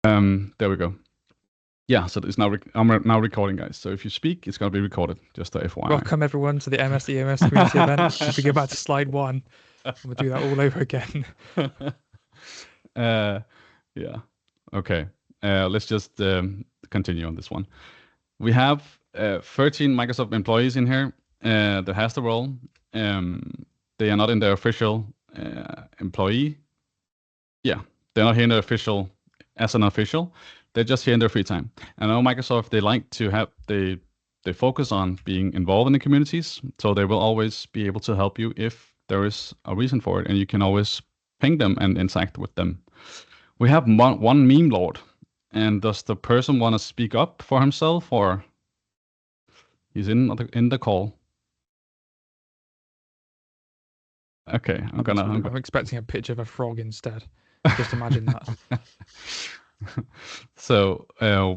There we go. Yeah, so it's now I'm now recording, guys. So if you speak, it's gonna be recorded. Just a FYI. Welcome everyone to the MS EMS community event. If we go back to slide 1, we'll do that all over again. Yeah. Okay. Let's just continue on this one. We have 13 Microsoft employees in here that has the role. They are not in the official employee. Yeah, they're not here in the official as an official. They're just here in their free time. And I know Microsoft, they like to have they focus on being involved in the communities, so they will always be able to help you if there is a reason for it, and you can always ping them and interact with them. We have one meme lord, and does the person want to speak up for himself, or he's in the call? Okay, I'm expecting a picture of a frog instead. Just imagine that. So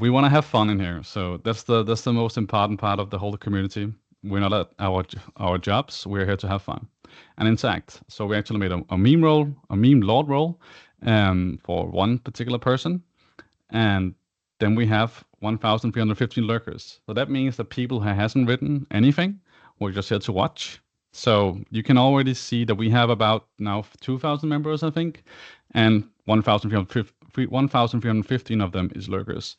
we want to have fun in here. So that's the most important part of the whole community. We're not at our jobs. We're here to have fun and interact. So we actually made a meme lord role, for one particular person, and then we have 1,315 lurkers. So that means that people who hasn't written anything, we're just here to watch. So you can already see that we have about now 2,000 members, I think, and 1,315 of them is lurkers.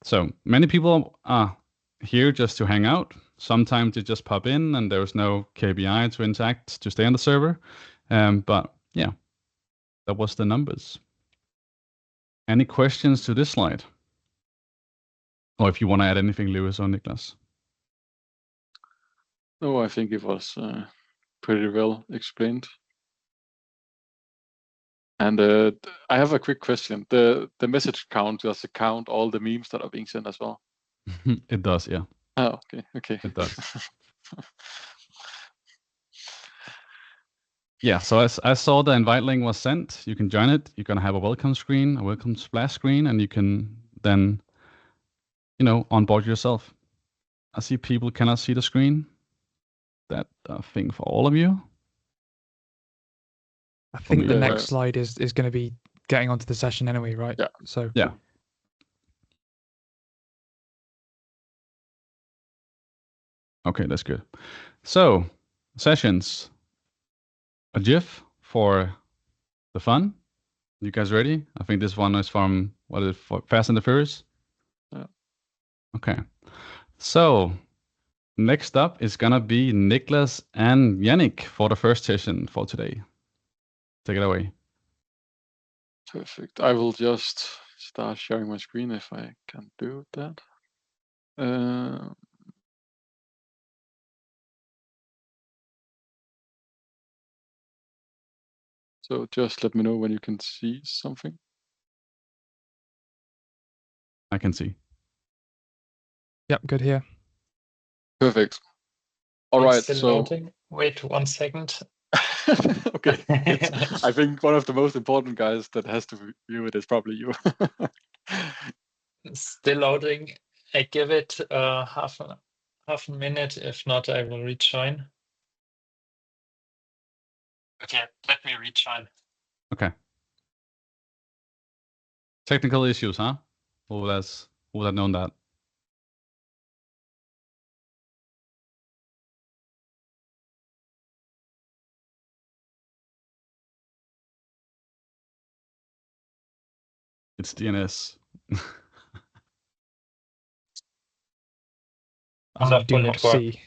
So many people are here just to hang out. Sometimes they just pop in and there's no KPI to interact to stay on the server. But yeah, that was the numbers. Any questions to this slide? Or if you want to add anything, Lewis or Nicklas? No, I think it was pretty well explained. And I have a quick question. The message count, does it count all the memes that are being sent as well? It does, yeah. Oh, okay. It does. Yeah, so as I saw the invite link was sent, you can join it. You're going to have a welcome screen, a welcome splash screen, and you can then, onboard yourself. I see people cannot see the screen. That thing for all of you. I think the next slide is going to be getting onto the session anyway, right? Yeah. So yeah. Okay, that's good. So sessions, a GIF for the fun. You guys ready? I think this one is from Fast and the Furious. Yeah. Okay. So next up is gonna be Nicklas and Jannik for the first session for today. Take it away. Perfect. I will just start sharing my screen if I can do that. So just let me know when you can see something. I can see. Yep, good here. Perfect. All right. Still loading. Wait 1 second. Okay. I think one of the most important guys that has to view it is probably you. Still loading. I give it half a minute. If not, I will rejoin. Okay, let me rejoin. Okay. Technical issues, huh? Who would have known that? It's DNS. I do not see.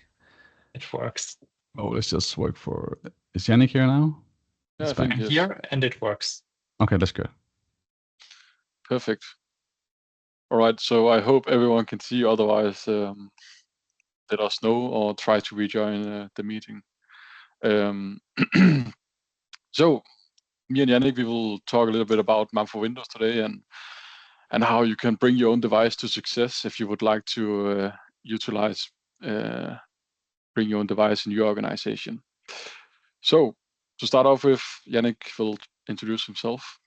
It works. Oh, let's just work for. Is Jannik here now? Yeah, I'm here and it works. Okay, that's good. Perfect. All right, so I hope everyone can see. Otherwise, let us know or try to rejoin the meeting. So, me and Jannik, we will talk a little bit about MAM for Windows today and how you can bring your own device to success if you would like to utilize bring your own device in your organization. So, to start off with, Jannik will introduce himself.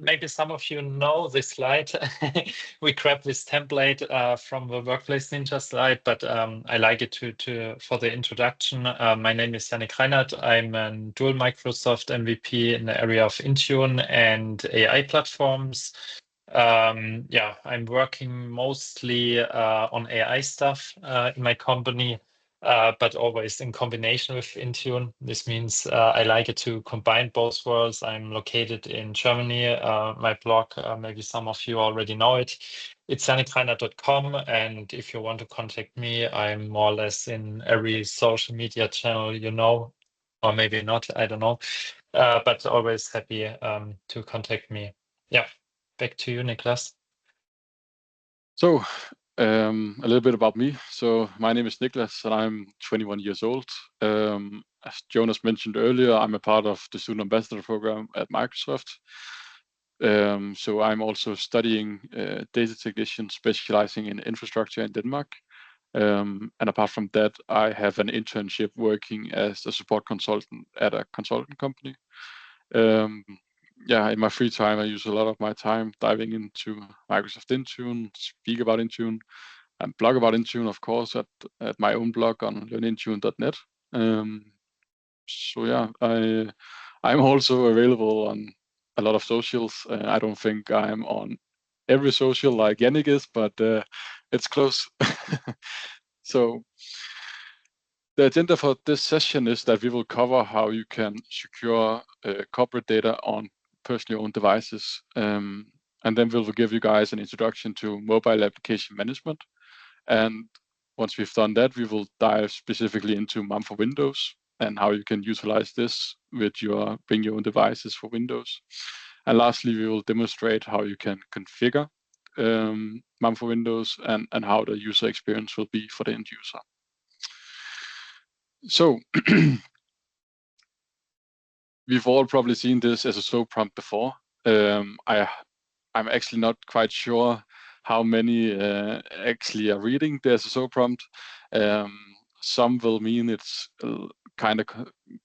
Maybe some of you know this slide. We grabbed this template from the Workplace Ninja slide, but I like it for the introduction. My name is Jannik. I'm a dual Microsoft MVP in the area of Intune and AI platforms. I'm working mostly on AI stuff in my company. But always in combination with Intune. This means I like it to combine both worlds. I'm located in Germany. My blog, maybe some of you already know it. It's jannikreiner.com. And if you want to contact me, I'm more or less in every social media channel, or maybe not, I don't know. But always happy to contact me. Yeah, back to you, Nicklas. So, a little bit about me. So my name is Nicklas and I'm 21 years old. As Jonas mentioned earlier, I'm a part of the Student Ambassador program at Microsoft. So I'm also studying data technician, specializing in infrastructure in Denmark. And apart from that, I have an internship working as a support consultant at a consulting company. In my free time, I use a lot of my time diving into Microsoft Intune, speak about Intune, and blog about Intune, of course, at my own blog on learnintune.net. I'm also available on a lot of socials. I don't think I'm on every social like Jannik is, but it's close. So the agenda for this session is that we will cover how you can secure corporate data on personally owned devices. And then we'll give you guys an introduction to mobile application management. And once we've done that, we will dive specifically into MAM for Windows and how you can utilize this with your bring your own devices for Windows. And lastly, we will demonstrate how you can configure MAM for Windows and how the user experience will be for the end user. So we've all probably seen this as a SOAP prompt before. I'm actually not quite sure how many actually are reading the SSO prompt. Some will mean it's kind of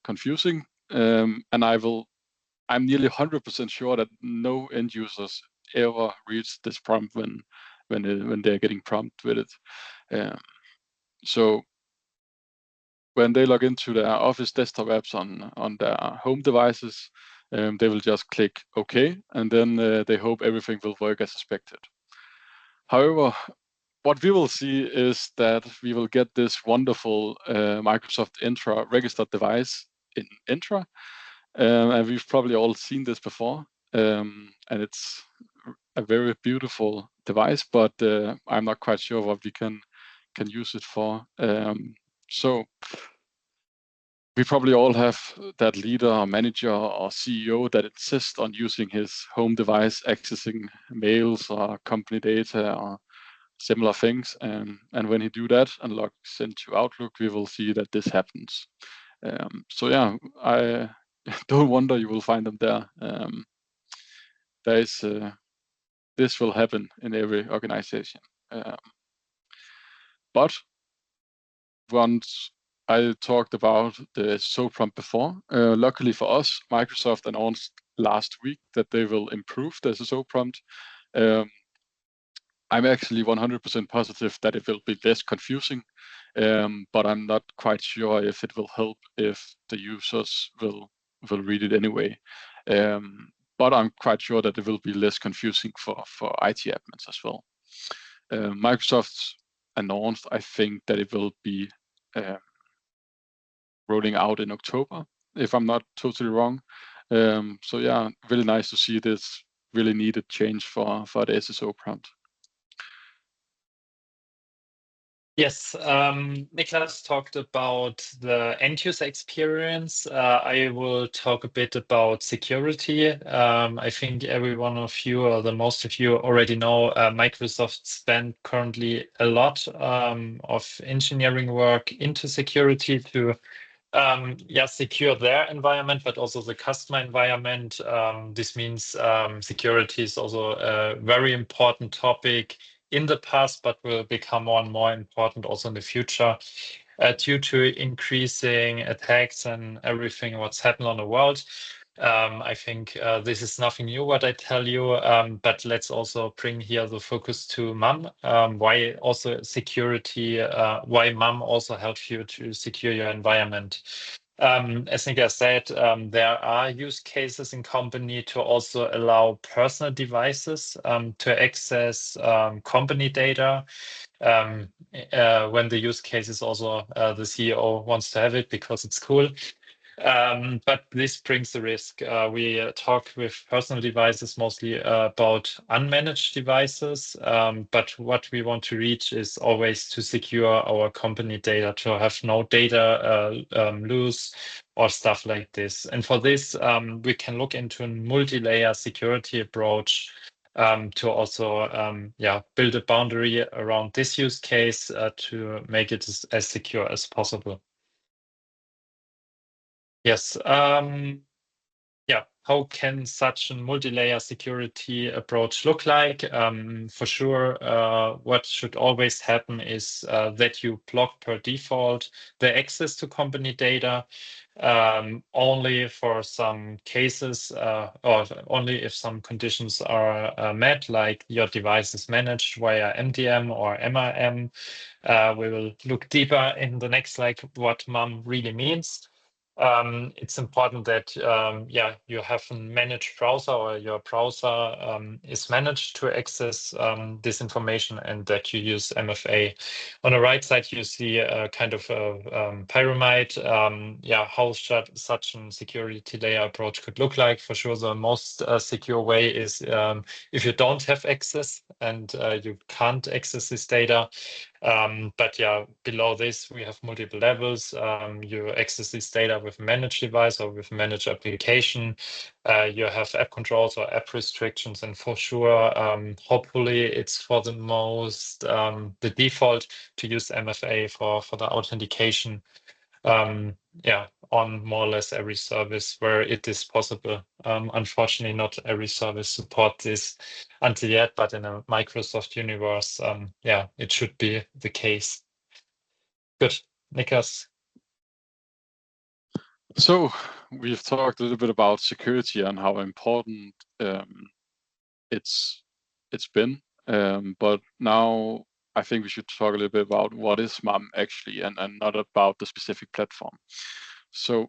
confusing, and I'm nearly 100% sure that no end users ever reads this prompt when they're getting prompted with it. So when they log into their Office desktop apps on their home devices, they will just click OK, and then they hope everything will work as expected. However, what we will see is that we will get this wonderful Microsoft Entra registered device in Entra, and we've probably all seen this before, and it's a very beautiful device, but I'm not quite sure what we can use it for. So we probably all have that leader or manager or CEO that insists on using his home device, accessing mails or company data or similar things. And when he do that and logs into Outlook, we will see that this happens. I don't wonder you will find them there. This will happen in every organization. But once I talked about the SOAP prompt before. Luckily for us, Microsoft announced last week that they will improve the SSO prompt. I'm actually 100% positive that it will be less confusing, but I'm not quite sure if it will help if the users will read it anyway. But I'm quite sure that it will be less confusing for IT admins as well. Microsoft announced, I think, that it will be rolling out in October, if I'm not totally wrong. Really nice to see this really needed change for the SSO prompt. Yes, Nicklas talked about the end user experience. I will talk a bit about security. I think every one of you, or the most of you, already know Microsoft spent currently a lot of engineering work into security to secure their environment, but also the customer environment. This means security is also a very important topic in the past, but will become more and more important also in the future due to increasing attacks and everything what's happened on the world. I think this is nothing new what I tell you, but let's also bring here the focus to MAM. Why also security, why MAM also helps you to secure your environment. As Nicklas said, there are use cases in company to also allow personal devices to access company data. When the use case is also the CEO wants to have it because it's cool. But this brings the risk. We talk with personal devices mostly about unmanaged devices, but what we want to reach is always to secure our company data, to have no data loose or stuff like this. And for this, we can look into a multi-layer security approach to also build a boundary around this use case to make it as secure as possible. Yes. How can such a multi-layer security approach look like? For sure, what should always happen is that you block per default the access to company data only for some cases or only if some conditions are met, like your device is managed via MDM or MRM. We will look deeper in the next slide what MAM really means. It's important that you have a managed browser or your browser is managed to access this information and that you use MFA. On the right side, you see a kind of a pyramid. How such a security layer approach could look like. For sure, the most secure way is if you don't have access and you can't access this data. But below this, we have multiple levels. You access this data with managed device or with managed application. You have app controls or app restrictions, and for sure, hopefully, it's for the most the default to use MFA for the authentication. On more or less every service where it is possible. Unfortunately, not every service supports this until yet, but in a Microsoft universe, it should be the case. Good. Nicklas. So we've talked a little bit about security and how important it's been, but now I think we should talk a little bit about what is MAM actually, and not about the specific platform. So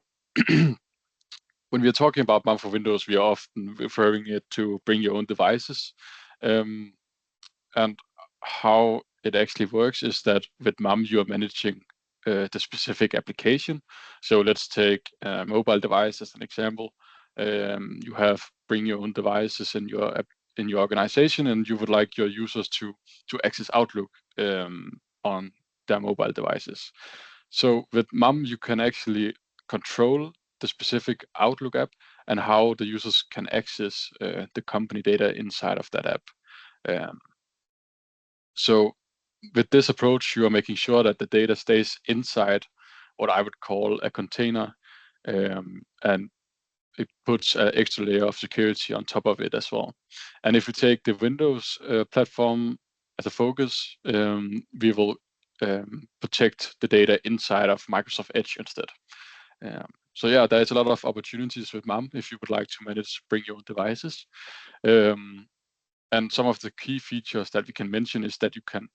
when we are talking about MAM for Windows, we are often referring it to bring your own devices. And how it actually works is that with MAM, you are managing the specific application. So let's take a mobile device as an example. You have bring your own devices in your organization, and you would like your users to access Outlook on their mobile devices. So with MAM, you can actually control the specific Outlook app and how the users can access the company data inside of that app. So with this approach, you are making sure that the data stays inside what I would call a container, and it puts an extra layer of security on top of it as well. And if we take the Windows platform as a focus, we will protect the data inside of Microsoft Edge instead. So there's a lot of opportunities with MAM if you would like to manage bring your own devices. And some of the key features that we can mention is that you can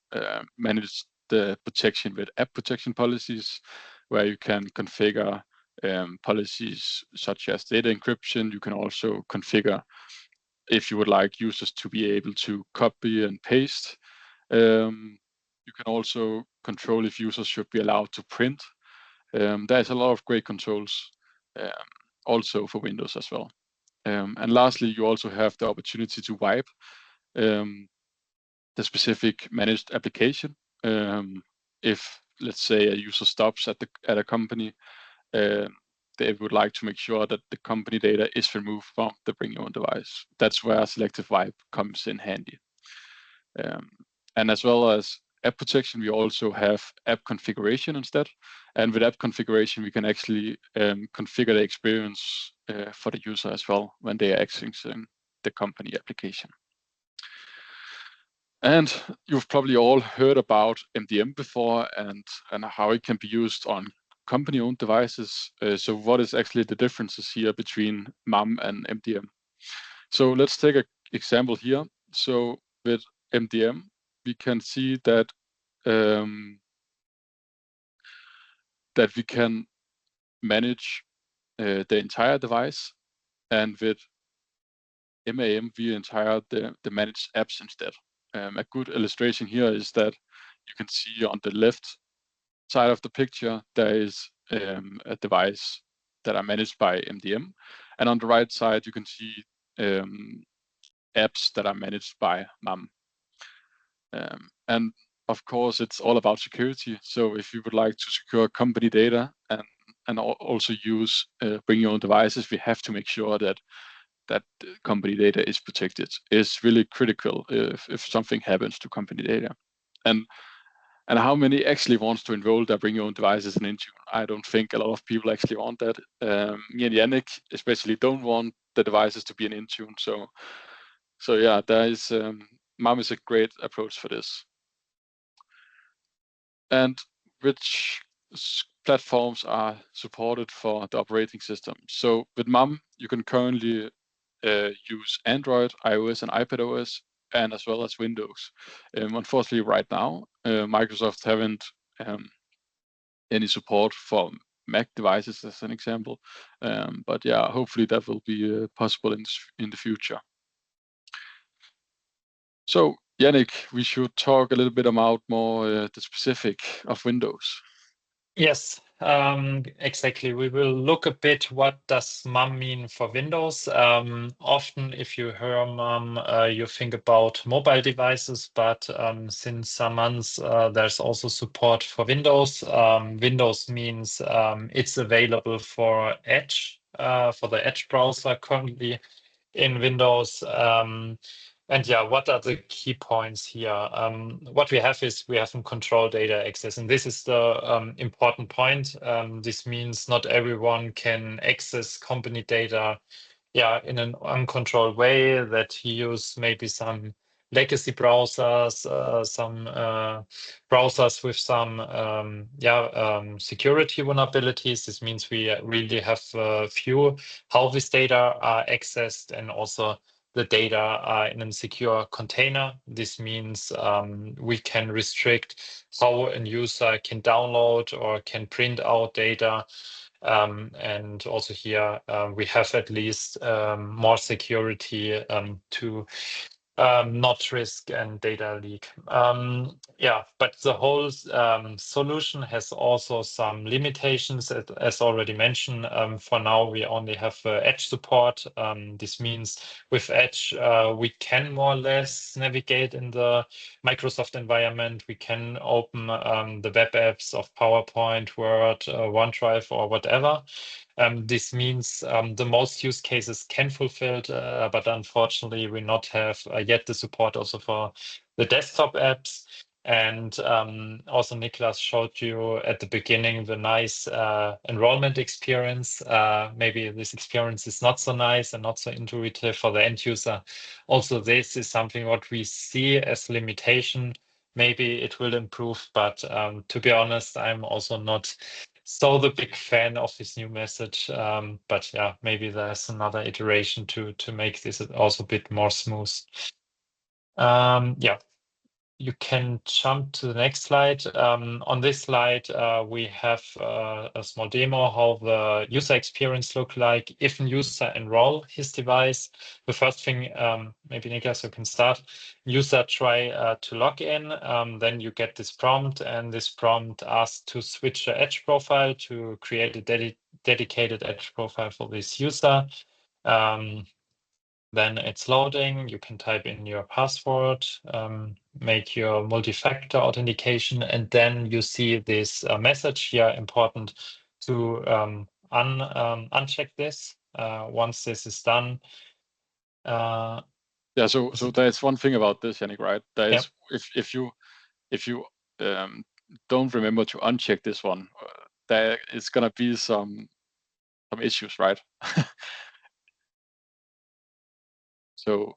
manage the protection with app protection policies, where you can configure policies such as data encryption. You can also configure if you would like users to be able to copy and paste. You can also control if users should be allowed to print. There's a lot of great controls also for Windows as well. And lastly, you also have the opportunity to wipe the specific managed application. If, let's say, a user stops at a company, they would like to make sure that the company data is removed from the bring your own device. That's where selective wipe comes in handy. And as well as app protection, we also have app configuration instead. And with app configuration, we can actually configure the experience for the user as well when they are accessing the company application. And you've probably all heard about MDM before and how it can be used on company-owned devices. So what is actually the differences here between MAM and MDM? So let's take an example here. So with MDM, we can see that that we can manage the entire device, and with MAM, we entire the managed apps instead. A good illustration here is that you can see on the left side of the picture, there is a device that are managed by MDM, and on the right side, you can see apps that are managed by MAM. And of course, it's all about security. So if you would like to secure company data and also use bring your own devices, we have to make sure that company data is protected. It's really critical if something happens to company data. And how many actually wants to enroll their bring your own devices in Intune? I don't think a lot of people actually want that. Me and Jannik especially don't want the devices to be in Intune. So yeah, there is MAM is a great approach for this. And which platforms are supported for the operating system? So with MAM, you can currently use Android, iOS, and iPadOS, and as well as Windows. Unfortunately, right now, Microsoft haven't any support for Mac devices, as an example. But yeah, hopefully that will be possible in the future. So, Jannik, we should talk a little bit about more the specific of Windows. Yes, exactly. We will look a bit what does MAM mean for Windows. Often if you hear MAM, you think about mobile devices, but since some months there's also support for Windows. Windows means it's available for Edge, for the Edge browser currently in Windows. And yeah, what are the key points here? What we have is we have some control data access, and this is the important point. This means not everyone can access company data, yeah, in an uncontrolled way, that he use maybe some legacy browsers, some browsers with some security vulnerabilities. This means we really have a few how this data are accessed, and also the data are in a secure container. This means we can restrict how a user can download or can print out data. And also here we have at least more security to not risk and data leak. Yeah, but the whole solution has also some limitations, as already mentioned. For now, we only have Edge support. This means with Edge, we can more or less navigate in the Microsoft environment. We can open the web apps of PowerPoint, Word, OneDrive, or whatever. This means the most use cases can fulfilled, but unfortunately we not have yet the support also for the desktop apps. And also Nicklas showed you at the beginning the nice enrollment experience. Maybe this experience is not so nice and not so intuitive for the end user. Also, this is something what we see as limitation. Maybe it will improve, but to be honest, I'm also not so the big fan of this new message. But yeah, maybe there's another iteration to make this also a bit more smooth. Yeah, you can jump to the next slide. On this slide, we have a small demo how the user experience look like if a user enroll his device. The first thing, maybe Nicklas, you can start. User try to log in, then you get this prompt, and this prompt asks to switch the Edge profile to create a dedicated Edge profile for this user. Then it's loading. You can type in your password, make your multi-factor authentication, and then you see this message here. Important to uncheck this once this is done. Yeah, so there's one thing about this, Jannik, right? There is if you don't remember to uncheck this one, there is gonna be some issues, right?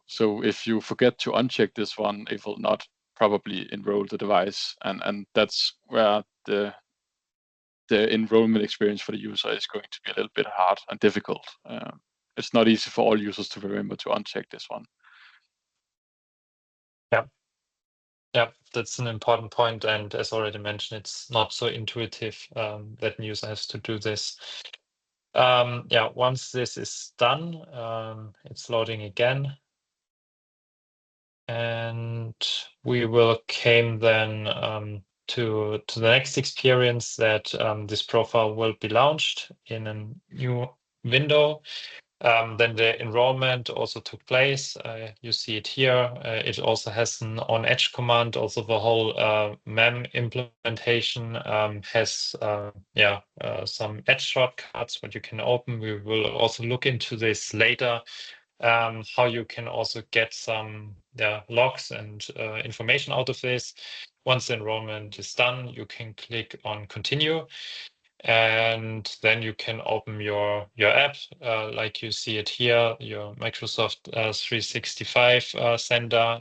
So if you forget to uncheck this one, it will not probably enroll the device, and that's where the the enrollment experience for the user is going to be a little bit hard and difficult. It's not easy for all users to remember to uncheck this one. Yeah, that's an important point, and as already mentioned, it's not so intuitive that a user has to do this. Yeah, once this is done, it's loading again, and we will came then to the next experience that this profile will be launched in a new window. Then the enrollment also took place. You see it here. It also has an on-edge command. Also, the whole MEM implementation has some edge shortcuts what you can open. We will also look into this later. How you can also get some logs and information out of this. Once the enrollment is done, you can click on continue. And then you can open your app, like you see it here, your Microsoft 365 sender.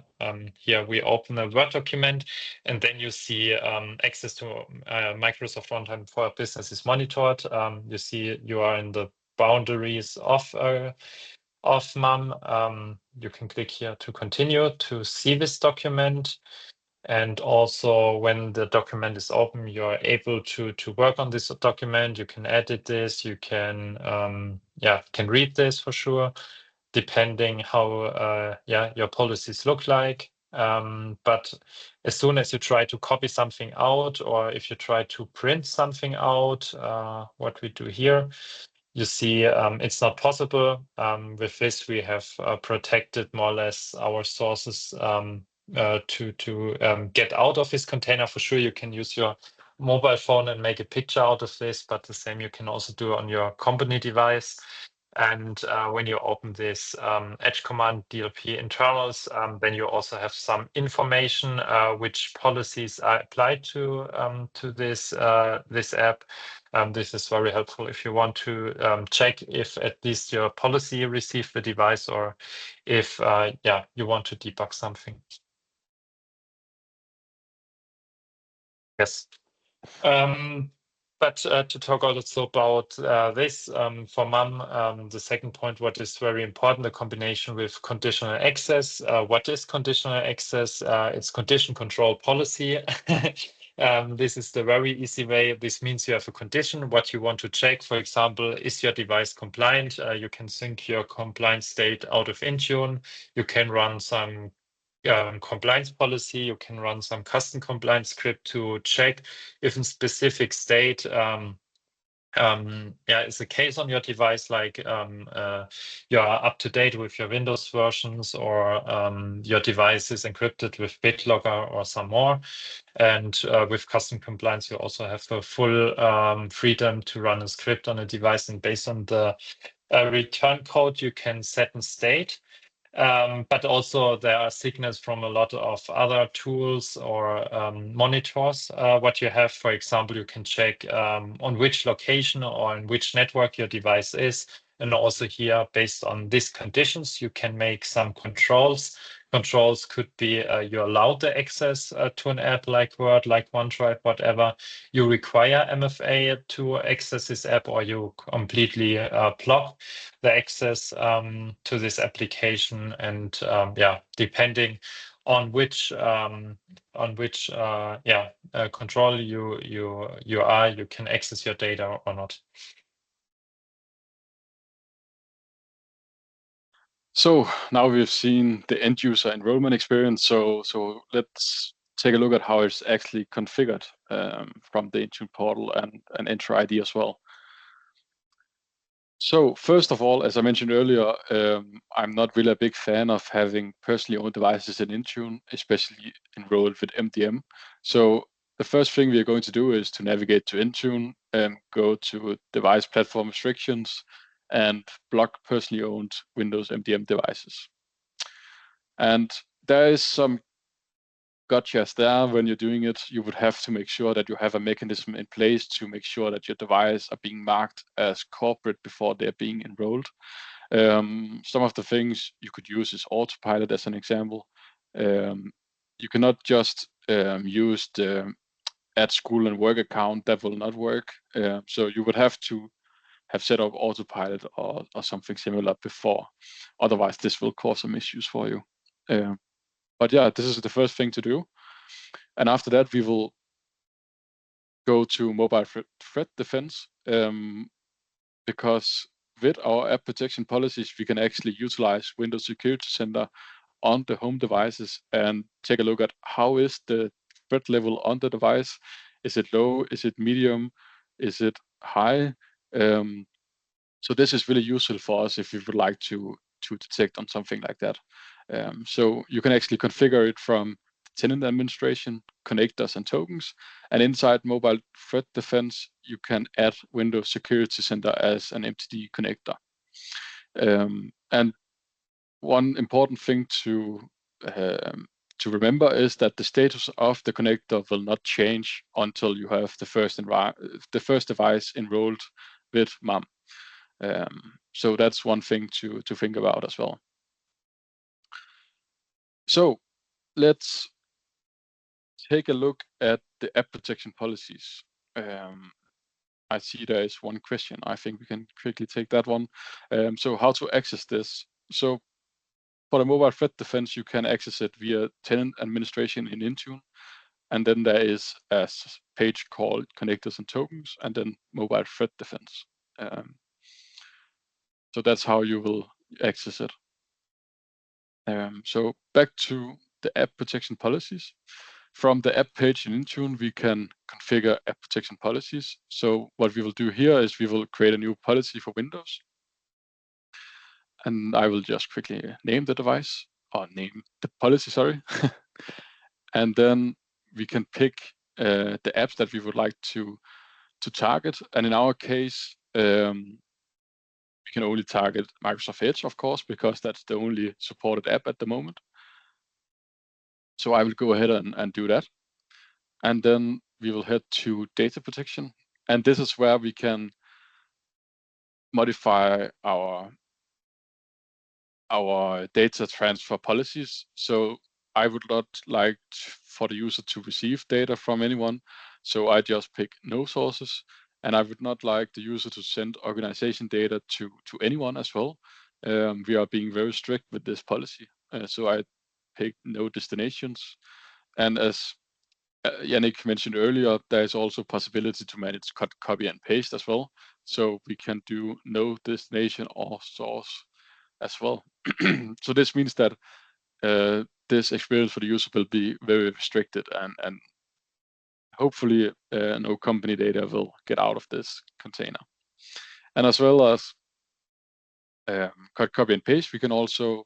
Here we open a Word document, and then you see access to Microsoft Runtime for Business is monitored. You see you are in the boundaries of MUM. You can click here to continue to see this document. And also when the document is open, you're able to work on this document. You can edit this, you can read this for sure, depending how your policies look like. But as soon as you try to copy something out, or if you try to print something out, what we do here, you see it's not possible. With this, we have protected more or less our sources to get out of this container. For sure, you can use your mobile phone and make a picture out of this, but the same you can also do on your company device. And when you open this edge command DLP internals, then you also have some information which policies are applied to this app. This is very helpful if you want to check if at least your policy received the device, or if you want to debug something. Yes. But to talk also about this for MUM, the second point, what is very important, the combination with conditional access. What is conditional access? It's condition control policy. This is the very easy way. This means you have a condition, what you want to check. For example, is your device compliant? You can sync your compliance state out of Intune. You can run some compliance policy. You can run some custom compliance script to check if a specific state is the case on your device, like you are up to date with your Windows versions, or your device is encrypted with BitLocker or some more. And with custom compliance, you also have the full freedom to run a script on a device, and based on the return code, you can set a state. But also there are signals from a lot of other tools or monitors. What you have, for example, you can check on which location or in which network your device is. And also here, based on these conditions, you can make some controls. Controls could be you allow the access to an app like Word, like OneDrive, whatever. You require MFA to access this app, or you completely block the access to this application. And depending on which control you are, you can access your data or not. So now we've seen the end user enrollment experience. So let's take a look at how it's actually configured from the Intune portal and Enter ID as well. So first of all, as I mentioned earlier, I'm not really a big fan of having personally owned devices in Intune, especially enrolled with MDM. So the first thing we're going to do is to navigate to Intune and go to device platform restrictions and block personally owned Windows MDM devices. And there is some gotchas there. When you're doing it, you would have to make sure that you have a mechanism in place to make sure that your device are being marked as corporate before they're being enrolled. Some of the things you could use is autopilot as an example. You cannot just use the at school and work account, that will not work. So you would have to have set up autopilot or something similar before. Otherwise, this will cause some issues for you. But yeah, this is the first thing to do. And after that, we will go to mobile threat defense, because with our app protection policies, we can actually utilize Windows Security Center on the home devices and take a look at how is the threat level on the device. Is it low? Is it medium? Is it high? So this is really useful for us if you would like to detect on something like that. So you can actually configure it from tenant administration, connectors and tokens, and inside mobile threat defense, you can add Windows Security Center as an MTD connector. And one important thing to remember is that the status of the connector will not change until you have the first device enrolled with MAM. So that's one thing to think about as well. So let's take a look at the app protection policies. I see there is one question. I think we can quickly take that one. So how to access this? So for the mobile threat defense, you can access it via tenant administration in Intune. And then there is a page called connectors and tokens, and then mobile threat defense. So that's how you will access it. So back to the app protection policies. From the app page in Intune, we can configure app protection policies. So what we will do here is we will create a new policy for Windows. And I will just quickly name the device, or name the policy, sorry. And then we can pick the apps that we would like to target. And in our case, we can only target Microsoft Edge, of course, because that's the only supported app at the moment. So I will go ahead and do that. And then we will head to data protection. And this is where we can modify our data transfer policies. So I would not like for the user to receive data from anyone. So I just pick no sources. And I would not like the user to send organization data to anyone as well. We are being very strict with this policy. So I pick no destinations. And as Jannik mentioned earlier, there is also possibility to manage copy and paste as well. So we can do no destination or source as well. So this means that this experience for the user will be very restricted, and hopefully no company data will get out of this container. And as well as copy and paste, we can also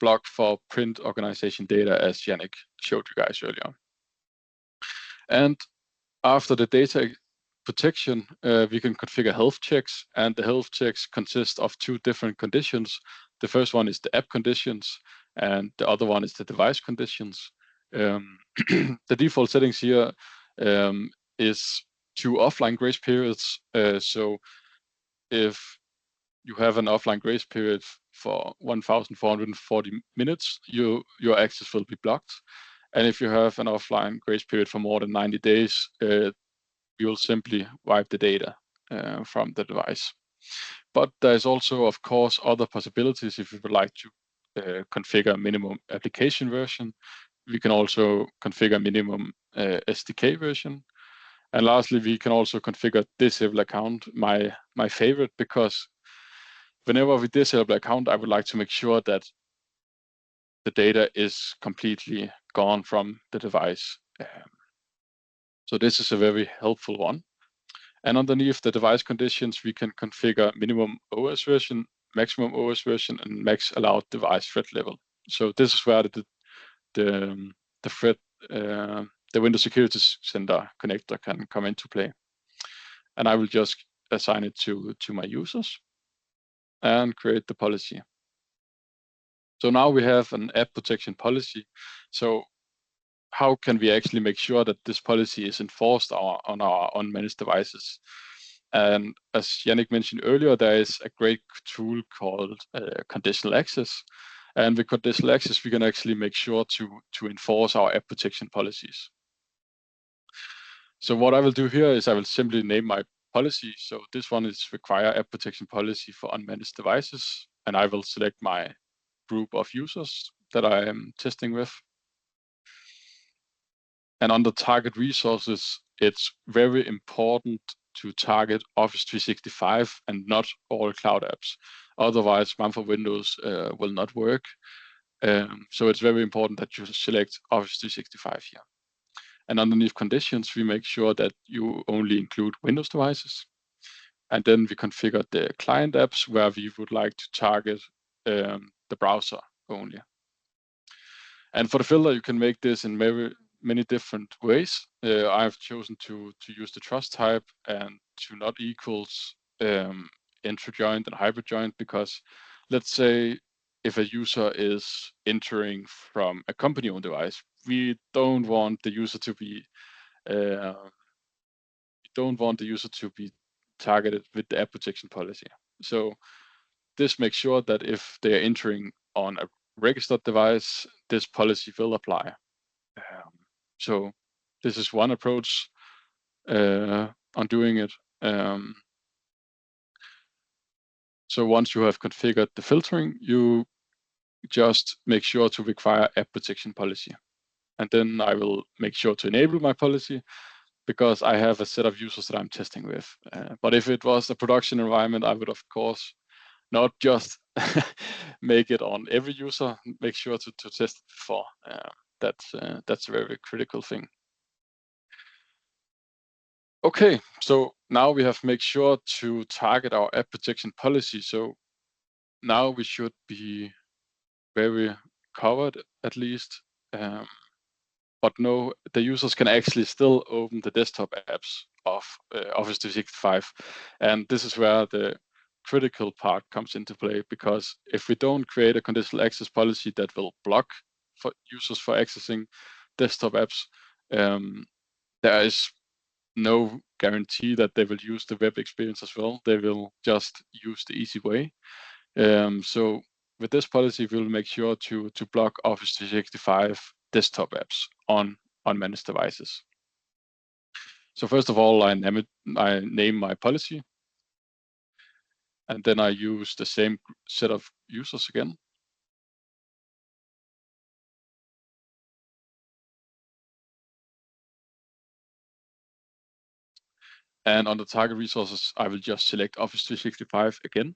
block for print organization data, as Jannik showed you guys earlier. And after the data protection, we can configure health checks, and the health checks consist of two different conditions. The first one is the app conditions, and the other one is the device conditions. The default settings here is 2 offline grace periods. So if you have an offline grace period for 1,440 minutes, your access will be blocked. And if you have an offline grace period for more than 90 days, you will simply wipe the data from the device. But there's also, of course, other possibilities. If you would like to configure minimum application version, we can also configure minimum SDK version. And lastly, we can also configure disable account, my favorite, because whenever we disable account, I would like to make sure that the data is completely gone from the device. So this is a very helpful one. And underneath the device conditions, we can configure minimum OS version, maximum OS version, and max allowed device threat level. So this is where the threat, the Windows Security Center connector can come into play. And I will just assign it to my users and create the policy. So now we have an app protection policy. So how can we actually make sure that this policy is enforced on our unmanaged devices? And as Jannik mentioned earlier, there is a great tool called conditional access. And with conditional access, we can actually make sure to enforce our app protection policies. So what I will do here is I will simply name my policy. So this one is require app protection policy for unmanaged devices, and I will select my group of users that I am testing with. And under target resources, it's very important to target Office 365 and not all cloud apps. Otherwise, MAM for Windows will not work. So it's very important that you select Office 365 here. And underneath conditions, we make sure that you only include Windows devices. And then we configure the client apps where we would like to target the browser only. And for the filter, you can make this in many different ways. I've chosen to use the trust type and to not equals intro joint and hybrid joint, because let's say if a user is entering from a company-owned device, we don't want the user to be targeted with the app protection policy. So this makes sure that if they are entering on a registered device, this policy will apply. So this is one approach on doing it. So once you have configured the filtering, you just make sure to require app protection policy. And then I will make sure to enable my policy because I have a set of users that I'm testing with. But if it was a production environment, I would, of course, not just make it on every user, make sure to test it before. That's a very critical thing. Okay, so now we have made sure to target our app protection policy. So now we should be very covered at least. But no, the users can actually still open the desktop apps of Office 365. And this is where the critical part comes into play, because if we don't create a conditional access policy that will block for users for accessing desktop apps, there is no guarantee that they will use the web experience as well. They will just use the easy way. So with this policy, we'll make sure to block Office 365 desktop apps on unmanaged devices. So first of all, I name my policy, and then I use the same set of users again. And on the target resources, I will just select Office 365 again.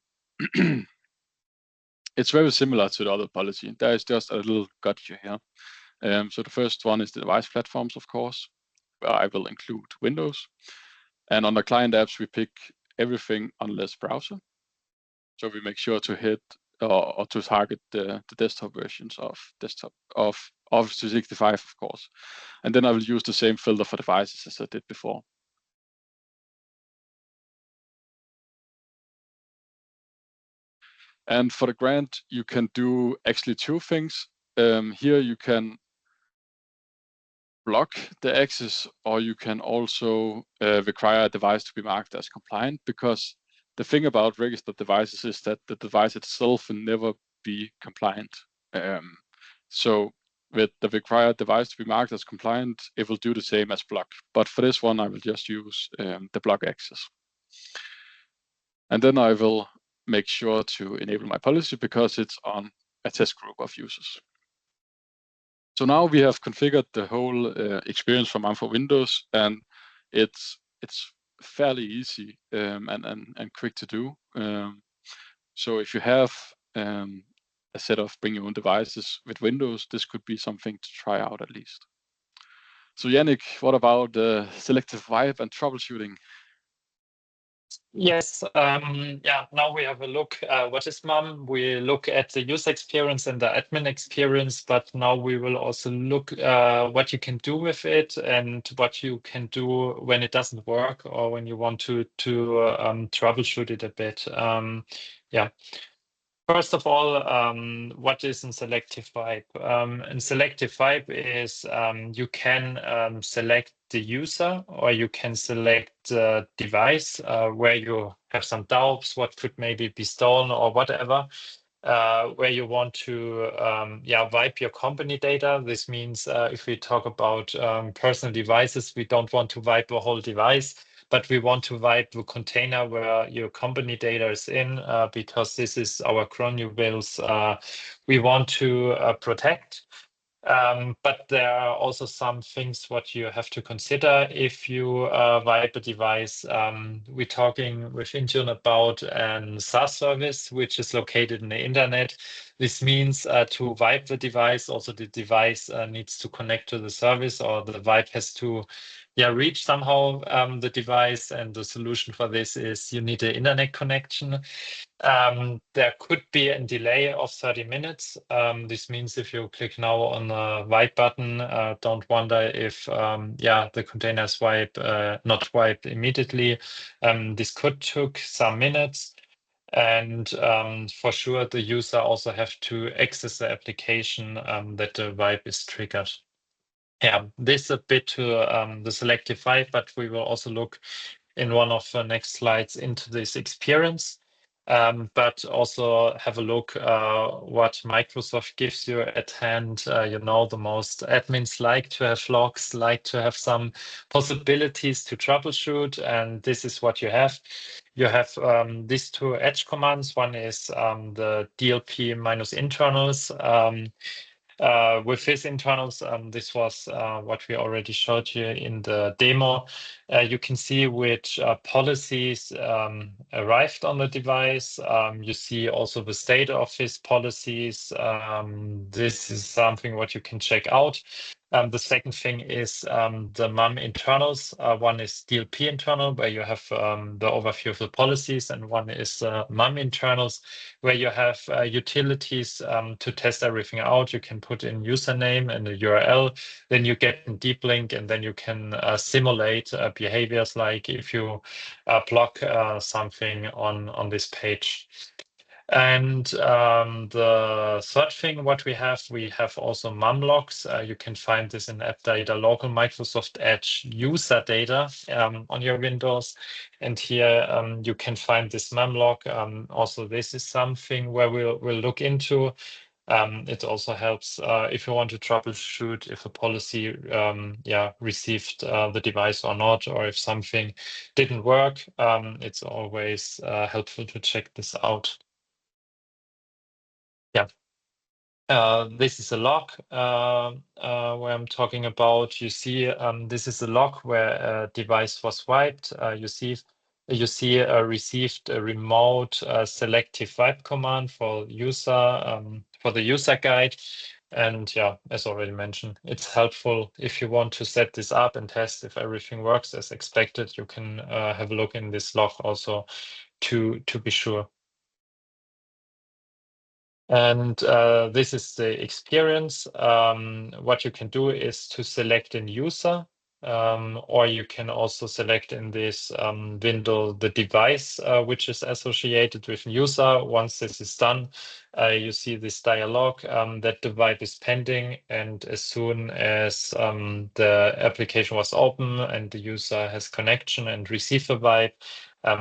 It's very similar to the other policy. There is just a little gotcha here. So the first one is the device platforms, of course, where I will include Windows. And on the client apps, we pick everything unless browser. So we make sure to hit or to target the desktop versions of Office 365, of course. And then I will use the same filter for devices as I did before. And for the grant, you can do actually two things. Here you can block the access, or you can also require a device to be marked as compliant, because the thing about registered devices is that the device itself will never be compliant. So with the required device to be marked as compliant, it will do the same as block. But for this one, I will just use the block access. And then I will make sure to enable my policy because it's on a test group of users. So now we have configured the whole experience from MAM for Windows, and it's fairly easy and quick to do. So if you have a set of bring your own devices with Windows, this could be something to try out at least. So Jannik, what about selective wipe and troubleshooting? Yes, yeah, now we have a look. What is MAM? We look at the user experience and the admin experience, but now we will also look what you can do with it and what you can do when it doesn't work or when you want to troubleshoot it a bit. Yeah. First of all, what is in selective wipe? In selective wipe is you can select the user or you can select the device where you have some doubts, what could maybe be stolen or whatever. where you want to wipe your company data. This means if we talk about personal devices, we don't want to wipe a whole device, but we want to wipe the container where your company data is in, because this is our crown jewels we want to protect. But there are also some things what you have to consider if you wipe a device. We're talking with Intune about a SaaS service, which is located in the internet. This means to wipe the device, also the device needs to connect to the service, or the wipe has to reach somehow the device. And the solution for this is you need an internet connection. There could be a delay of 30 minutes. This means if you click now on the wipe button, don't wonder if the container is not wiped immediately. This could take some minutes. And for sure, the user also have to access the application that the wipe is triggered. Yeah, this is a bit to the selective wipe, but we will also look in one of the next slides into this experience. But also have a look what Microsoft gives you at hand. The most admins like to have logs, like to have some possibilities to troubleshoot, and this is what you have. You have these two edge commands. One is the DLP minus internals. With his internals, this was what we already showed you in the demo. You can see which policies arrived on the device. You see also the state of his policies. This is something what you can check out. The second thing is the MUM internals. One is DLP internal, where you have the overview of the policies, and one is MUM internals, where you have utilities to test everything out. You can put in username and a URL, then you get a deep link, and then you can simulate behaviors like if you block something on this page. And the third thing what we have also MUM logs. You can find this in app data, local Microsoft Edge user data on your Windows. And here you can find this MUM log. Also, this is something where we'll look into. It also helps if you want to troubleshoot if a policy received the device or not, or if something didn't work. It's always helpful to check this out. This is a log where I'm talking about. You see, this is a log where a device was wiped. You see received a remote selective wipe command for user for the user guide. And as already mentioned, it's helpful if you want to set this up and test if everything works as expected. You can have a look in this log also to be sure. And this is the experience. What you can do is to select a user, or you can also select in this window the device which is associated with a user. Once this is done, you see this dialog that the wipe is pending, and as soon as the application was open and the user has connection and receive a wipe,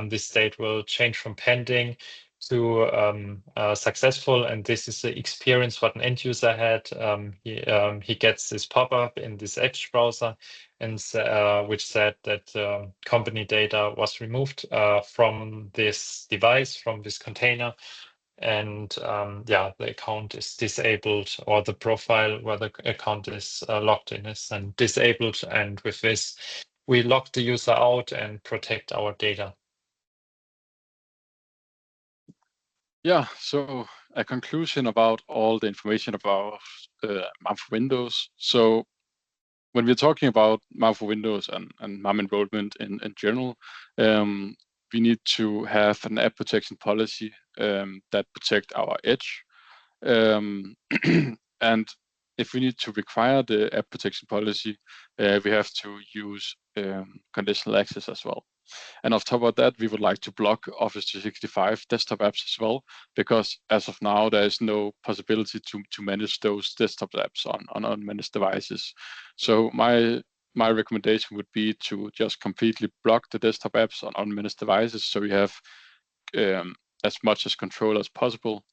this state will change from pending to successful, and this is the experience what an end user had. He gets this pop-up in this Edge browser, and which said that company data was removed from this device, from this container, and the account is disabled, or the profile where the account is logged in is then disabled. And with this, we lock the user out and protect our data. Yeah, so a conclusion about all the information about MUM for Windows. So when we're talking about MUM for Windows and MUM enrollment in general, we need to have an app protection policy that protect our edge. And if we need to require the app protection policy, we have to use conditional access as well. And on top of that, we would like to block Office 365 desktop apps as well, because as of now, there is no possibility to manage those desktop apps on unmanaged devices. So my recommendation would be to just completely block the desktop apps on unmanaged devices, so we have as much as control as possible.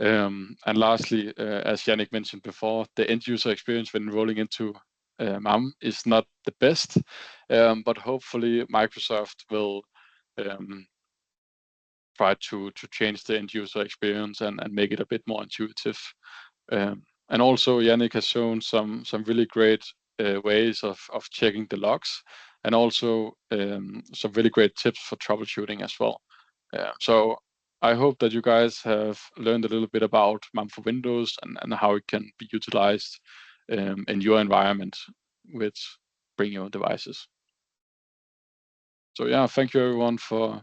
And lastly, as Jannik mentioned before, the end user experience when rolling into MAM is not the best, but hopefully Microsoft will try to change the end user experience and make it a bit more intuitive. And also Jannik has shown some really great ways of checking the logs, and also some really great tips for troubleshooting as well. So I hope that you guys have learned a little bit about MAM for Windows and how it can be utilized in your environment with Bring Your Own Devices. So yeah, thank you everyone for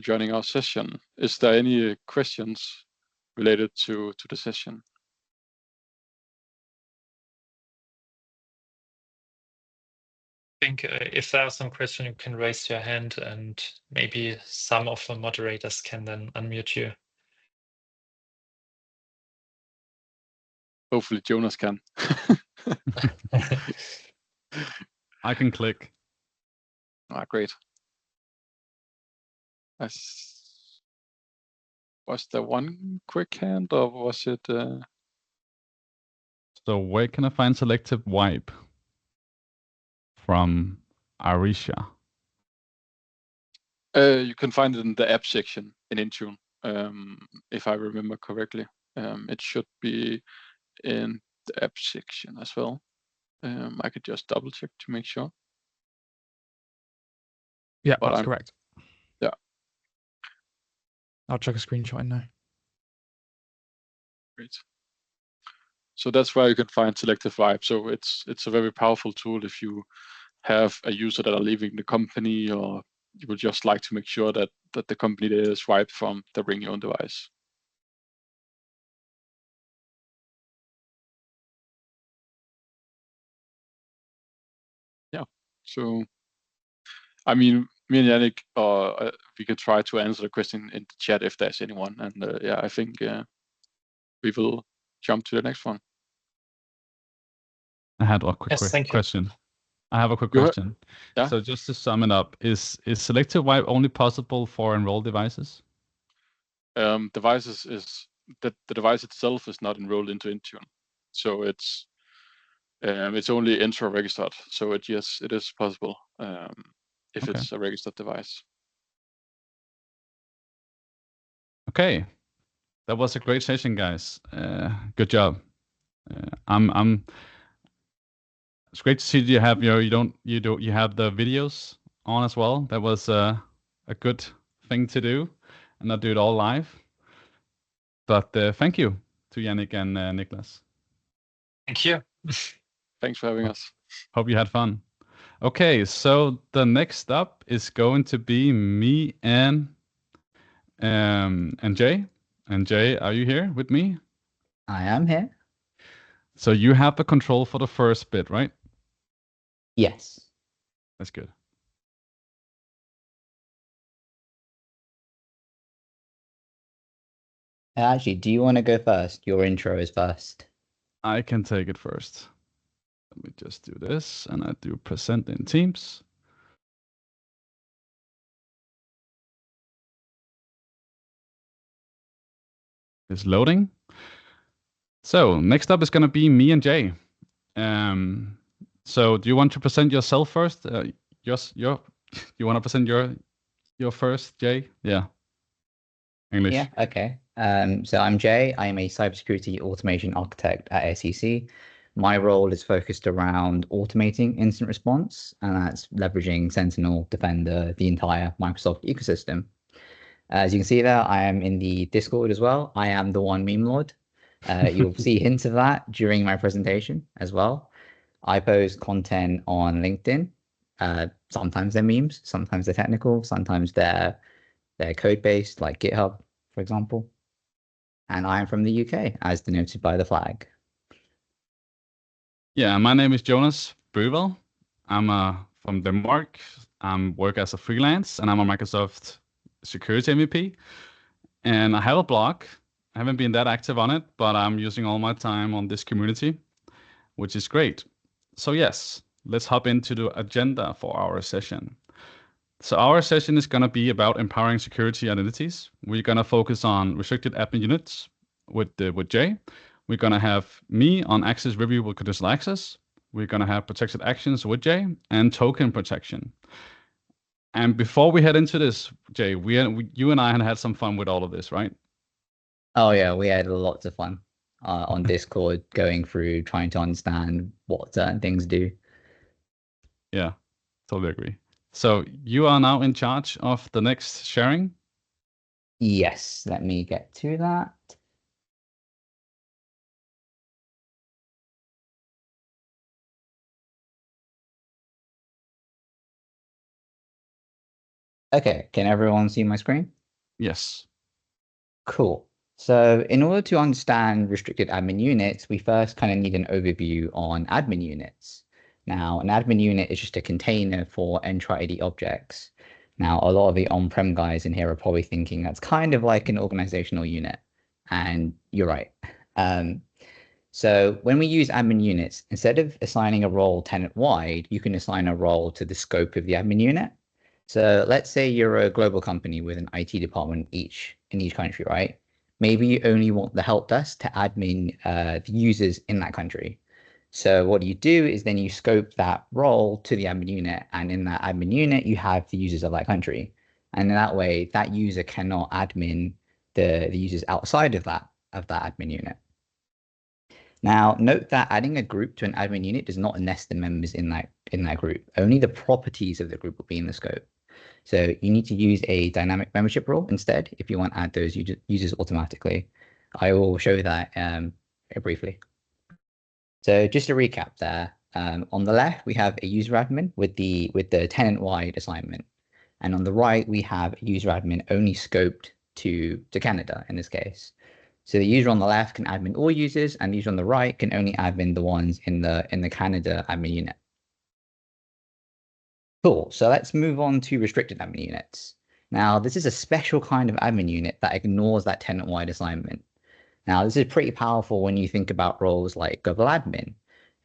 joining our session. Is there any questions related to the session? I think if there are some questions, you can raise your hand, and maybe some of the moderators can then unmute you. Hopefully Jonas can. I can click. Great. Was there one quick hand, or was it? So where can I find selective wipe? From Arisha. You can find it in the app section in Intune, if I remember correctly. It should be in the app section as well. I could just double check to make sure. Yeah, But that's correct. Yeah. I'll check a screenshot in now. Great. So that's where you can find selective wipe. So it's a very powerful tool if you have a user that are leaving the company, or you would just like to make sure that the company data is wiped from the Bring Your Own Device. Yeah. So, I mean, me and Jannik, we could try to answer the question in the chat if there's anyone. And yeah, I think we will jump to the next one. I had a quick question. I have a quick question. Yeah. So just to sum it up, is selective wipe only possible for enrolled devices? Devices is that the device itself is not enrolled into Intune, so it's only intro registered. So yes, it is possible if it's a registered device. Okay, that was a great session, guys. Good job. It's great to see you have you have the videos on as well. That was a good thing to do, and not do it all live. But thank you to Jannik and Nicklas. Thank you. Thanks for having us. Hope you had fun. Okay, so the next up is going to be me and Jay. And Jay, are you here with me? I am here. So you have the control for the first bit, right? Yes. That's good. Actually, do you want to go first? Your intro is first. I can take it first. Let me just do this, and I do present in Teams. It's loading. So next up is going to be me and Jay. So do you want to present yourself first? You want to present your first, Jay? Yeah. English. Yeah. Okay. So I'm Jay. I am a cybersecurity automation architect at SEC. My role is focused around automating incident response, and that's leveraging Sentinel, Defender, the entire Microsoft ecosystem. As you can see there, I am in the Discord as well. I am the one meme lord. You'll see hints of that during my presentation as well. I post content on LinkedIn. Sometimes they're memes, sometimes they're technical, sometimes they're code-based, like GitHub, for example. And I am from the UK, as denoted by the flag. Yeah, my name is Jonas Bøvel. I'm from Denmark. I work as a freelance, and I'm a Microsoft security MVP. And I have a blog. I haven't been that active on it, but I'm using all my time on this community, which is great. So yes, let's hop into the agenda for our session. So our session is going to be about empowering security identities. We're going to focus on restricted admin units, with Jay. We're gonna have me on access review with conditional access. We're gonna have protected actions with Jay and token protection. And before we head into this, Jay, you and I had some fun with all of this, right? Oh yeah, we had lots of fun on Discord going through trying to understand what certain things do. Yeah, totally agree. So you are now in charge of the next sharing. Yes, let me get to that. Okay, can everyone see my screen? Yes. Cool. So in order to understand restricted admin units, we first kind of need an overview on admin units. Now, an admin unit is just a container for Entra ID objects. Now, a lot of the on-prem guys in here are probably thinking that's kind of like an organizational unit, and you're right. So when we use admin units, instead of assigning a role tenant-wide, you can assign a role to the scope of the admin unit. So let's say you're a global company with an IT department in each country, right? Maybe you only want the help desk to admin the users in that country. So what you do is then you scope that role to the admin unit, and in that admin unit, you have the users of that country. And in that way, that user cannot admin the users outside of that admin unit. Now, note that adding a group to an admin unit does not nest the members in that group. Only the properties of the group will be in the scope. So you need to use a dynamic membership rule instead if you want to add those users automatically. I will show that briefly. So just to recap there, on the left, we have a user admin with the tenant-wide assignment. And on the right, we have a user admin only scoped to Canada in this case. So the user on the left can admin all users, and the user on the right can only admin the ones in the Canada admin unit. Cool. So let's move on to restricted admin units. Now, this is a special kind of admin unit that ignores that tenant-wide assignment. Now, this is pretty powerful when you think about roles like global admin,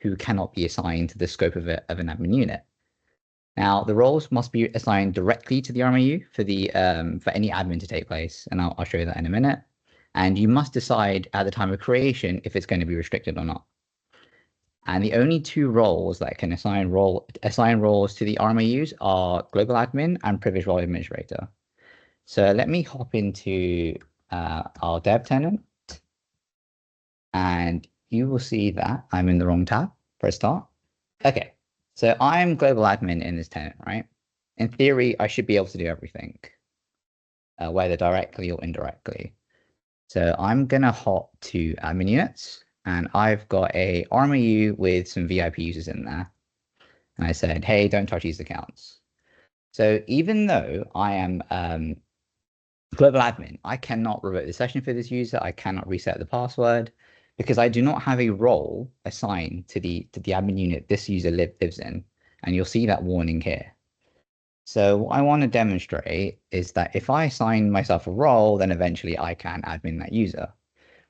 who cannot be assigned to the scope of an admin unit. Now, the roles must be assigned directly to the RMU for any admin to take place, and I'll show you that in a minute. And you must decide at the time of creation if it's going to be restricted or not. And the only two roles that can assign roles to the RMUs are global admin and privileged role administrator. So let me hop into our dev tenant, and you will see that I'm in the wrong tab. Press start. Okay, so I'm global admin in this tenant, right? In theory, I should be able to do everything, whether directly or indirectly. So I'm gonna hop to admin units, and I've got a RMU with some VIP users in there. And I said, hey, don't touch these accounts. So even though I am global admin, I cannot revoke the session for this user. I cannot reset the password because I do not have a role assigned to the admin unit this user lives in. And you'll see that warning here. So what I want to demonstrate is that if I assign myself a role, then eventually I can admin that user.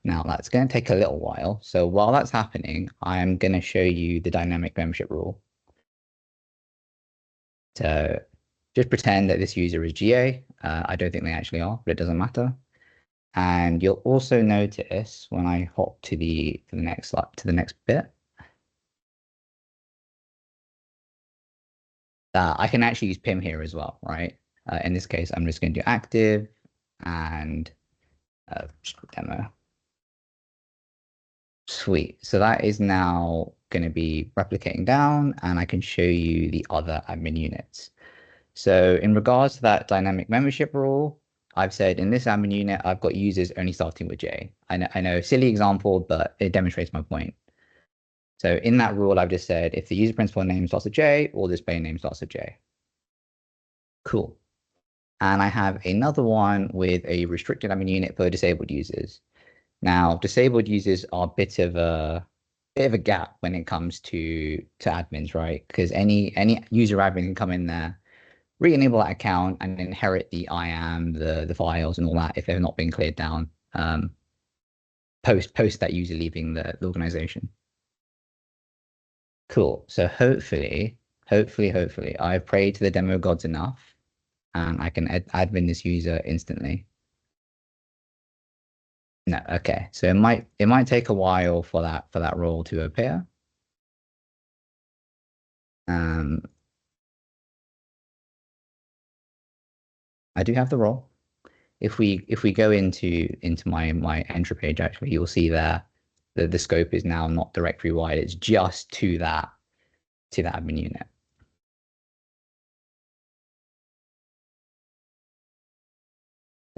Now that's going to take a little while. So while that's happening, I'm going to show you the dynamic membership rule. So just pretend that this user is GA. I don't think they actually are, but it doesn't matter. And you'll also notice when I hop to the next bit that I can actually use PIM here as well, right? In this case, I'm just going to do active and just demo. Sweet. So that is now going to be replicating down, and I can show you the other admin units. So in regards to that dynamic membership rule, I've said in this admin unit, I've got users only starting with J. I know, silly example, but it demonstrates my point. So in that rule, I've just said if the user principal name starts with J, or display name starts with J. Cool. And I have another one with a restricted admin unit for disabled users. Now, disabled users are a bit of a gap when it comes to admins, right? Because any user admin can come in there, re-enable that account, and inherit the IAM, the files, and all that if they've not been cleared down post that user leaving the organization. Cool. So hopefully, I've prayed to the demo gods enough, and I can admin this user instantly. No, okay. So it might take a while for that role to appear. I do have the role. If we go into my entry page, actually, you'll see there the scope is now not directory wide. It's just to that admin unit.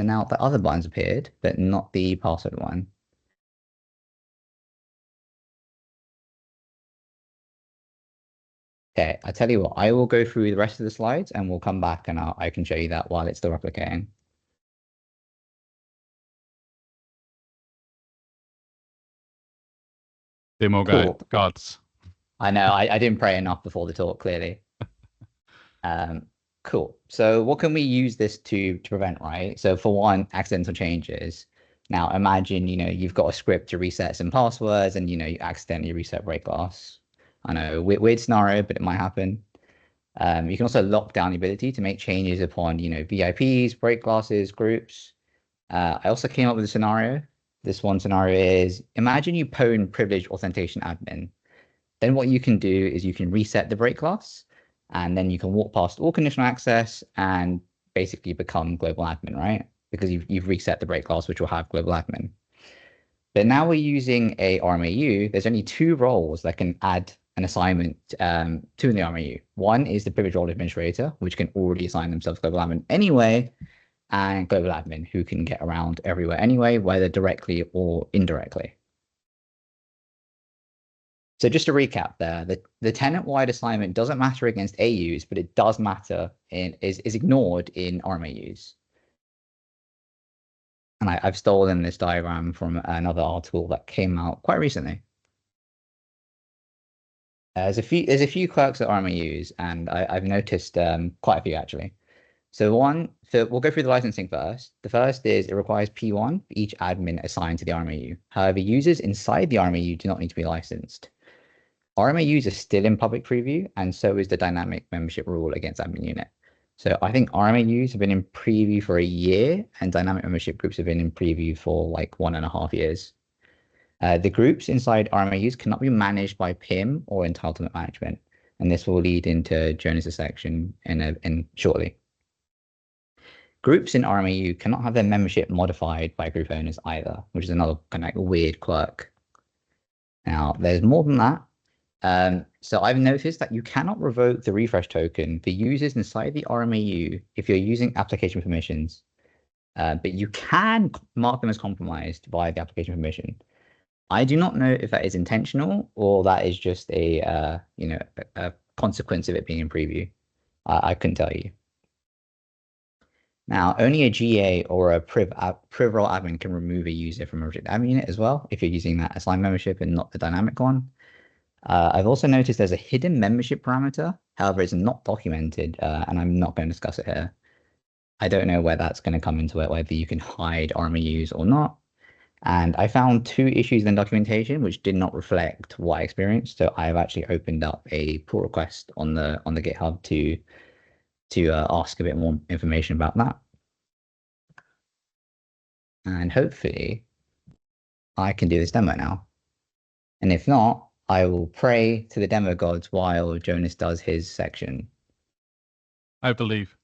So now the other buttons appeared, but not the password one. Okay, I tell you what, I will go through the rest of the slides and we'll come back and I can show you that while it's still replicating. Demo Cool. gods. I know, I didn't pray enough before the talk, clearly. Cool. So what can we use this to prevent, right? So for one, accidental changes. Now imagine, you've got a script to reset some passwords and, you accidentally reset break glass. I know, weird scenario, but it might happen. You can also lock down the ability to make changes upon, VIPs, break glasses, groups. I also came up with a scenario. This one scenario is, imagine you pwn privileged authentication admin. Then what you can do is you can reset the break glass, and then you can walk past all conditional access and basically become global admin, right? Because you've reset the break glass, which will have global admin. But now we're using a RMAU. There's only two roles that can add an assignment to the RMAU. One is the privileged role administrator, which can already assign themselves global admin anyway, and global admin, who can get around everywhere anyway, whether directly or indirectly. So just to recap there, the tenant-wide assignment doesn't matter against AUs, but it does matter is ignored in RMAUs. And I've stolen this diagram from another article that came out quite recently. There's a few quirks at RMAUs, and I've noticed quite a few actually. So we'll go through the licensing first. The first is it requires P1 for each admin assigned to the RMAU. However, users inside the RMAU do not need to be licensed. RMAUs are still in public preview, and so is the dynamic membership rule against admin unit. So I think RMAUs have been in preview for a year, and dynamic membership groups have been in preview for like 1.5 years. The groups inside RMAUs cannot be managed by PIM or entitlement management, and this will lead into Jonas's section in shortly. Groups in RMAU cannot have their membership modified by group owners either, which is another kind of like weird quirk. Now, there's more than that. So I've noticed that you cannot revoke the refresh token for users inside the RMAU if you're using application permissions, but you can mark them as compromised by the application permission. I do not know if that is intentional or that is just a consequence of it being in preview. I couldn't tell you. Now, only a GA or a priv role admin can remove a user from a restricted admin unit as well if you're using that assigned membership and not the dynamic one. I've also noticed there's a hidden membership parameter. However, it's not documented, and I'm not going to discuss it here. I don't know where that's going to come into it, whether you can hide RMAUs or not. And I found 2 issues in documentation which did not reflect what I experienced. So I've actually opened up a pull request on the GitHub to ask a bit more information about that. And hopefully I can do this demo now. And if not, I will pray to the demo gods while Jonas does his section. I believe.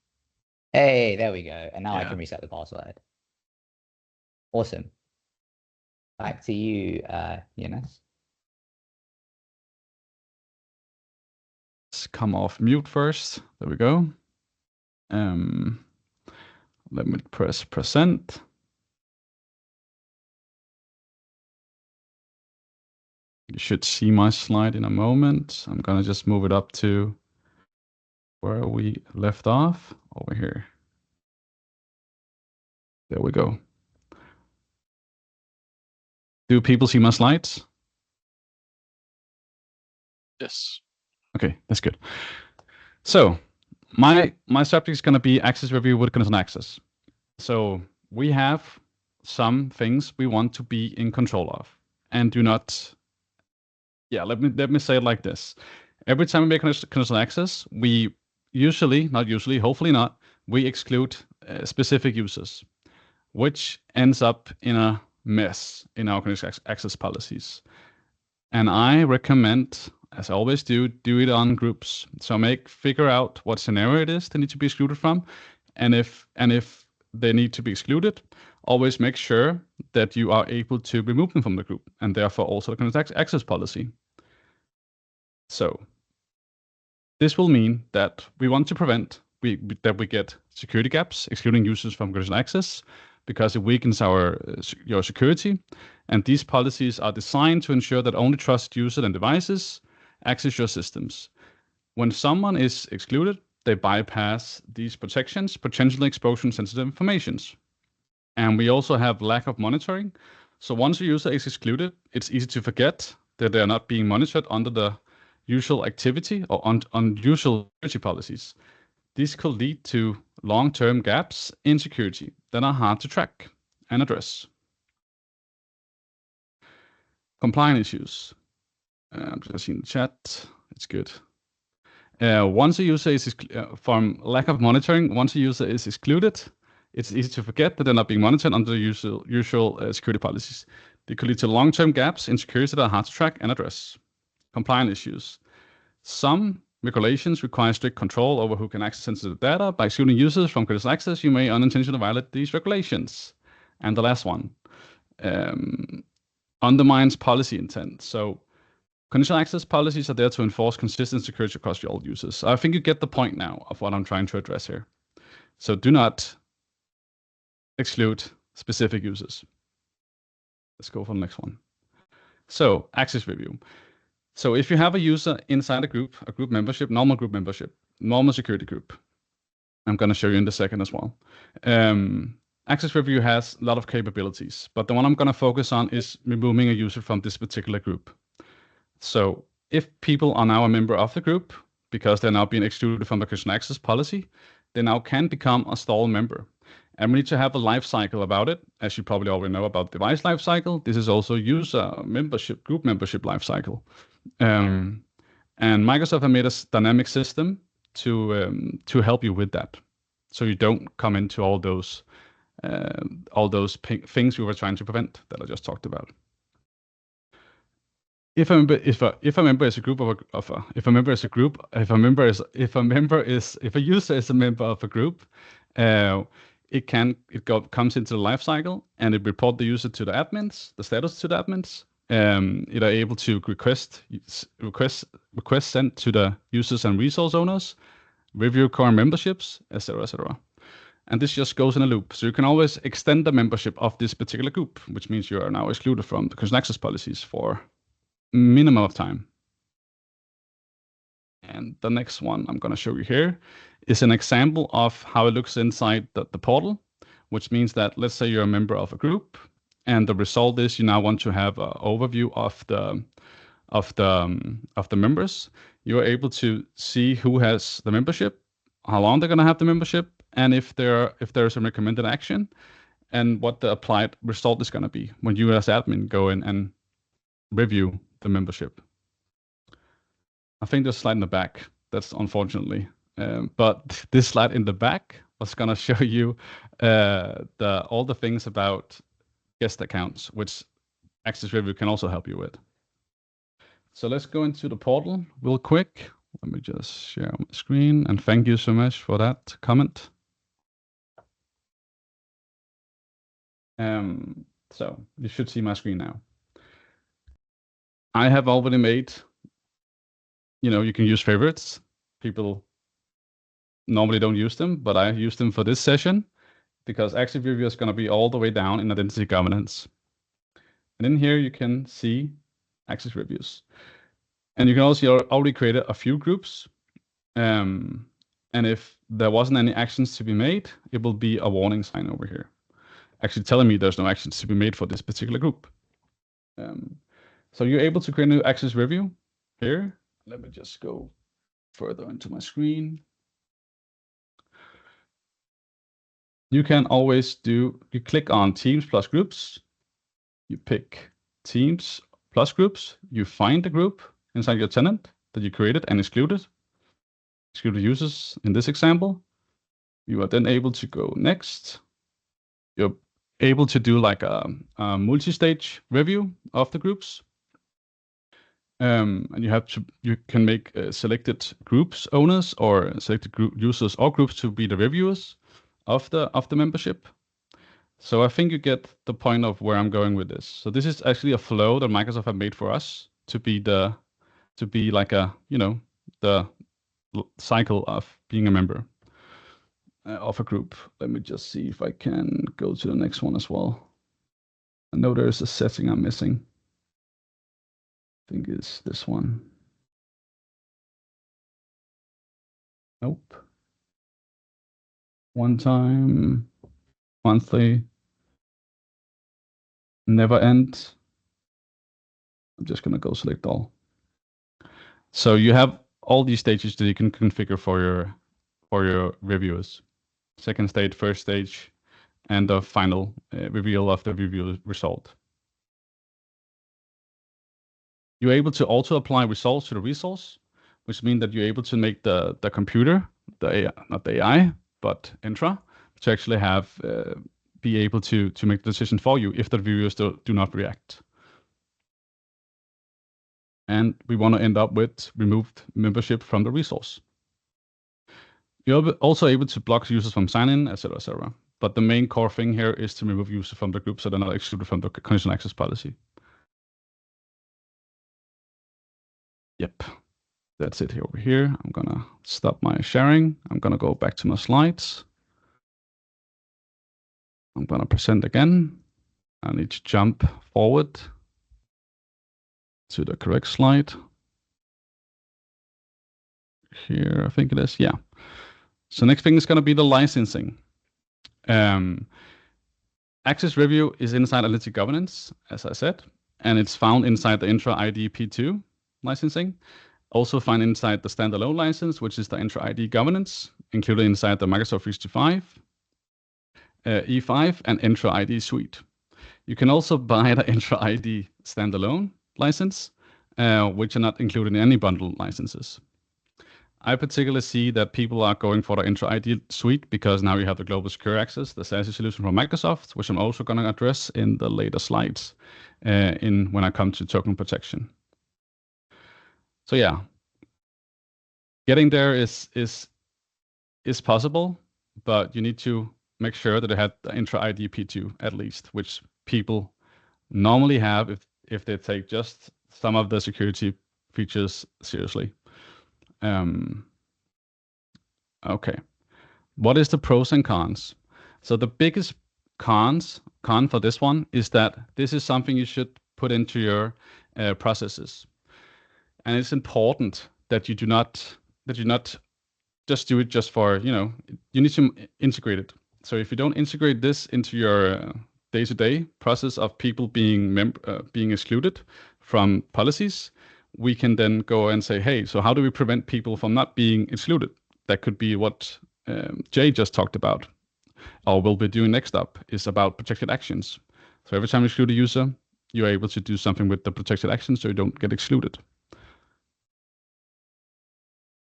Hey, there we go. And now I Yeah. can reset the password. Awesome. Back to you, Jonas. Let's come off mute first. There we go. Let me press present. You should see my slide in a moment. I'm gonna just move it up to where we left off, over here. There we go. Do people see my slides? Yes. Okay, that's good. So my subject is going to be access review with conditional access. So we have some things we want to be in control of and do not. Yeah, let me say it like this. Every time we make conditional access, we hopefully not, we exclude specific users, which ends up in a mess in our conditional access policies. And I recommend, as I always do it on groups. So figure out what scenario it is they need to be excluded from, and if they need to be excluded, always make sure that you are able to remove them from the group, and therefore also the conditional access policy. So this will mean that we want to prevent that we get security gaps, excluding users from conditional access, because it weakens your security. And these policies are designed to ensure that only trusted users and devices access your systems. When someone is excluded, they bypass these protections, potentially exposing sensitive information. And we also have lack of monitoring. So once a user is excluded, it's easy to forget that they are not being monitored under the usual activity or unusual security policies. This could lead to long-term gaps in security that are hard to track and address. Compliance issues. I'm just seeing the chat. It's good. Once a user is from lack of monitoring, once a user is excluded, it's easy to forget that they're not being monitored under the usual security policies. They could lead to long-term gaps in security that are hard to track and address. Compliance issues. Some regulations require strict control over who can access sensitive data. By excluding users from conditional access, you may unintentionally violate these regulations. And the last one, undermines policy intent. So conditional access policies are there to enforce consistent security across all users. I think you get the point now of what I'm trying to address here. So do not exclude specific users. Let's go for the next one. So access review. So if you have a user inside a group membership, normal security group, I'm going to show you in a second as well. Access review has a lot of capabilities, but the one I'm going to focus on is removing a user from this particular group. So if people are now a member of the group, because they're now being excluded from the conditional access policy, they now can become a stall member. And we need to have a life cycle about it. As you probably already know about device life cycle, this is also user membership, group membership life cycle. And Microsoft have made a dynamic system to help you with that, so you don't come into all those things we were trying to prevent that I just talked about. If a member is a user is a member of a group, it comes into the life cycle and it report the user to the admins, the status to the admins. It are able to request sent to the users and resource owners, review core memberships, etc., etc. And this just goes in a loop. So you can always extend the membership of this particular group, which means you are now excluded from the conditional access policies for minimum of time. And the next one I'm going to show you here is an example of how it looks inside the portal, which means that let's say you're a member of a group, and the result is you now want to have an overview of the members. You're able to see who has the membership, how long they're going to have the membership, and if there's a recommended action, and what the applied result is going to be when you as admin go in and review the membership. I think there's a slide in the back. That's unfortunately, but this slide in the back was going to show you all the things about guest accounts, which Access Review can also help you with. So let's go into the portal real quick. Let me just share my screen, and thank you so much for that comment. So you should see my screen now. I have already made, you can use favorites. People normally don't use them, but I use them for this session because Access Review is going to be all the way down in identity governance. And in here you can see access reviews. And you can also already create a few groups. And if there wasn't any actions to be made, it will be a warning sign over here, actually telling me there's no actions to be made for this particular group. So you're able to create a new access review here. Let me just go further into my screen. You can always you click on Teams plus Groups. You pick Teams plus Groups. You find the group inside your tenant that you created and excluded users in this example. You are then able to go next. You able to do like a multi-stage review of the groups. And you can make selected groups owners or selected group users or groups to be the reviewers of the membership. So I think you get the point of where I'm going with this. So this is actually a flow that Microsoft have made for us to be like a, the cycle of being a member of a group. Let me just see if I can go to the next one as well. I know there's a setting I'm missing. I think it's this one. Nope. One time, monthly, never end. I'm just gonna go select all. So you have all these stages that you can configure for your reviewers. Second stage, first stage, and the final reveal of the review result. You're able to also apply results to the resource, which means that you're able to make the computer, the AI, not the AI, but Entra, to actually have be able to make the decision for you if the reviewers do not react. And we want to end up with removed membership from the resource. You're also able to block users from sign-in, etc., etc. But the main core thing here is to remove users from the group so they're not excluded from the conditional access policy. Yep, that's it over here. I'm gonna stop my sharing. I'm gonna go back to my slides. I'm gonna present again. I need to jump forward to the correct slide. Here, I think it is, yeah. So next thing is gonna be the licensing. Access review is inside Identity governance, as I said, and it's found inside the Entra ID P2 licensing. Also found inside the standalone license, which is the Entra ID governance, included inside the Microsoft 365, E5, and Entra ID suite. You can also buy the Entra ID standalone license, which are not included in any bundle licenses. I particularly see that people are going for the Entra ID suite because now you have the global secure access, the SASE solution from Microsoft, which I'm also going to address in the later slides when I come to token protection. So yeah, getting there is possible, but you need to make sure that you have the Entra ID P2 at least, which people normally have if they take just some of the security features seriously. Okay, what is the pros and cons? So the biggest con for this one is that this is something you should put into your processes, and it's important that you do not just do it just for, you need to integrate it. So if you don't integrate this into your day-to-day process of people being excluded from policies, we can then go and say, hey, so how do we prevent people from not being excluded? That could be what Jay just talked about, or we'll be doing next up, is about protected actions. So every time you exclude a user, you're able to do something with the protected actions so you don't get excluded.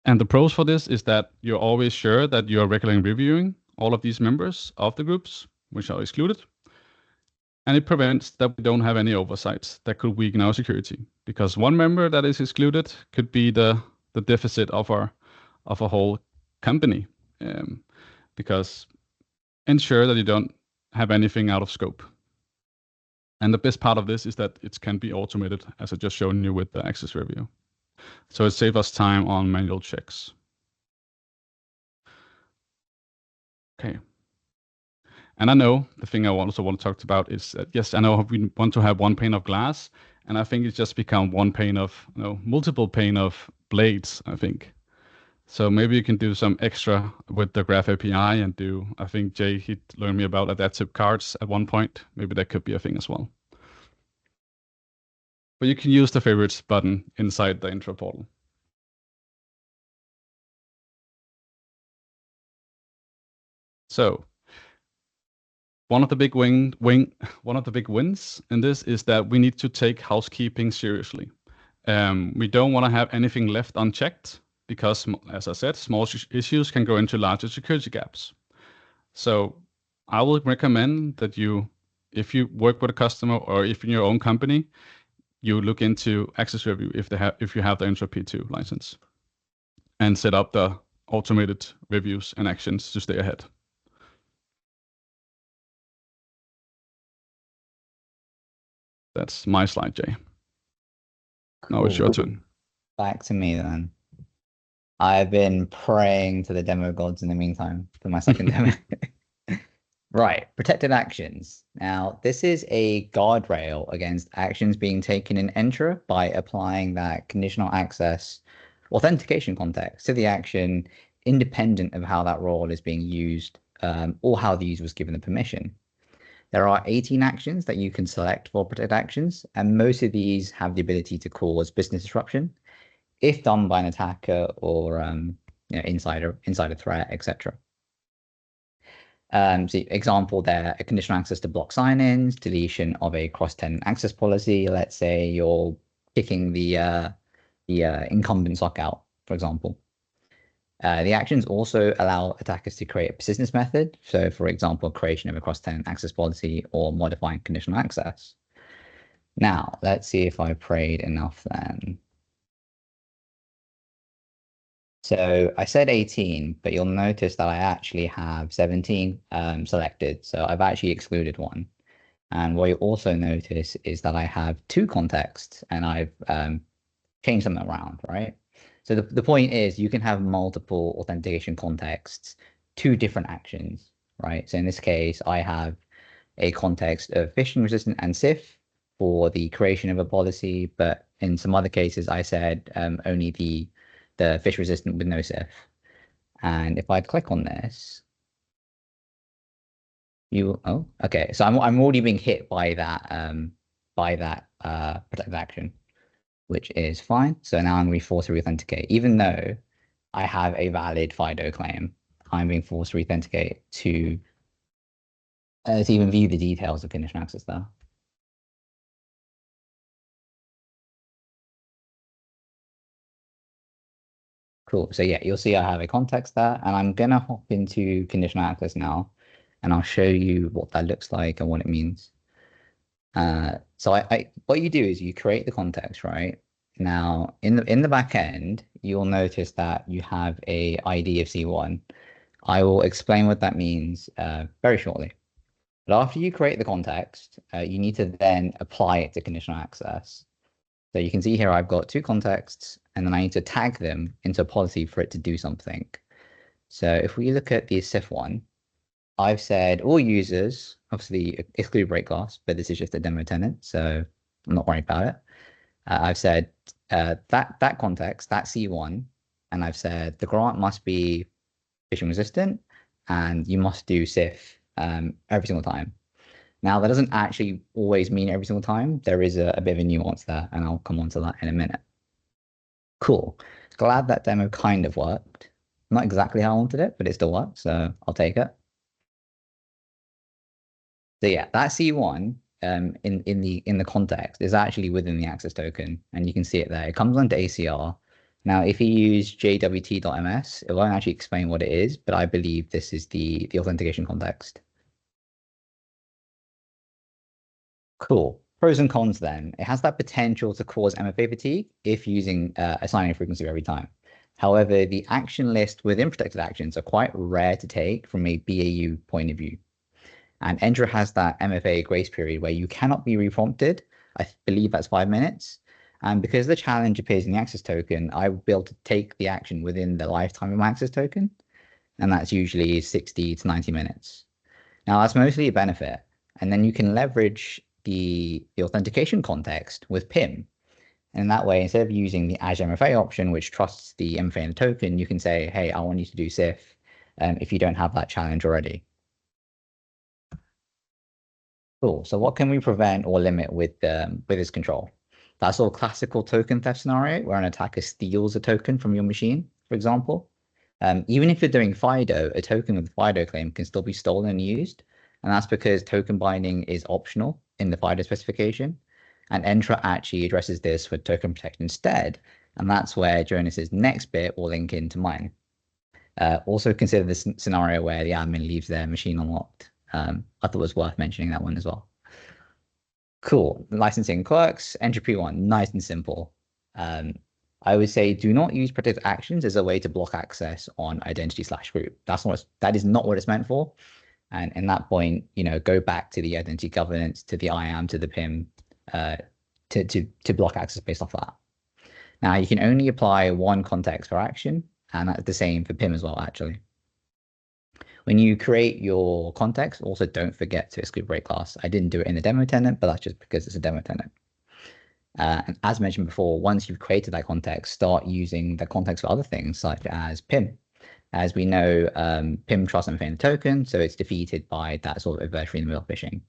And the pros for this is that you're always sure that you're regularly reviewing all of these members of the groups which are excluded. And it prevents that we don't have any oversights that could weaken our security, because one member that is excluded could be the deficit of a whole company, because ensure that you don't have anything out of scope. And the best part of this is that it can be automated, as I just shown you with the access review. So it saves us time on manual checks. Okay. And I know the thing I also want to talk about is that, yes, I know we want to have one pane of glass, and I think it's just become one pane of, multiple pane of blades, I think. So maybe you can do some extra with the Graph API and do, I think Jay, he learned me about adaptive cards at one point. Maybe that could be a thing as well. But you can use the favorites button inside the intro portal. So one of the big wins in this is that we need to take housekeeping seriously. We don't want to have anything left unchecked, because, as I said, small issues can go into larger security gaps. So I will recommend that you if you work with a customer or if in your own company, you look into access review if you have the Entra P2 license, and set up the automated reviews and actions to stay ahead. That's my slide, Jay. Now it's your turn. Back to me then. I've been praying to the demo gods in the meantime for my second demo. Right, protected actions. Now, this is a guardrail against actions being taken in Entra by applying that conditional access authentication context to the action, independent of how that role is being used or how the user was given the permission. There are 18 actions that you can select for protected actions, and most of these have the ability to cause business disruption if done by an attacker or insider threat, etc. So example there, a conditional access to block sign-ins, deletion of a cross-tenant access policy. Let's say you're kicking the incumbent SOC out, for example. The actions also allow attackers to create a persistence method. So for example, creation of a cross-tenant access policy or modifying conditional access. Now, let's see if I prayed enough then. So I said 18, but you'll notice that I actually have 17 selected. So I've actually excluded one. And what you also notice is that I have 2 contexts and I've changed them around, right? So the point is you can have multiple authentication contexts, 2 different actions, right? So in this case, I have a context of phishing resistant and SIF for the creation of a policy, but in some other cases, I said only the phish resistant with no SIF. And if I click on this, okay. So I'm already being hit by that protected action, which is fine. So now I'm going to be forced to reauthenticate, even though I have a valid FIDO claim. I'm being forced to reauthenticate to even view the details of conditional access there. Cool. So yeah, you'll see I have a context there, and I'm gonna hop into conditional access now, and I'll show you what that looks like and what it means. So what you do is you create the context, right? Now in the back end, you'll notice that you have a ID of C1. I will explain what that means very shortly. But after you create the context, you need to then apply it to conditional access. So you can see here I've got 2 contexts, and then I need to tag them into a policy for it to do something. So if we look at the SIF one, I've said all users, obviously exclude break glass, but this is just a demo tenant, so I'm not worried about it. I've said that context, that C1, and I've said the grant must be phishing resistant, and you must do SIF every single time. Now, that doesn't actually always mean every single time. There is a bit of a nuance there, and I'll come on to that in a minute. Cool. Glad that demo kind of worked. Not exactly how I wanted it, but it still worked, so I'll take it. So yeah, that C1 in the context is actually within the access token, and you can see it there. It comes under ACR. Now, if you use jwt.ms, it won't actually explain what it is, but I believe this is the authentication context. Cool. Pros and cons then. It has that potential to cause MFA fatigue if using assigning a frequency every time. However, the action list within protected actions are quite rare to take from a BAU point of view. And Entra has that MFA grace period where you cannot be reprompted. I believe that's 5 minutes. And because the challenge appears in the access token, I will be able to take the action within the lifetime of my access token. And that's usually 60 to 90 minutes. Now, that's mostly a benefit. And then you can leverage the authentication context with PIM. And that way, instead of using the Azure MFA option, which trusts the MFA in the token, you can say, hey, I want you to do SIF if you don't have that challenge already. Cool. So what can we prevent or limit with this control? That's all classical token theft scenario where an attacker steals a token from your machine, for example. Even if you're doing FIDO, a token with a FIDO claim can still be stolen and used. And that's because token binding is optional in the FIDO specification. And Entra actually addresses this with token protection instead. And that's where Jonas's next bit will link into mine. Also consider this scenario where the admin leaves their machine unlocked. I thought it was worth mentioning that one as well. Cool. The licensing quirks, entropy 1, nice and simple. I would say do not use protected actions as a way to block access on identity/group. That is not what it's meant for. And in that point, go back to the identity governance, to the IAM, to the PIM, to block access based off that. Now you can only apply one context for action, and that's the same for PIM as well, actually. When you create your context, also don't forget to exclude break class. I didn't do it in the demo tenant, but that's just because it's a demo tenant. And as mentioned before, once you've created that context, start using the context for other things such as PIM. As we know, PIM trusts and the token, so it's defeated by that sort of adversary in the middle phishing.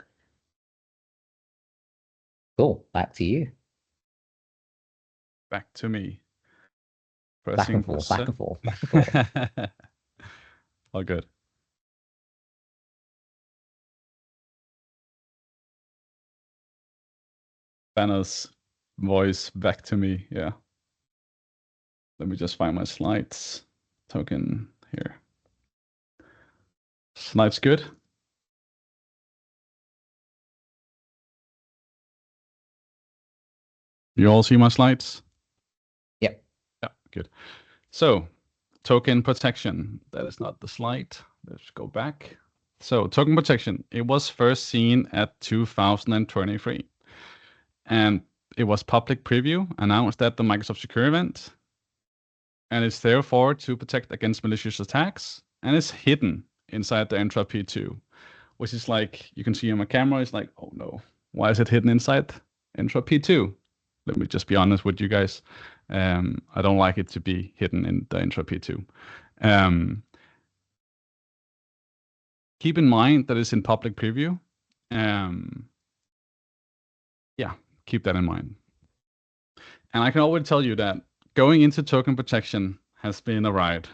Cool, back to you. Back to me. Back and forth, back and forth, back and forth. All good. Banner's voice back to me, yeah. Let me just find my slides. Token here. Slides good? You all see my slides? Yep. Yeah, good. So, token protection. That is not the slide. Let's go back. So, token protection. It was first seen at 2023. And it was public preview announced at the Microsoft Secure event. And it's therefore to protect against malicious attacks. And it's hidden inside the Entra P2, which is like, you can see on my camera, it's like, oh no, why is it hidden inside Entra P2? Let me just be honest with you guys. I don't like it to be hidden in the Entra P2. Keep in mind that it's in public preview. Yeah, keep that in mind. And I can already tell you that going into token protection has been a ride.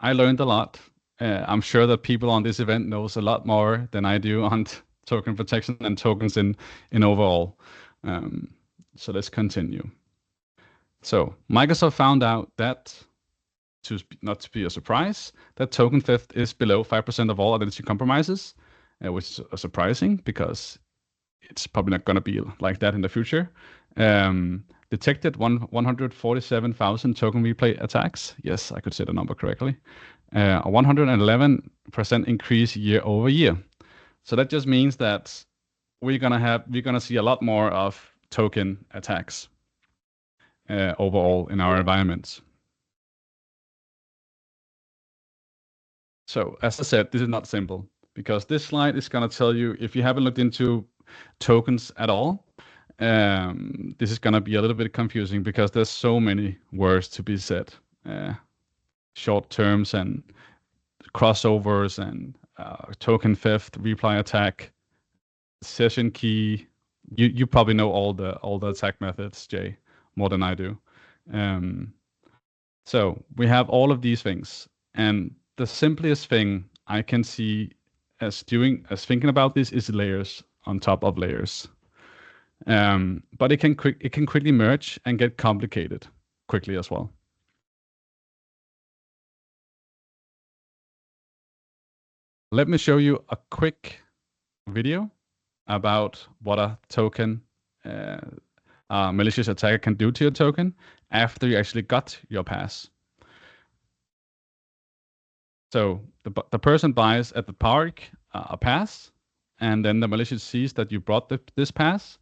I learned a lot. I'm sure that people on this event knows a lot more than I do on token protection and tokens in overall. So let's continue. So Microsoft found out that, not to be a surprise, that token theft is below 5% of all identity compromises, which is surprising because it's probably not going to be like that in the future. Detected 147,000 token replay attacks. Yes, I could say the number correctly. A 111% increase year over year. So that just means that we're gonna see a lot more of token attacks overall in our environments. So as I said, this is not simple because this slide is gonna tell you, if you haven't looked into tokens at all, this is gonna be a little bit confusing because there's so many words to be said. Short terms and crossovers and token theft, reply attack, session key. You probably know all the attack methods, Jay, more than I do. So we have all of these things, and the simplest thing I can see as thinking about this is layers on top of layers. But it can quickly merge and get complicated quickly as well. Let me show you a quick video about what a token, malicious attacker can do to your token after you actually got your pass. So the person buys at the park a pass, and then the malicious sees that you brought this pass,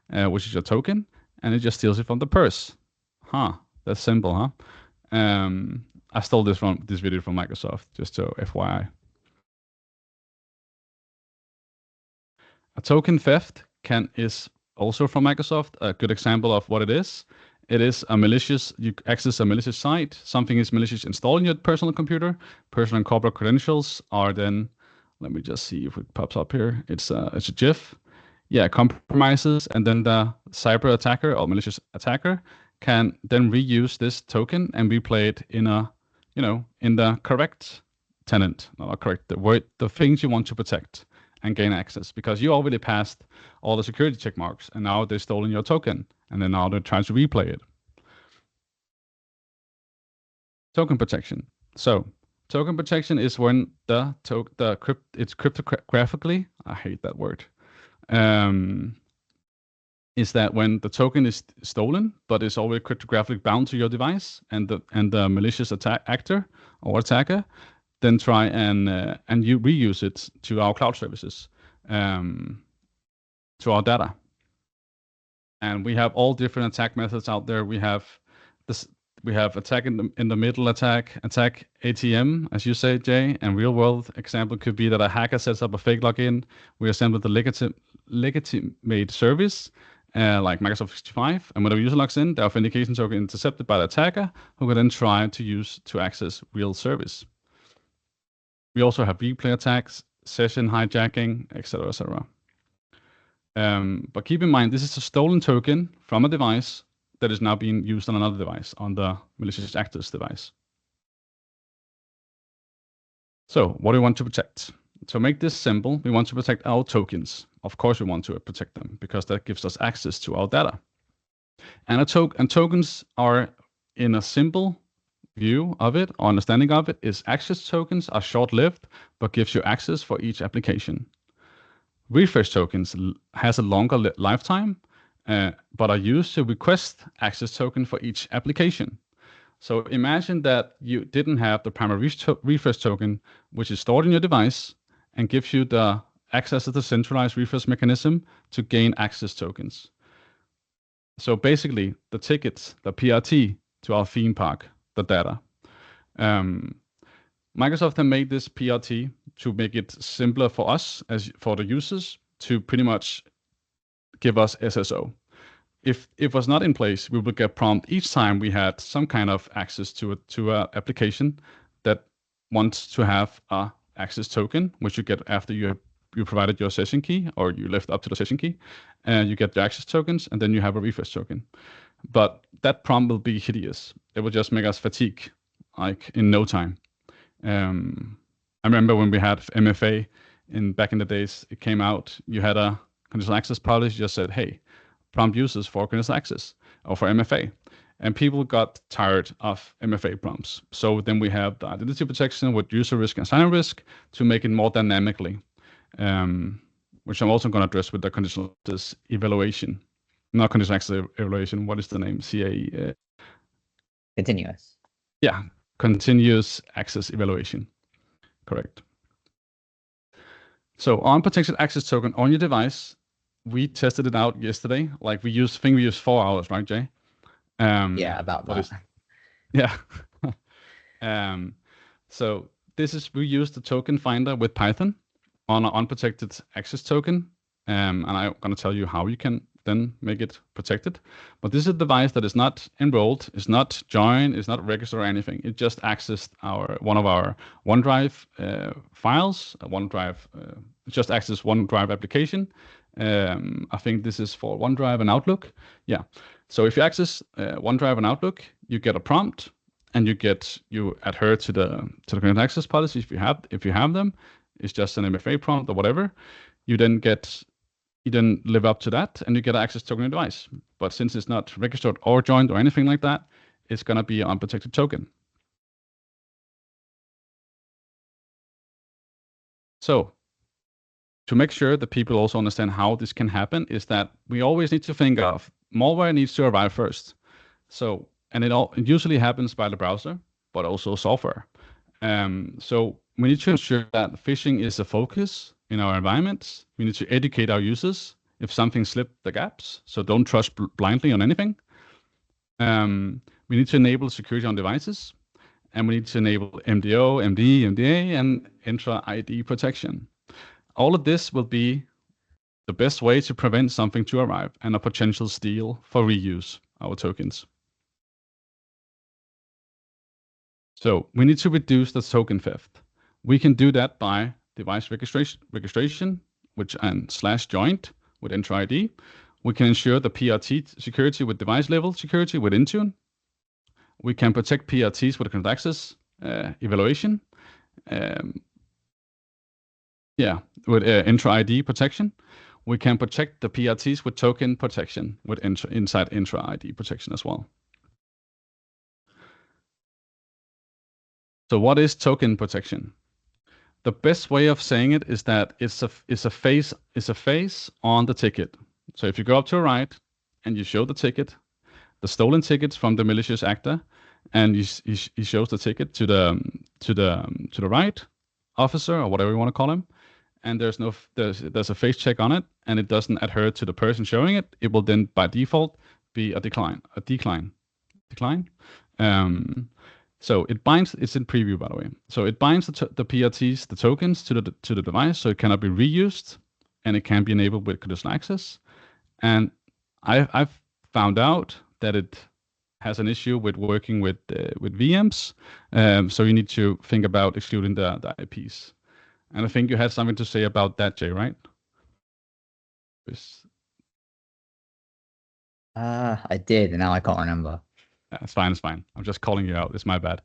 which is your token, and it just steals it from the purse. That's simple, huh? I stole this video from Microsoft, just so FYI. A token theft is also from Microsoft. A good example of what it is. It is a malicious, you access a malicious site. Something is malicious installed in your personal computer. Personal and corporate credentials are then, let me just see if it pops up here. It's a GIF. Yeah, compromises, and then the cyber attacker or malicious attacker can then reuse this token and replay it in in the correct tenant, not correct, the things you want to protect and gain access, because you already passed all the security check marks and now they've stolen your token and then now they're trying to replay it. Token protection. So token protection is when it's cryptographically, I hate that word, is that when the token is stolen, but is already cryptographically bound to your device, and the malicious actor or attacker then try and you reuse it to our cloud services, to our data. And we have all different attack methods out there. We have this. We have attack in the middle, attack ATM, as you say, Jay. And real world example could be that a hacker sets up a fake login. We assemble the legitimate service, like Microsoft 365. And when the user logs in, the authentication token is intercepted by the attacker, who can then try to access real service. We also have replay attacks, session hijacking, etc., etc. But keep in mind, this is a stolen token from a device that is now being used on another device, on the malicious actor's device. So what do we want to protect? To make this simple, we want to protect our tokens. Of course, we want to protect them because that gives us access to our data. And tokens are, in a simple view of it, or understanding of it, is access tokens are short-lived, but gives you access for each application. Refresh tokens has a longer lifetime, but are used to request access token for each application. So imagine that you didn't have the primary refresh token, which is stored in your device and gives you the access to the centralized refresh mechanism to gain access tokens. So basically, the tickets, the PRT to our theme park, the data. Microsoft have made this PRT to make it simpler for us, as for the users, to pretty much give us SSO. If it was not in place, we would get prompt each time we had some kind of access to an application that wants to have a access token, which you get after you provided your session key, or you left up to the session key, and you get the access tokens, and then you have a refresh token. But that prompt will be hideous. It will just make us fatigue, like in no time. I remember when we had MFA back in the days, it came out, you had a conditional access policy, just said, hey, prompt users for conditional access or for MFA. And people got tired of MFA prompts. So then we have the identity protection with user risk and sign-in risk to make it more dynamically, which I'm also going to address with the conditional access evaluation. Not conditional access evaluation, what is the name? CAE? Continuous. Yeah, continuous access evaluation. Correct. So unprotected access token on your device, we tested it out yesterday. Like we used 4 hours, right, Jay? Yeah, about that. Yeah. So we used the token finder with Python on an unprotected access token. And I'm going to tell you how you can then make it protected. But this is a device that is not enrolled, is not joined, is not registered or anything. It just accessed one of our OneDrive files. Just access OneDrive application. I think this is for OneDrive and Outlook. Yeah. So if you access OneDrive and Outlook, you get a prompt, and you adhere to the content access policy if you have them. It's just an MFA prompt or whatever. You then live up to that, and you get access token on your device. But since it's not registered or joined or anything like that, it's going to be an unprotected token. So to make sure that people also understand how this can happen is that we always need to think of malware needs to arrive first. So, and it usually happens by the browser, but also software. So we need to ensure that phishing is a focus in our environments. We need to educate our users if something slipped the gaps. So don't trust blindly on anything. We need to enable security on devices, and we need to enable MDO, MD, MDA, and intra-ID protection. All of this will be the best way to prevent something to arrive and a potential steal for reuse our tokens. So we need to reduce the token theft. We can do that by device registration, and /joint with Entra ID. We can ensure the PRT security with device level security with Intune. We can protect PRTs with content access evaluation. With Entra ID protection. We can protect the PRTs with token protection with inside Entra ID protection as well. So what is token protection? The best way of saying it is that it's a face on the ticket. So if you go up to the right and you show the ticket, the stolen tickets from the malicious actor, and he shows the ticket to the right officer or whatever you want to call him, and there's a face check on it, and it doesn't adhere to the person showing it, it will then by default be a decline. So it binds. It's in preview, by the way. So it binds the PRTs, the tokens, to the device, so it cannot be reused, and it can be enabled with conditional access. And I've found out that it has an issue with working with VMs. So you need to think about excluding the IPs. And I think you had something to say about that, Jay, right? I did, and now I can't remember. Yeah, it's fine. I'm just calling you out. It's my bad.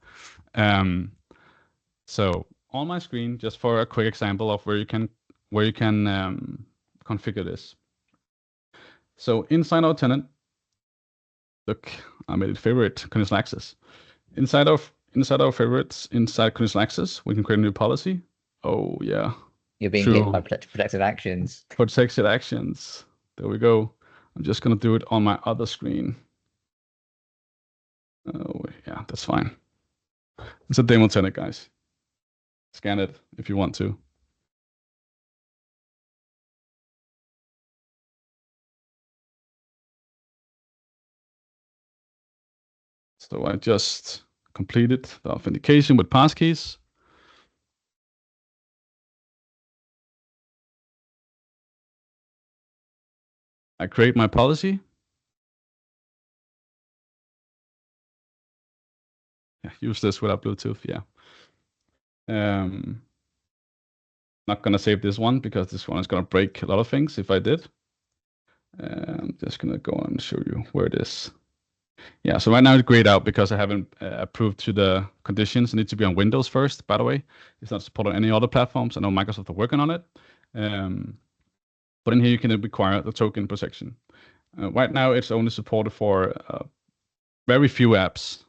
So on my screen, just for a quick example of where you can configure this. So inside our tenant, look, I made it favorite conditional access. Inside our favorites, inside conditional access, we can create a new policy. Oh yeah. You're being hit by protected actions. Protected actions. There we go. I'm just gonna do it on my other screen. Oh yeah, that's fine. It's a demo tenant, guys. Scan it if you want to. So I just completed the authentication with passkeys. I create my policy. Yeah, use this without Bluetooth, yeah. Not gonna save this one because this one is gonna break a lot of things if I did. I'm just gonna go and show you where it is. Yeah, so right now it's grayed out because I haven't approved to the conditions. It needs to be on Windows first, by the way. It's not supported on any other platforms. I know Microsoft are working on it. But in here you can require the token protection. Right now it's only supported for very few apps.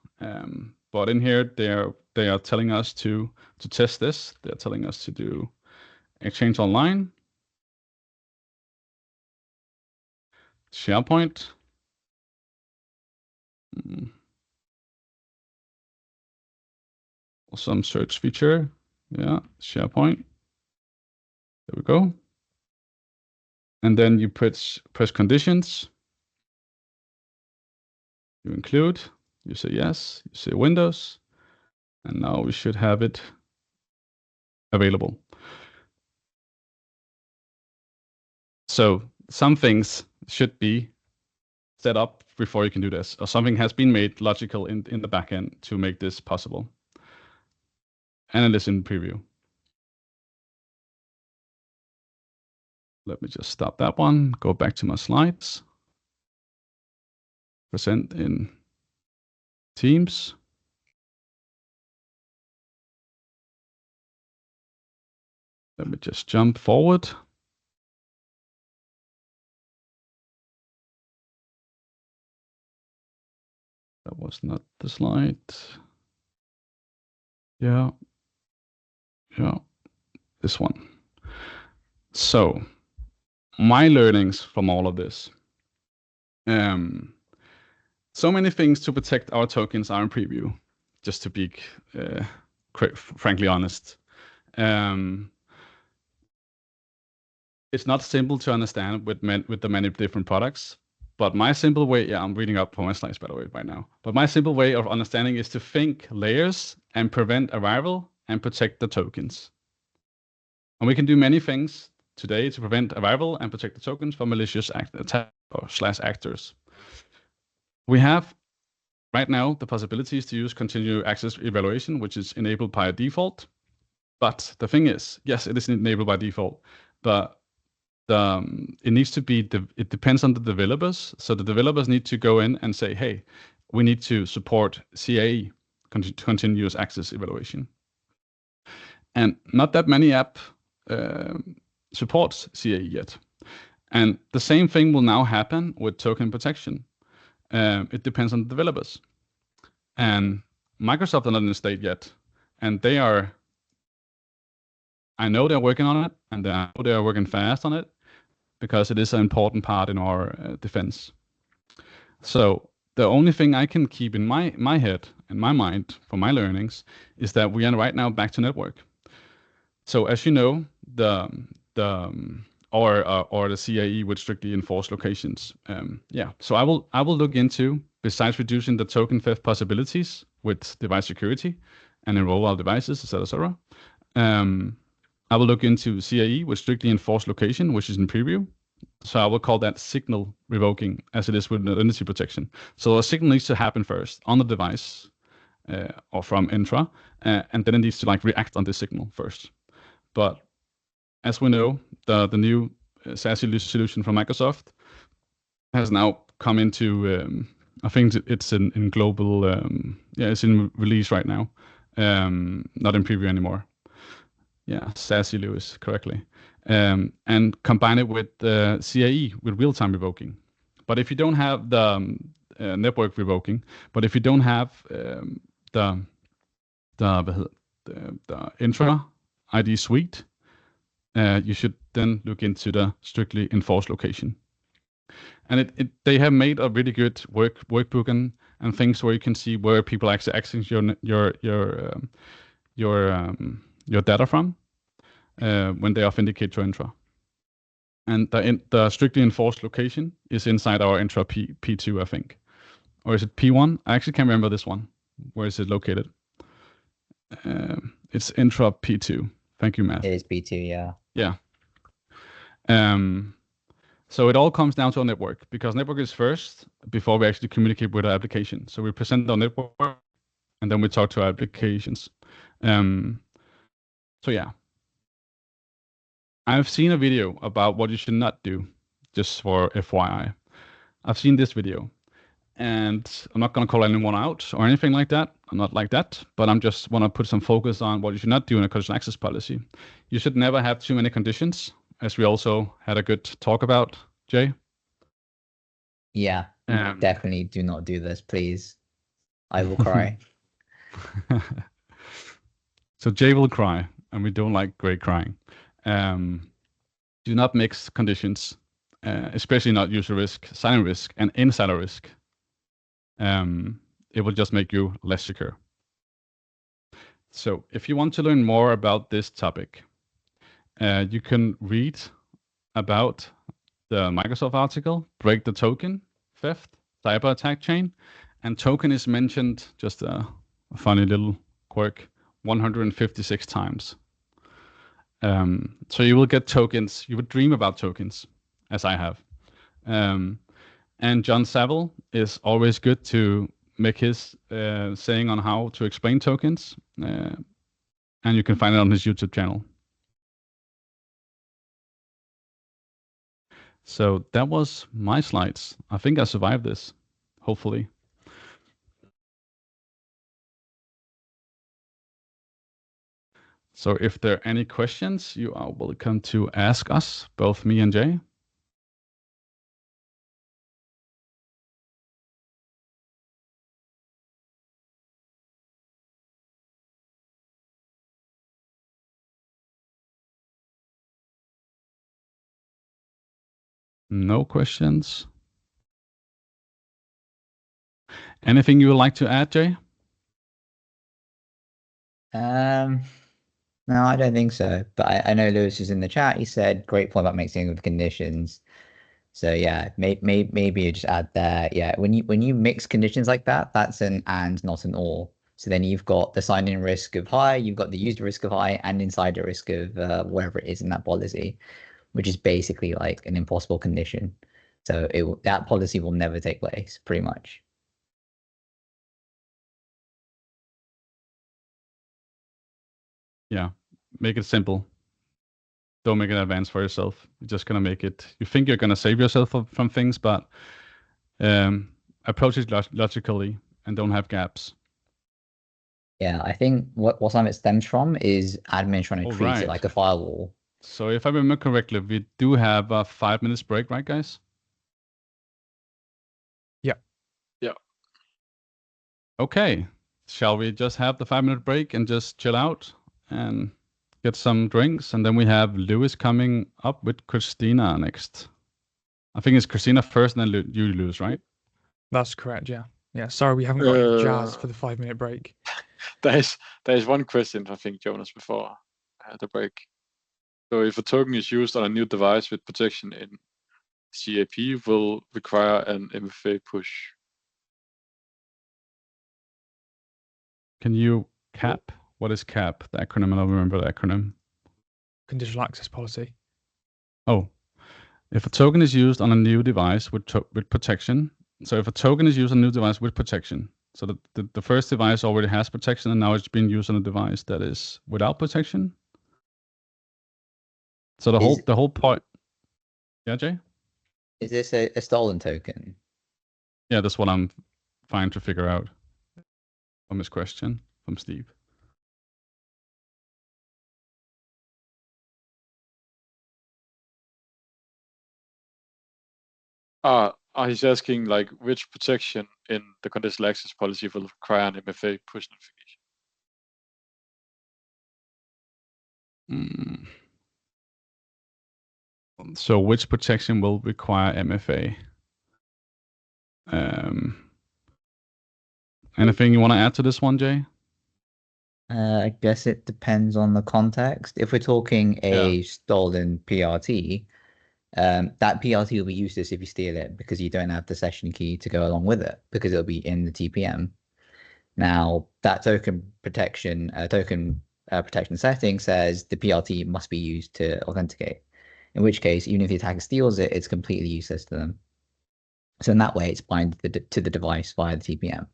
But in here they are telling us to test this. They're telling us to do Exchange Online, SharePoint. Some search feature. Yeah, SharePoint. There we go. And then you press conditions. You include, you say yes, you say Windows, and now we should have it available. So some things should be set up before you can do this, or something has been made logical in the backend to make this possible. And it is in preview. Let me just stop that one, go back to my slides. Present in Teams. Let me just jump forward. That was not the slide. Yeah, this one. So my learnings from all of this. So many things to protect our tokens are in preview, just to be frankly honest. It's not simple to understand with the many different products, but my simple way, I'm reading up for my slides by the way right now, but my simple way of understanding is to think layers and prevent arrival and protect the tokens. And we can do many things today to prevent arrival and protect the tokens from malicious attack or /actors. We have right now the possibilities to use continuous access evaluation, which is enabled by default. But the thing is, yes, it is enabled by default, but it needs to be, it depends on the developers. So the developers need to go in and say, hey, we need to support CAE, continuous access evaluation. And not that many app supports CAE yet. And the same thing will now happen with token protection. It depends on the developers. And Microsoft are not in the state yet. And they are, I know they're working on it, and I know they are working fast on it. because it is an important part in our defense. So the only thing I can keep in my head, in my mind, for my learnings, is that we are right now back to network. So as you know, the CAE with strictly enforced locations. So I will look into, besides reducing the token theft possibilities with device security and enroll our devices, etc. I will look into CAE with strictly enforced location, which is in preview. So I will call that signal revoking, as it is with identity protection. So a signal needs to happen first on the device or from Entra, and then it needs to like react on this signal first. But as we know, the new SASE solution from Microsoft has now come into, I think it's in global, it's in release right now, not in preview anymore. Yeah, SASE, Lewis, correctly. And combine it with CAE, with real-time revoking. But if you don't have the network revoking, but if you don't have the Entra ID suite, you should then look into the strictly enforced location. And they have made a really good workbook and things where you can see where people actually access your data from when they authenticate to Entra. And the strictly enforced location is inside our Entra P2, I think. Or is it P1? I actually can't remember this one. Where is it located? It's Entra P2. Thank you, Matt. It is P2, yeah. Yeah. So it all comes down to our network, because network is first before we actually communicate with our application. So we present our network and then we talk to our applications. So yeah. I've seen a video about what you should not do, just for FYI. I've seen this video, and I'm not going to call anyone out or anything like that. I'm not like that, but I'm just want to put some focus on what you should not do in a conditional access policy. You should never have too many conditions, as we also had a good talk about, Jay. Yeah, definitely do not do this, please. I will cry. So Jay will cry, and we don't like great crying. Do not mix conditions, especially not user risk, silent risk, and insider risk. It will just make you less secure. So if you want to learn more about this topic, you can read about the Microsoft article, Break the Token, Theft, Cyber Attack Chain, and token is mentioned, just a funny little quirk, 156 times. So you will get tokens, you would dream about tokens, as I have. And John Saville is always good to make his saying on how to explain tokens, and you can find it on his YouTube channel. So that was my slides. I think I survived this, hopefully. So if there are any questions, you are welcome to ask us, both me and Jay. No questions. Anything you would like to add, Jay? No, I don't think so. But I know Lewis is in the chat. He said, great point about mixing with conditions. So yeah, maybe you just add there. Yeah, when you mix conditions like that, that's an and, not an or. So then you've got the sign-in risk of high, you've got the user risk of high, and insider risk of whatever it is in that policy, which is basically like an impossible condition. So that policy will never take place, pretty much. Yeah, make it simple. Don't make it advanced for yourself. You're just gonna make it. You think you're gonna save yourself from things, but approach it logically and don't have gaps. Yeah, I think what some of it stems from is admin trying to treat it like a firewall. So if I remember correctly, we do have a 5 minutes break, right, guys? Yeah. Yeah. Okay. Shall we just have the 5 minute break and just chill out and get some drinks, and then we have Lewis coming up with Krystina next. I think it's Krystina first, and then you lose, right? That's correct. Yeah. Yeah. Sorry, we haven't got any jazz for the 5-minute break. There's one question, I think, Jonas, before the break. So if a token is used on a new device with protection in CAP, will require an MFA push. Can you CAP? What is CAP? The acronym, I don't remember the acronym. Conditional access policy. Oh, if a token is used on a new device with protection. So if a token is used on a new device with protection, so the first device already has protection, and now it's being used on a device that is without protection. So the whole point. Yeah, Jay? Is this a stolen token? Yeah, that's what I'm trying to figure out from his question from Steve. He's asking like which protection in the conditional access policy will require an MFA push notification. So which protection will require MFA? Anything you want to add to this one, Jay? I guess it depends on the context. If we're talking a stolen PRT, that PRT will be useless if you steal it because you don't have the session key to go along with it because it'll be in the TPM. Now, that token protection setting says the PRT must be used to authenticate, in which case, even if the attacker steals it, it's completely useless to them. So in that way, it's bound to the device via the TPM.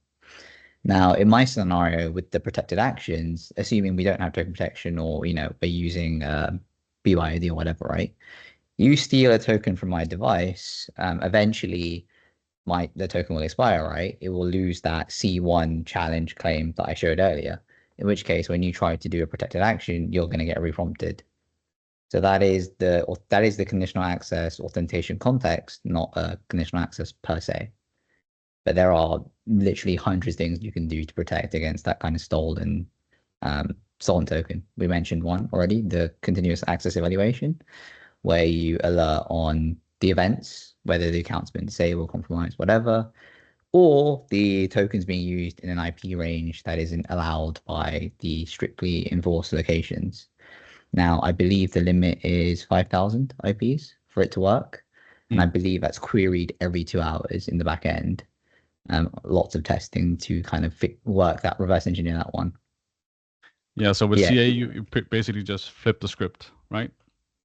Now, in my scenario with the protected actions, assuming we don't have token protection or, we're using BYOD or whatever, right? You steal a token from my device, eventually the token will expire, right? It will lose that C1 challenge claim that I showed earlier, in which case, when you try to do a protected action, you're going to get reprompted. So that is the conditional access authentication context, not a conditional access per se. But there are literally hundreds of things you can do to protect against that kind of stolen token. We mentioned one already, the continuous access evaluation, where you alert on the events, whether the account's been disabled, compromised, whatever, or the tokens being used in an IP range that isn't allowed by the strictly enforced locations. Now, I believe the limit is 5,000 IPs for it to work. And I believe that's queried every 2 hours in the back end. Lots of testing to kind of work that, reverse engineer that one. Yeah, so with CA, you basically just flip the script, right?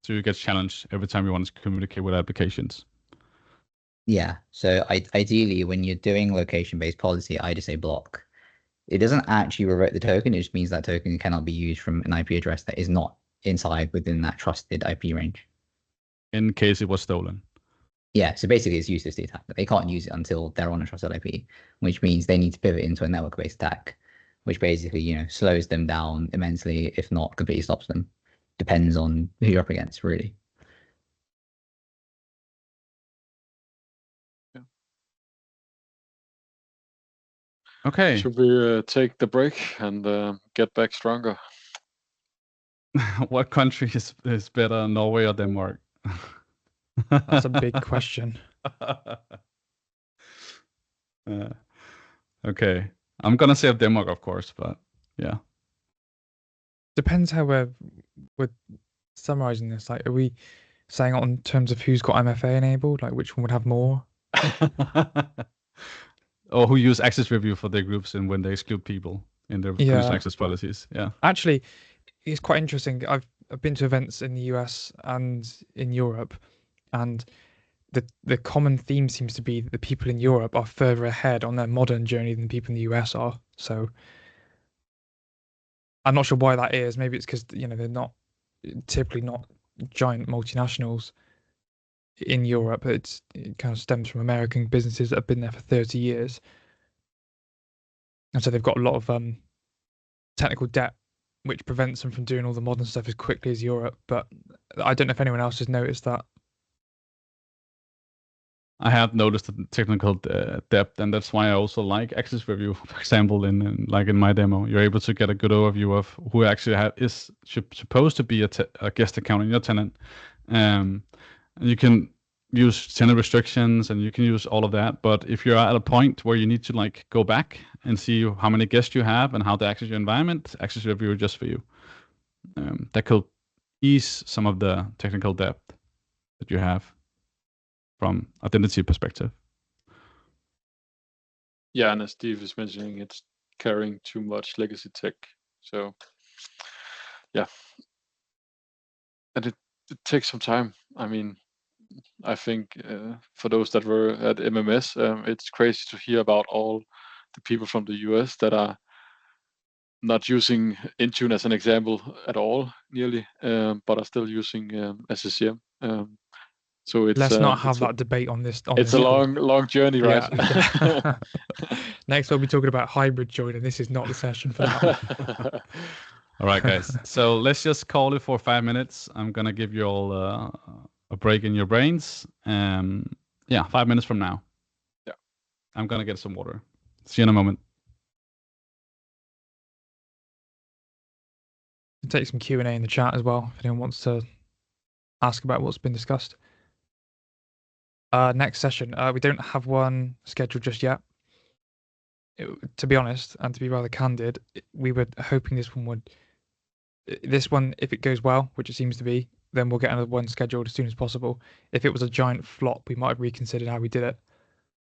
So you get challenged every time you want to communicate with applications. Yeah, so ideally, when you're doing location-based policy, I just say block. It doesn't actually revoke the token, it just means that token cannot be used from an IP address that is not within that trusted IP range. In case it was stolen. Yeah, so basically it's useless to the attacker. They can't use it until they're on a trusted IP, which means they need to pivot into a network-based attack, which basically, slows them down immensely, if not completely stops them. Depends on who you're up against, really. Yeah. Okay. Should we take the break and get back stronger? What country is better, Norway or Denmark? That's a big question. Okay. I'm going to say Denmark, of course, but yeah. Depends how we're summarizing this. Like, are we saying it on terms of who's got MFA enabled? Like, which one would have more? Or who use access review for their groups and when they exclude people in their conditional access policies. Yeah. Actually, it's quite interesting. I've been to events in the US and in Europe, and the common theme seems to be that the people in Europe are further ahead on their modern journey than people in the US are. So I'm not sure why that is. Maybe it's because they're not typically not giant multinationals in Europe. It kind of stems from American businesses that have been there for 30 years, and so they've got a lot of technical debt, which prevents them from doing all the modern stuff as quickly as Europe. But I don't know if anyone else has noticed that. I have noticed the technical depth, and that's why I also like access review. For example, like in my demo, you're able to get a good overview of who actually is supposed to be a guest account in your tenant. And you can use tenant restrictions, and you can use all of that. But if you're at a point where you need to like go back and see how many guests you have and how to access your environment, access review is just for you. That could ease some of the technical depth that you have from identity perspective. Yeah, and as Steve is mentioning, it's carrying too much legacy tech. So yeah, and it takes some time. I mean, I think for those that were at MMS, it's crazy to hear about all the people from the US that are not using Intune as an example at all, nearly, but are still using SCCM. So it's Let's not have that debate on this. It's a long journey, right? Yeah. Next, we'll be talking about hybrid join, and this is not the session for that. All right, guys. So let's just call it for 5 minutes. I'm gonna give you all a break in your brains. Yeah, 5 minutes from now. Yeah. I'm gonna get some water. See you in a moment. We'll take some Q&A in the chat as well if anyone wants to ask about what's been discussed. Next session, we don't have one scheduled just yet. To be honest, and to be rather candid, we were hoping this one, if it goes well, which it seems to be, then we'll get another one scheduled as soon as possible. If it was a giant flop, we might have reconsidered how we did it.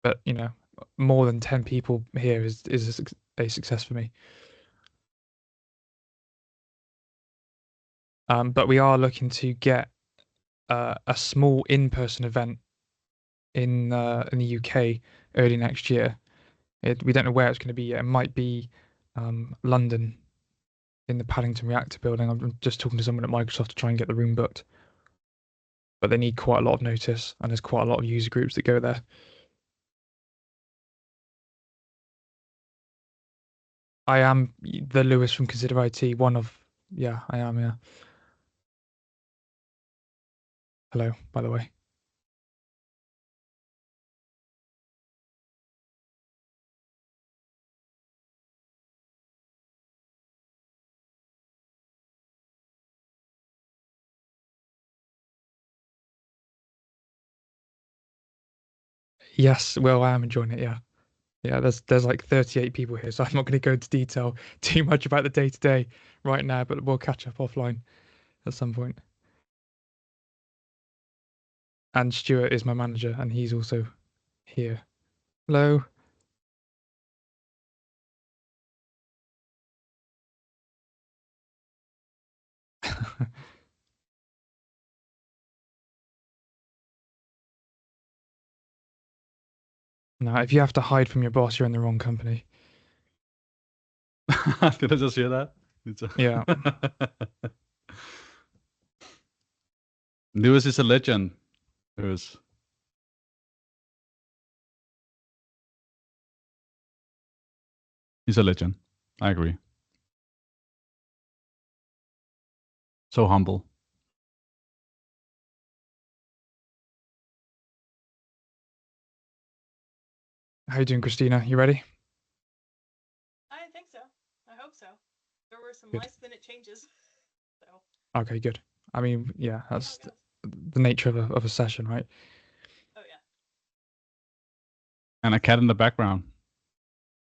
But, you know, more than 10 people here is a success for me. But we are looking to get a small in-person event in the UK early next year. We don't know where it's going to be yet. It might be London in the Paddington Reactor building. I'm just talking to someone at Microsoft to try and get the room booked. But they need quite a lot of notice, and there's quite a lot of user groups that go there. I am the Lewis from Consider IT, yeah, I am, yeah. Hello, by the way. Yes, well, I am enjoying it, yeah. Yeah, there's like 38 people here, so I'm not going to go into detail too much about the day-to-day right now, but we'll catch up offline at some point. And Stuart is my manager, and he's also here. Hello. No, if you have to hide from your boss, you're in the wrong company. Did I just hear that? Yeah. Lewis is a legend. Lewis. He's a legend. I agree. So humble. How you doing, Krystina? You ready? I think so. I hope so. There were some Good. last-minute changes. So. Okay, good. I mean, yeah, that's the nature of a session, right? Oh yeah. And a cat in the background.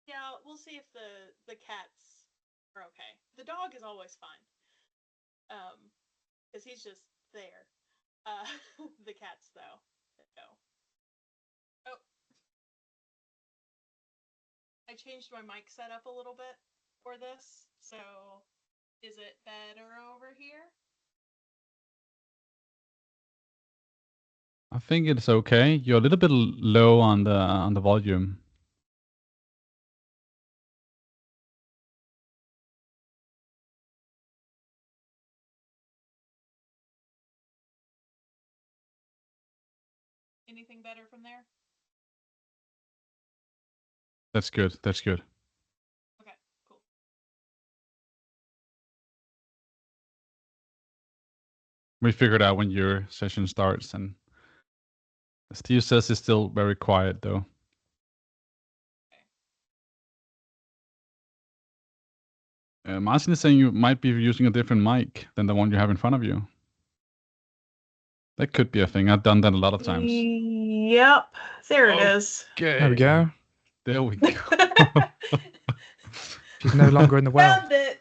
Yeah, we'll see if the cats are okay. The dog is always fine. Because he's just there. The cats though. No. Oh. I changed my mic setup a little bit for this, so is it better over here? I think it's okay. You're a little bit low on the volume. Anything better from there? That's good. That's good. Okay, cool. We figured out when your session starts, and Steve says it's still very quiet though. Martin is saying you might be using a different mic than the one you have in front of you. That could be a thing. I've done that a lot of times. Yep, there it is. There we go. There we go. She's no longer in the well. Found it.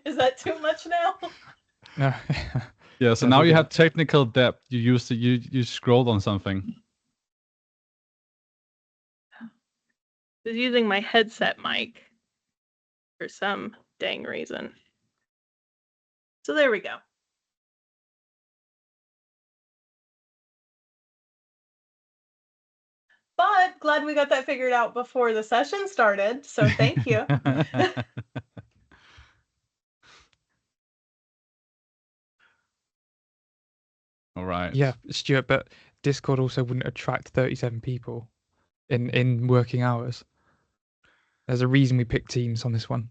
Is that too much now? No. Yeah, so There now we you go. have technical depth. You used to you scrolled on something. I was using my headset mic for some dang reason. So there we go. But glad we got that figured out before the session started. So thank you. All right. Yeah, Stuart, but Discord also wouldn't attract 37 people in working hours. There's a reason we picked Teams on this one.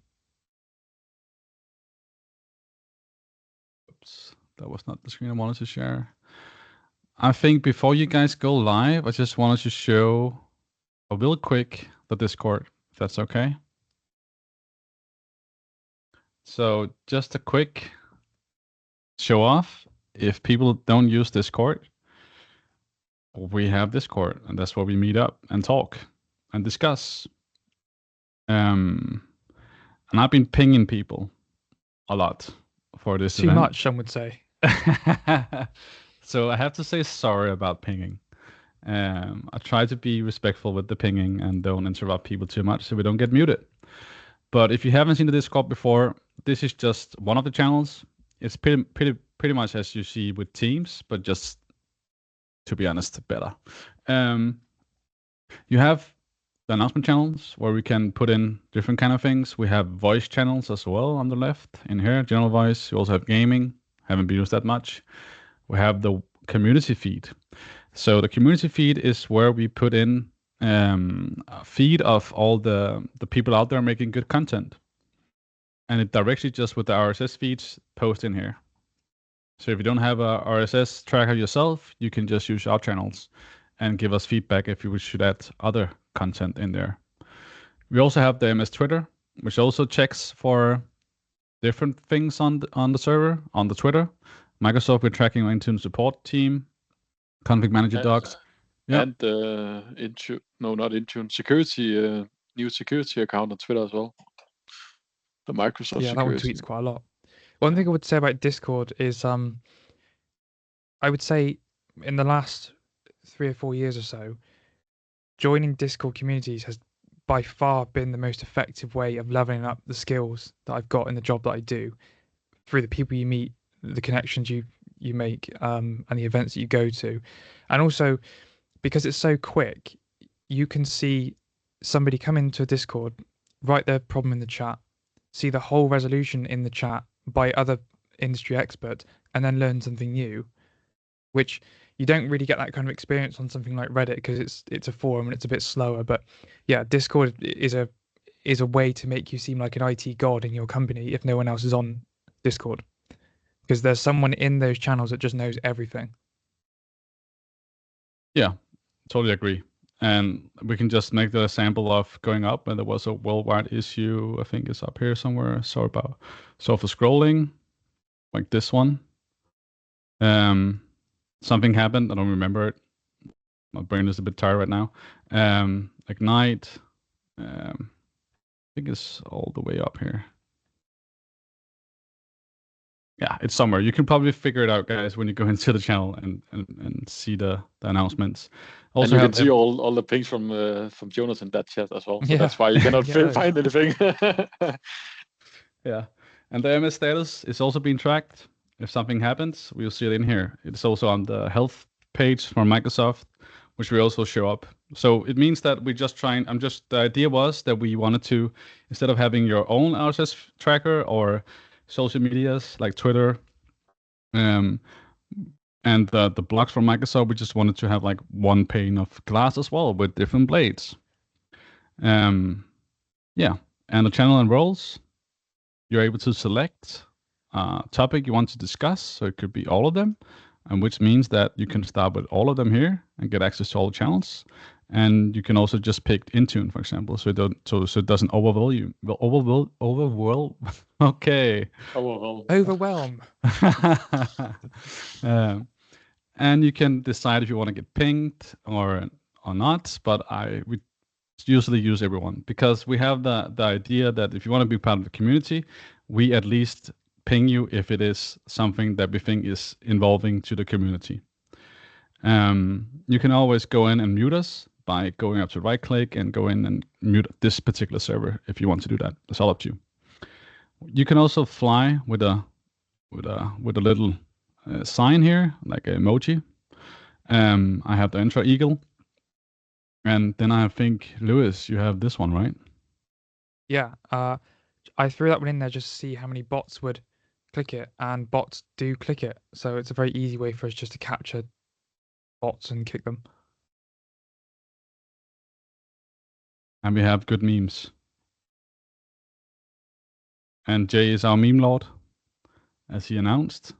Oops, that was not the screen I wanted to share. I think before you guys go live, I just wanted to show a real quick the Discord, if that's okay. So just a quick show off. If people don't use Discord, we have Discord, and that's where we meet up and talk and discuss. And I've been pinging people a lot for this Too event. much, some would say. So I have to say sorry about pinging. I try to be respectful with the pinging and don't interrupt people too much so we don't get muted. But if you haven't seen the Discord before, this is just one of the channels. It's pretty much as you see with Teams, but just, to be honest, better. You have the announcement channels where we can put in different kind of things. We have voice channels as well on the left in here, general voice. You also have gaming. Haven't been used that much. We have the community feed. So the community feed is where we put in a feed of all the people out there making good content. And it directly just with the RSS feeds post in here. So if you don't have a RSS tracker yourself, you can just use our channels and give us feedback if you should add other content in there. We also have the EMS Twitter, which also checks for different things on the server, on the Twitter. Microsoft, we're tracking our Intune support team, config manager docs. Yeah. And Intune, no, not Intune, security, new security account on Twitter as well. The Microsoft Yeah, that one security. tweets quite a lot. One thing I would say about Discord is I would say in the last 3 or 4 years or so, joining Discord communities has by far been the most effective way of leveling up the skills that I've got in the job that I do through the people you meet, the connections you make, and the events that you go to. And also because it's so quick, you can see somebody come into a Discord, write their problem in the chat, see the whole resolution in the chat by other industry experts, and then learn something new, which you don't really get that kind of experience on something like Reddit because it's a forum and it's a bit slower. But yeah, Discord is a way to make you seem like an IT god in your company if no one else is on Discord, because there's someone in those channels that just knows everything. Yeah, totally agree. And we can just make the example of going up, and there was a worldwide issue, I think it's up here somewhere. So for scrolling, like this one, something happened. I don't remember it. My brain is a bit tired right now. Ignite, I think it's all the way up here. Yeah, it's somewhere. You can probably figure it out, guys, when you go into the channel and see the announcements. Also, Also, and you can see all the pings from Jonas in that chat as well. So Yeah. that's why you cannot Yeah. find anything. yeah, and the MS status is also being tracked. If something happens, we'll see it in here. It's also on the health page from Microsoft, which we also show up. So it means that we're just trying. The idea was that we wanted to, instead of having your own RSS tracker or social medias like Twitter, and the blogs from Microsoft, we just wanted to have like one pane of glass as well with different blades. Yeah, and the channel and roles, you're able to select a topic you want to discuss. So it could be all of them. and which means that you can start with all of them here and get access to all the channels. And you can also just pick Intune, for example, so it doesn't overwhelm you. Overwhelm. Okay. Overwhelm. And you can decide if you want to get pinged or not. But we usually use everyone, because we have the idea that if you want to be part of the community, we at least ping you if it is something that we think is involving to the community. You can always go in and mute us by going up to right click and go in and mute this particular server if you want to do that. It's all up to you. You can also fly with a little sign here, like an emoji. I have the Intra Eagle. And then I think, Lewis, you have this one, right? Yeah. I threw that one in there just to see how many bots would click it, and bots do click it. So it's a very easy way for us just to capture bots and kick them. And we have good memes. And Jay is our meme lord, as he announced.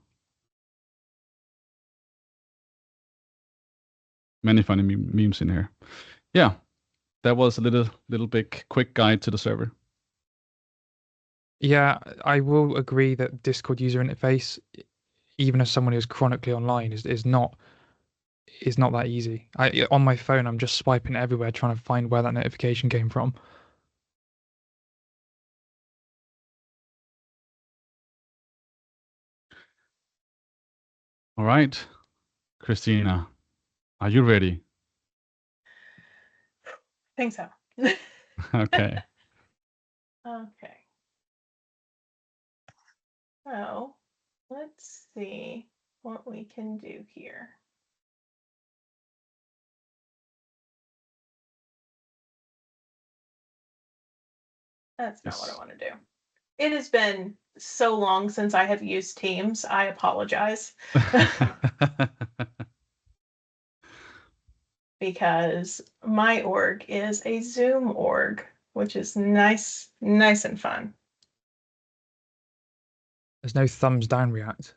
Many funny memes in here. Yeah, that was a little big quick guide to the server. Yeah, I will agree that Discord user interface, even as someone who's chronically online, is not that easy. On my phone, I'm just swiping everywhere trying to find where that notification came from. All right, Krystina, are you ready? I think so. Okay. Okay. So let's see what we can do here. That's not what I want to do. It has been so long since I have used Teams. I apologize. Because my org is a Zoom org, which is nice and fun. There's no thumbs down react.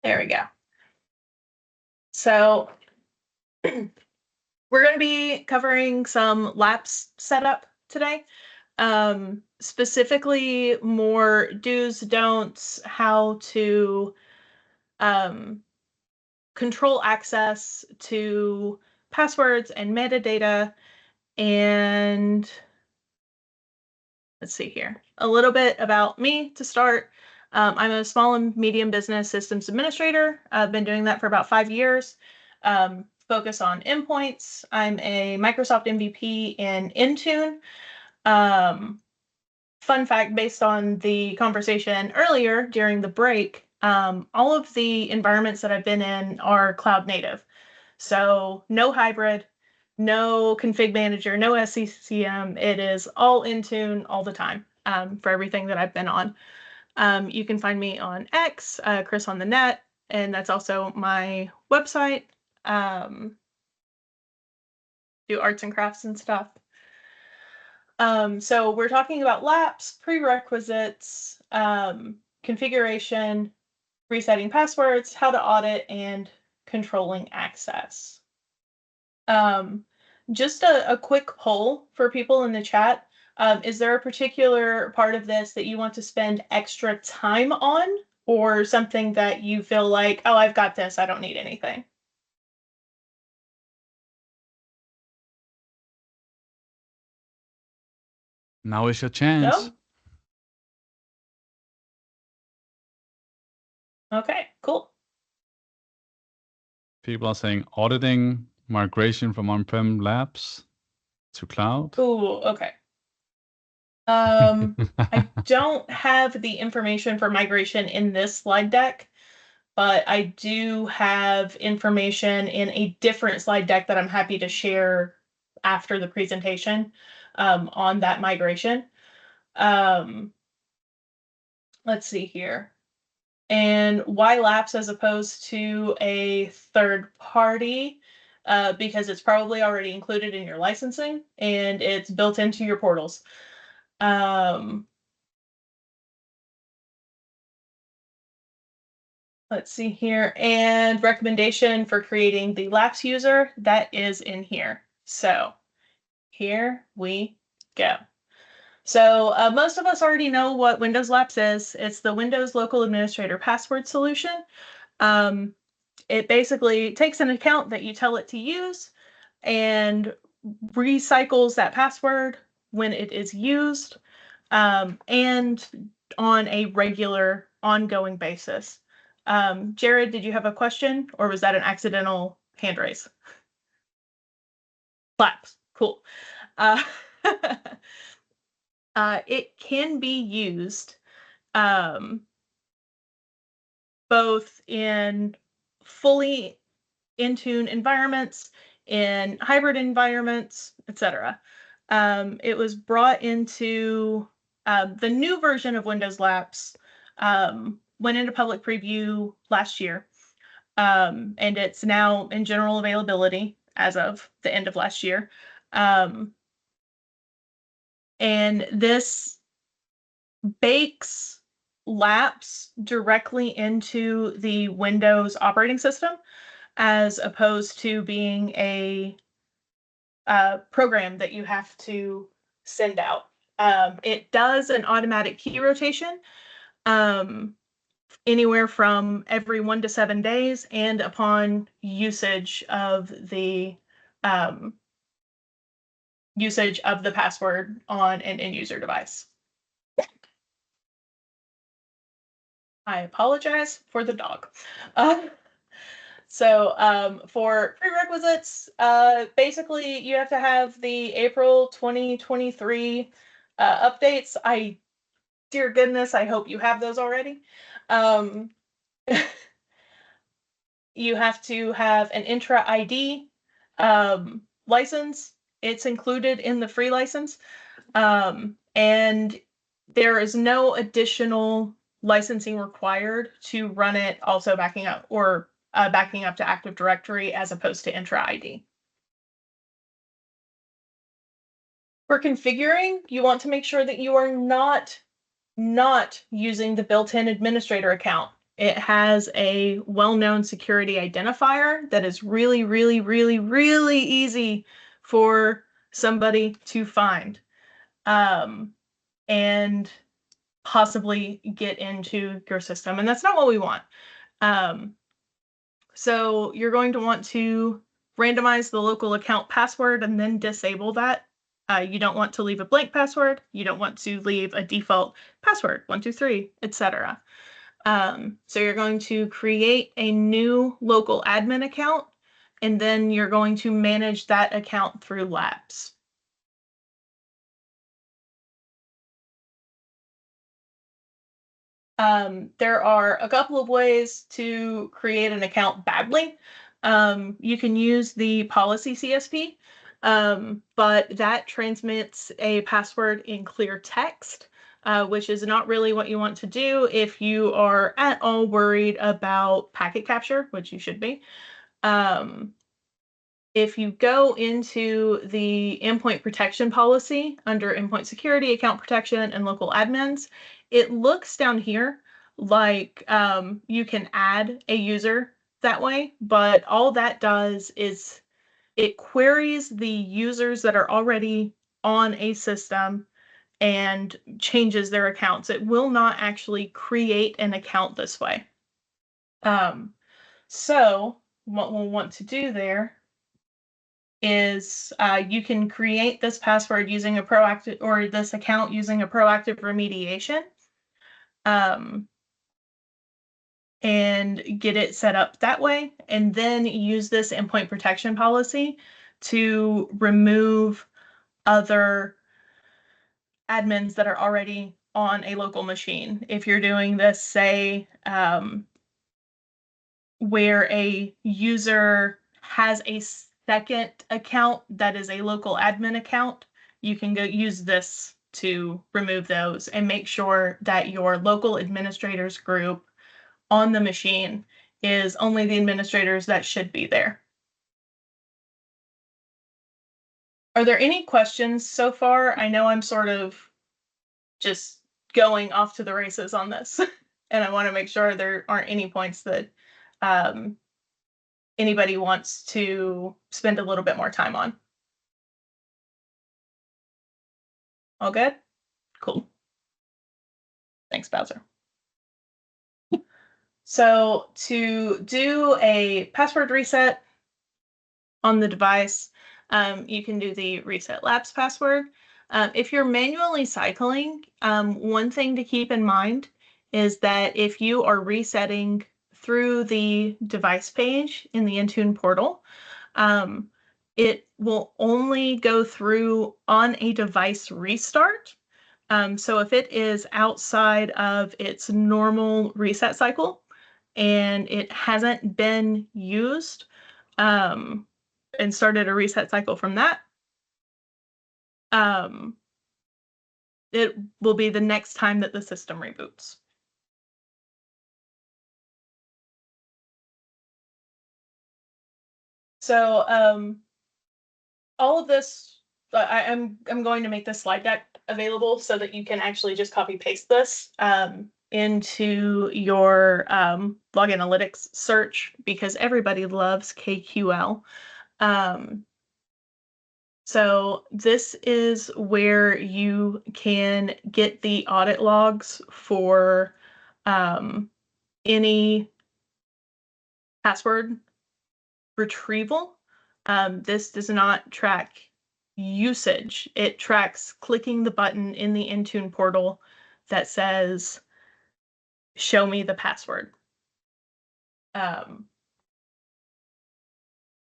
There we go. So we're going to be covering some Laps setup today. Specifically more do's, don'ts, how to control access to passwords and metadata, and let's see here, a little bit about me to start. I'm a small and medium business systems administrator. I've been doing that for about 5 years. Focus on endpoints. I'm a Microsoft MVP in Intune. Fun fact, based on the conversation earlier during the break, all of the environments that I've been in are cloud native. So no hybrid, no config manager, no SCCM. It is all Intune all the time for everything that I've been on. You can find me on X, Chris on the Net, and that's also my website. Do arts and crafts and stuff. So we're talking about Laps, prerequisites, configuration, resetting passwords, how to audit, and controlling access. Just a quick poll for people in the chat. Is there a particular part of this that you want to spend extra time on, or something that you feel like, oh, I've got this, I don't need anything? Now is your chance. No? Okay, cool. People are saying auditing, migration from on-prem labs to cloud. Ooh, okay. I don't have the information for migration in this slide deck, but I do have information in a different slide deck that I'm happy to share after the presentation on that migration. Let's see here. And why Laps as opposed to a third party? Because it's probably already included in your licensing and it's built into your portals. Let's see here, and recommendation for creating the Laps user, that is in here. So here we go. So most of us already know what Windows Laps is. It's the Windows Local Administrator Password solution. It basically takes an account that you tell it to use and recycles that password when it is used, and on a regular, ongoing basis. Jared, did you have a question, or was that an accidental hand raise? Claps. Cool. It can be used both in fully Intune environments, in hybrid environments, etc. It was brought into the new version of Windows Laps, went into public preview last year, and it's now in general availability as of the end of last year. And this bakes Laps directly into the Windows operating system, as opposed to being a program that you have to send out. It does an automatic key rotation, anywhere from every 1 to 7 days, and upon usage of the password on an end user device. I apologize for the dog. So for prerequisites, basically you have to have the April 2023 updates. Dear goodness, I hope you have those already. You have to have an Intra ID license. It's included in the free license. And there is no additional licensing required to run it also backing up to Active Directory as opposed to Intra ID. For configuring, you want to make sure that you are not using the built-in administrator account. It has a well-known security identifier that is really, really, really, really easy for somebody to find, and possibly get into your system. And that's not what we want. So you're going to want to randomize the local account password and then disable that. You don't want to leave a blank password. You don't want to leave a default password, 123, etc. So you're going to create a new local admin account, and then you're going to manage that account through Labs. There are a couple of ways to create an account badly. You can use the policy CSP, but that transmits a password in clear text, which is not really what you want to do if you are at all worried about packet capture, which you should be. If you go into the endpoint protection policy under endpoint security, account protection, and local admins, it looks down here like you can add a user that way, but all that does is it queries the users that are already on a system and changes their accounts. It will not actually create an account this way. So what we'll want to do there is you can create this password using a proactive, or this account using a proactive remediation, and get it set up that way, and then use this endpoint protection policy to remove other admins that are already on a local machine. If you're doing this, say, where a user has a second account that is a local admin account, you can go use this to remove those and make sure that your local administrators group on the machine is only the administrators that should be there. Are there any questions so far? I know I'm sort of just going off to the races on this. And I want to make sure there aren't any points that anybody wants to spend a little bit more time on. All good? Cool. Thanks, Bowser. So to do a password reset on the device, you can do the reset lapse password. If you're manually cycling, one thing to keep in mind is that if you are resetting through the device page in the Intune portal, it will only go through on a device restart. So if it is outside of its normal reset cycle and it hasn't been used, and started a reset cycle from that, it will be the next time that the system reboots. So all of this, I'm going to make this slide deck available so that you can actually just copy paste this into your log analytics search, because everybody loves KQL. So this is where you can get the audit logs for any password retrieval. This does not track usage. It tracks clicking the button in the Intune portal that says, show me the password.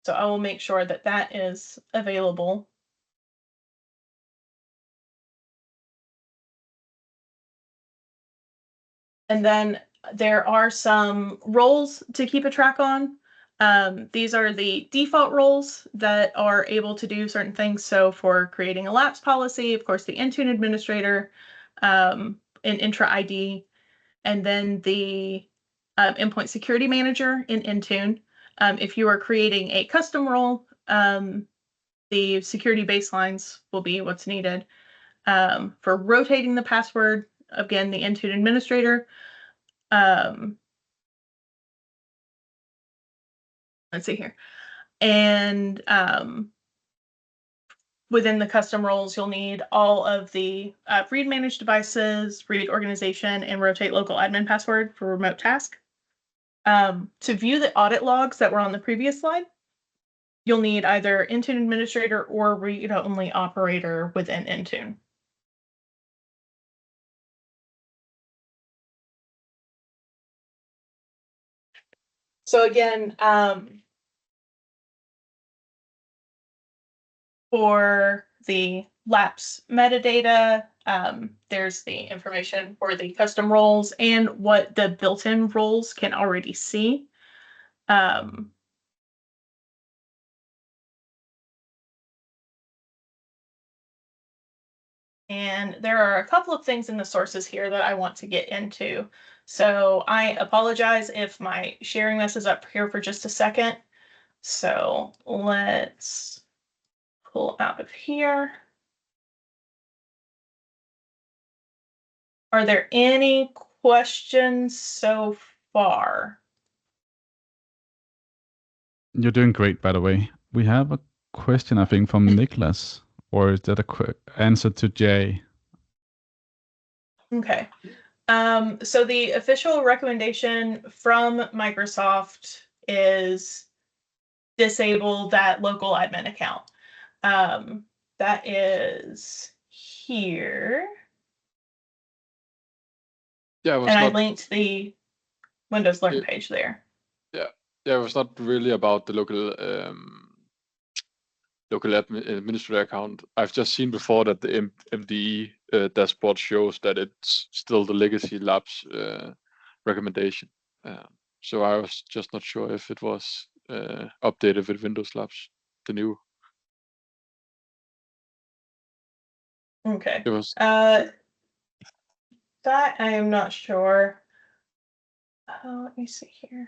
So I will make sure that that is available. And then there are some roles to keep a track on. These are the default roles that are able to do certain things. So for creating a lapse policy, of course, the Intune administrator, an intra ID, and then the endpoint security manager in Intune. If you are creating a custom role, the security baselines will be what's needed. For rotating the password, again, the Intune administrator. Let's see here. And within the custom roles, you'll need all of the read managed devices, read organization, and rotate local admin password for remote task. To view the audit logs that were on the previous slide, you'll need either Intune administrator or read-only operator within Intune. So again, for the lapse metadata, there's the information for the custom roles and what the built-in roles can already see. And there are a couple of things in the sources here that I want to get into. So I apologize if my sharing messes up here for just a second. So let's pull out of here. Are there any questions so far? You're doing great, by the way. We have a question, I think, from Nicklas, or is that a quick answer to Jay? Okay. So the official recommendation from Microsoft is disable that local admin account. That is here. Yeah, it was And I not. linked the Windows Learn Yeah. page there. Yeah, it was not really about the local administrator account. I've just seen before that the MDE dashboard shows that it's still the legacy labs recommendation. So I was just not sure if it was updated with Windows Labs, the new. Okay. It was. That I am not sure. Let me see here.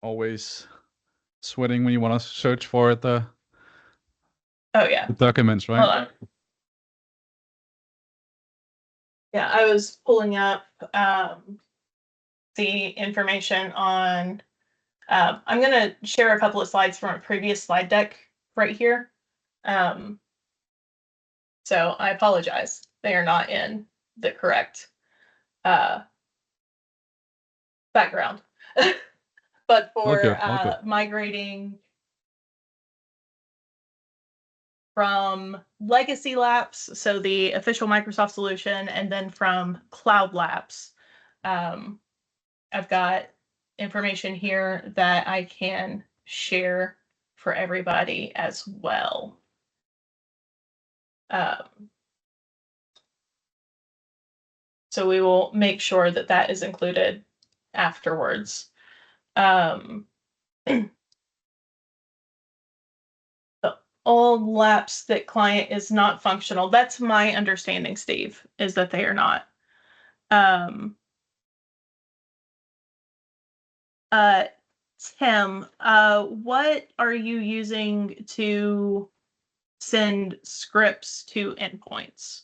always sweating when you want to search for the Oh yeah. documents, right? Hold on. Yeah, I was pulling up the information on. I'm going to share a couple of slides from a previous slide deck right here. So I apologize. They are not in the correct background. But for migrating from legacy laps, so the official Microsoft solution, and then from cloud laps, I've got information here that I can share for everybody as well. So we will make sure that that is included afterwards. The old laps that client is not functional. That's my understanding, Steve, is that they are not. Tim, what are you using to send scripts to endpoints?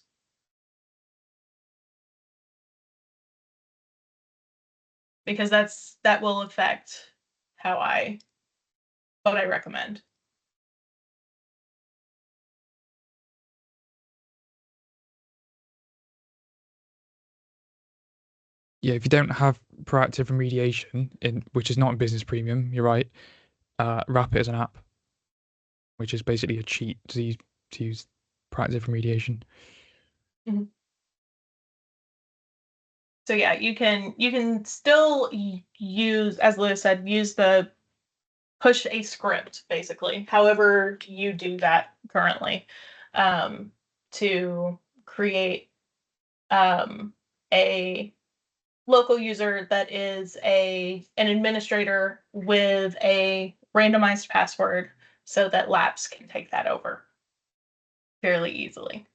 Because that will affect what I recommend. Yeah, if you don't have proactive remediation, which is not in Business Premium, you're right. Wrap it as an app, which is basically a cheat to use proactive remediation. Mm-hmm. So yeah, you can still use, as Lewis said, push a script basically. However you do that currently, to create a local user that is an administrator with a randomized password, so that Laps can take that over fairly easily.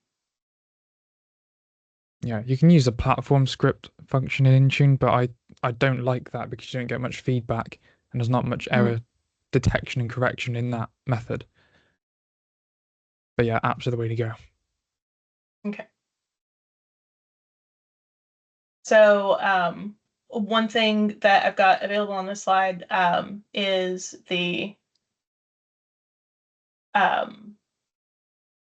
Yeah, you can use a platform script function in Intune, but I don't like that because you don't get much feedback and there's not much error detection and correction in that method. But yeah, apps are the way to go. Okay. So one thing that I've got available on this slide is the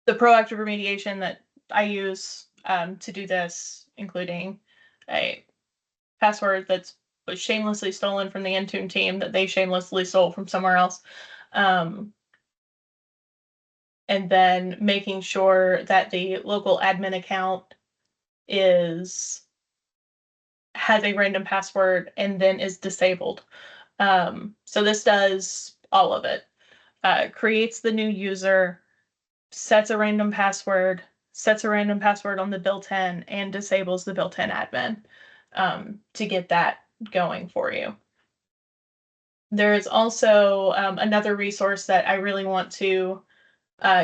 proactive remediation that I use to do this, including a password that was shamelessly stolen from the Intune team that they shamelessly stole from somewhere else. And then making sure that the local admin account has a random password and then is disabled. So this does all of it. Creates the new user, sets a random password on the built-in, and disables the built-in admin to get that going for you. There is also another resource that I really want to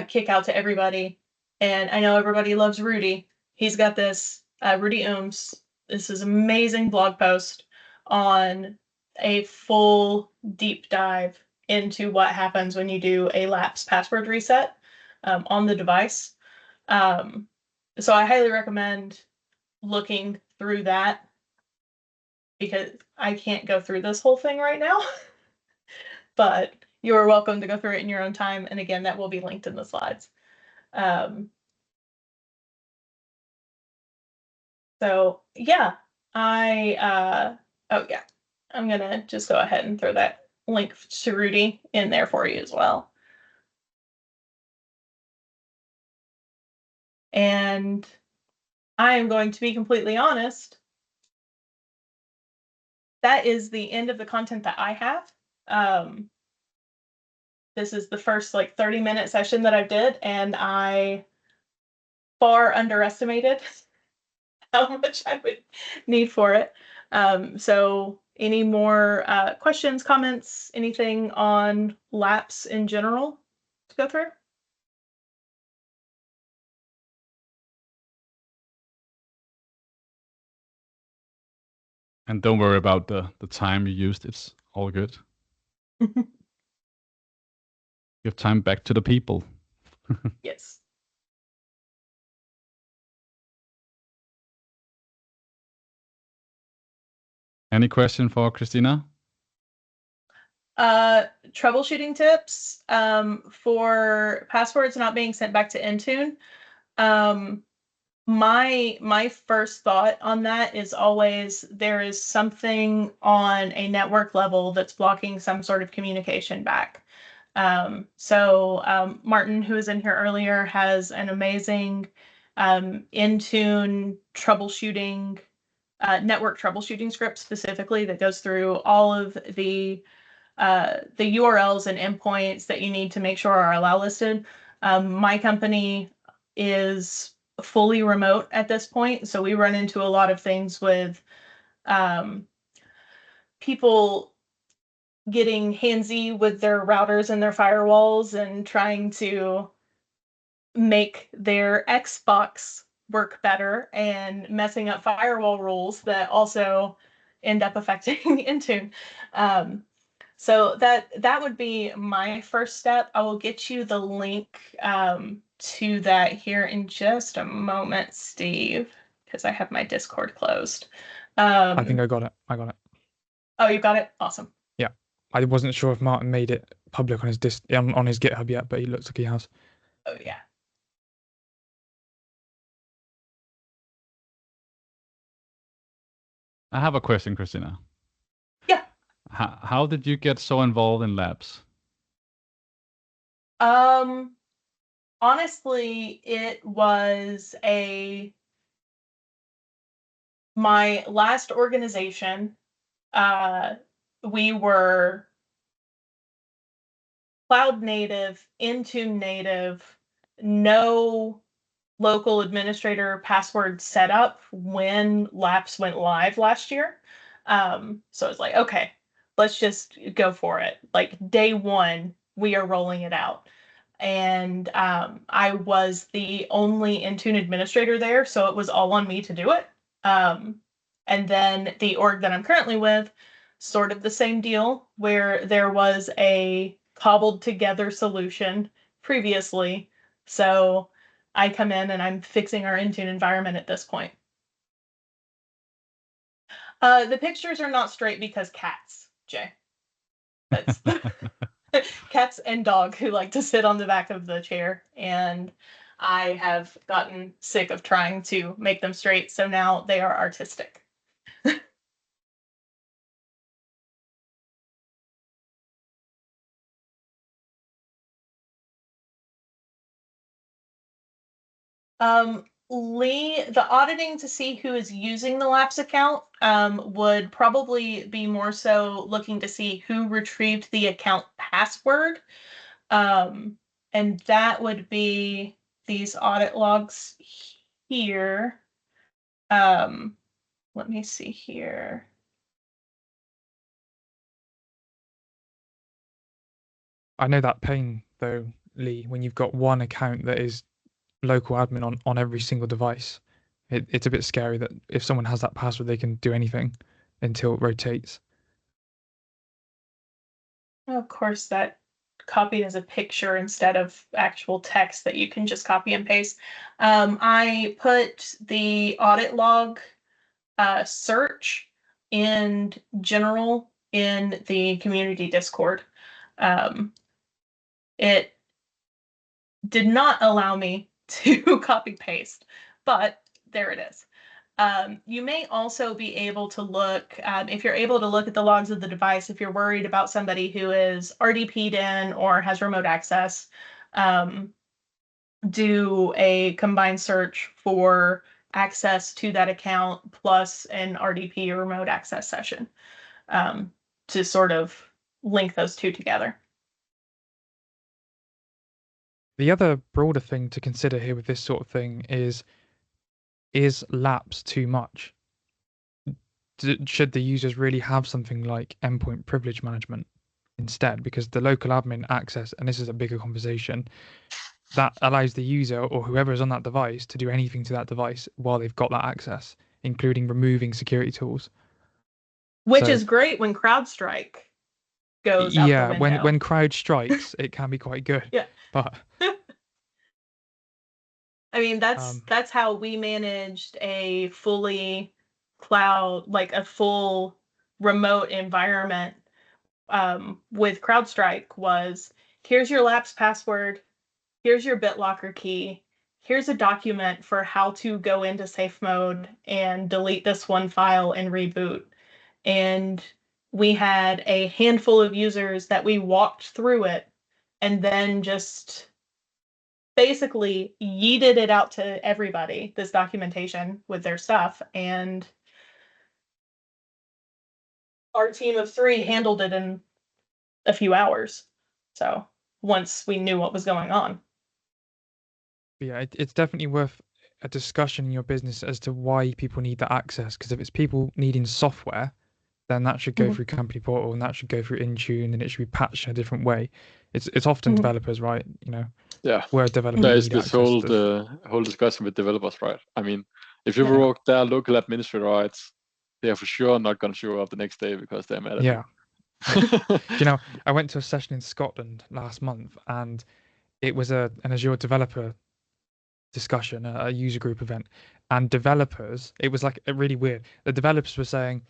kick out to everybody. And I know everybody loves Rudy. He's got this, Rudy Ooms. This is an amazing blog post on a full deep dive into what happens when you do a lapse password reset on the device. So I highly recommend looking through that, because I can't go through this whole thing right now. But you are welcome to go through it in your own time. And again, that will be linked in the slides. So yeah, oh yeah, I'm gonna just go ahead and throw that link to Rudy in there for you as well. And I am going to be completely honest. That is the end of the content that I have. This is the first 30-minute session that I did, and I far underestimated how much I would need for it. So any more questions, comments, anything on laps in general to go through? And don't worry about the time you used. It's all good. Give time back to the people. Yes. Any question for Krystina? Troubleshooting tips for passwords not being sent back to Intune. My first thought on that is always there is something on a network level that's blocking some sort of communication back. Martin, who was in here earlier, has an amazing Intune troubleshooting, network troubleshooting script specifically that goes through all of the URLs and endpoints that you need to make sure are allow listed. My company is fully remote at this point, so we run into a lot of things with people getting handsy with their routers and their firewalls and trying to make their Xbox work better and messing up firewall rules that also end up affecting Intune. So that would be my first step. I will get you the link to that here in just a moment, Steve, because I have my Discord closed. I think I got it. Oh, you got it? Awesome. Yeah. I wasn't sure if Martin made it public on his on his GitHub yet, but he looks like he has. Oh, yeah. I have a question, Krystina. Yeah. How did you get so involved in labs? Honestly, it was my last organization. We were cloud native, Intune native, no local administrator password setup when Laps went live last year. So it's like, okay, let's just go for it. Like day one, we are rolling it out. And I was the only Intune administrator there, so it was all on me to do it. And then the org that I'm currently with, sort of the same deal, where there was a cobbled together solution previously. So I come in and I'm fixing our Intune environment at this point. The pictures are not straight because cats, Jay. That's cats and dog who like to sit on the back of the chair, and I have gotten sick of trying to make them straight, so now they are artistic. Lee, the auditing to see who is using the Laps account would probably be more so looking to see who retrieved the account password. And that would be these audit logs here. Let me see here. I know that pain though, Lee, when you've got one account that is local admin on every single device. It's a bit scary that if someone has that password, they can do anything until it rotates. Of course, that copied as a picture instead of actual text that you can just copy and paste. I put the audit log search in general in the community Discord. It did not allow me to copy paste, but there it is. You may also be able to look, if you're able to look at the logs of the device, if you're worried about somebody who is RDP'd in or has remote access, do a combined search for access to that account plus an RDP or remote access session to sort of link those two together. The other broader thing to consider here with this sort of thing is Laps too much? Should the users really have something like endpoint privilege management instead? Because the local admin access, and this is a bigger conversation, that allows the user or whoever is on that device to do anything to that device while they've got that access, including removing security tools. Which is great when CrowdStrike goes out the Yeah, window. when crowd strikes, it can be quite good. Yeah. But I mean, that's how we managed a fully cloud, like a full remote environment with CrowdStrike was, here's your lapse password, here's your BitLocker key, here's a document for how to go into safe mode and delete this one file and reboot. And we had a handful of users that we walked through it and then just basically yeeted it out to everybody, this documentation with their stuff. And our team of 3 handled it in a few hours. So once we knew what was going on. yeah, it's definitely worth a discussion in your business as to why people need that access. Because if it's people needing software, then that should go Mhm. through Company Portal and that should go through Intune and it should be patched in a different way. It's often Mhm. developers, right? Yeah. Where a developer There would is need this access whole to. whole discussion with developers, right? I mean, if you Yeah. work their local administrator rights, they are for sure not going to show up the next day because they're mad at Yeah. you. I went to a session in Scotland last month and it was an Azure developer discussion, a user group event, and developers, it was like really weird. The developers were saying,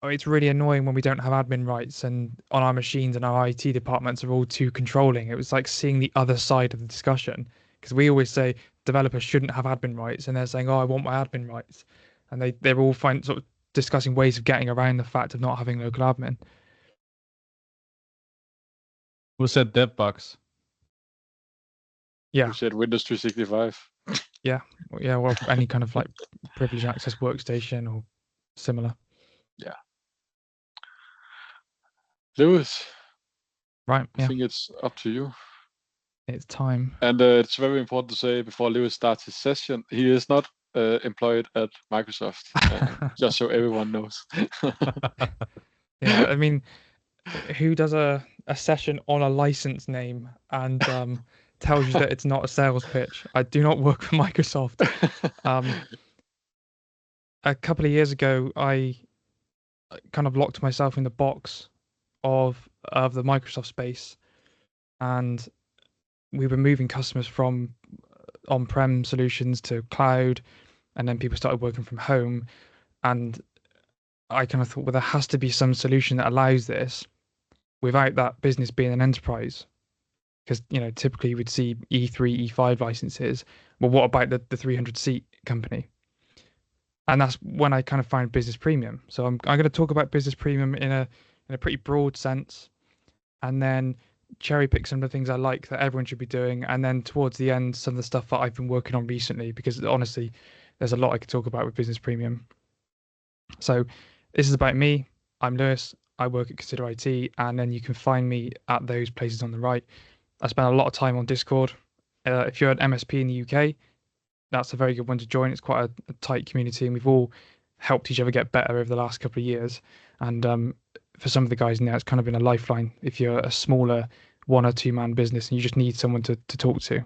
oh, it's really annoying when we don't have admin rights and on our machines and our IT departments are all too controlling. It was like seeing the other side of the discussion because we always say developers shouldn't have admin rights and they're saying, oh, I want my admin rights. And they're all sort of discussing ways of getting around the fact of not having local admin. Who said dev bugs? Yeah. Who said Windows 365? Yeah, well, any kind of like privileged access workstation or similar. Yeah. Lewis, Right, I yeah, think it's up to you. it's time. And it's very important to say before Lewis starts his session, he is not employed at Microsoft, just so everyone knows. Yeah, I mean, who does a session on a license name and tells you that it's not a sales pitch? I do not work for Microsoft. A couple of years ago, I kind of locked myself in the box of the Microsoft space, and we were moving customers from on-prem solutions to cloud, and then people started working from home, and I kind of thought, well, there has to be some solution that allows this without that business being an enterprise. Because typically we'd see E3, E5 licenses. Well, what about the 300 seat company? And that's when I kind of find Business Premium. So I'm going to talk about Business Premium in a pretty broad sense, and then cherry pick some of the things I like that everyone should be doing, and then towards the end some of the stuff that I've been working on recently, because honestly there's a lot I could talk about with Business Premium. So this is about me. I'm Lewis. I work at Consider IT, and then you can find me at those places on the right. I spend a lot of time on Discord. If you're an MSP in the UK, that's a very good one to join. It's quite a tight community, and we've all helped each other get better over the last couple of years. And for some of the guys in there, it's kind of been a lifeline if you're a smaller 1 or 2 man business and you just need someone to talk to.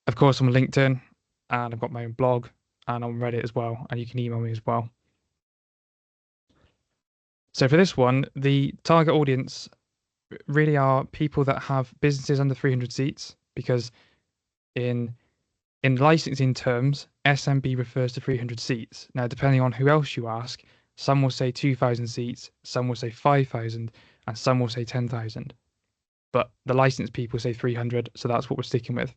Of course, I'm on LinkedIn, and I've got my own blog, and I'm on Reddit as well, and you can email me as well. So for this one, the target audience really are people that have businesses under 300 seats, because in licensing terms, SMB refers to 300 seats. Now, depending on who else you ask, some will say 2,000 seats, some will say 5,000, and some will say 10,000. But the licensed people say 300, so that's what we're sticking with.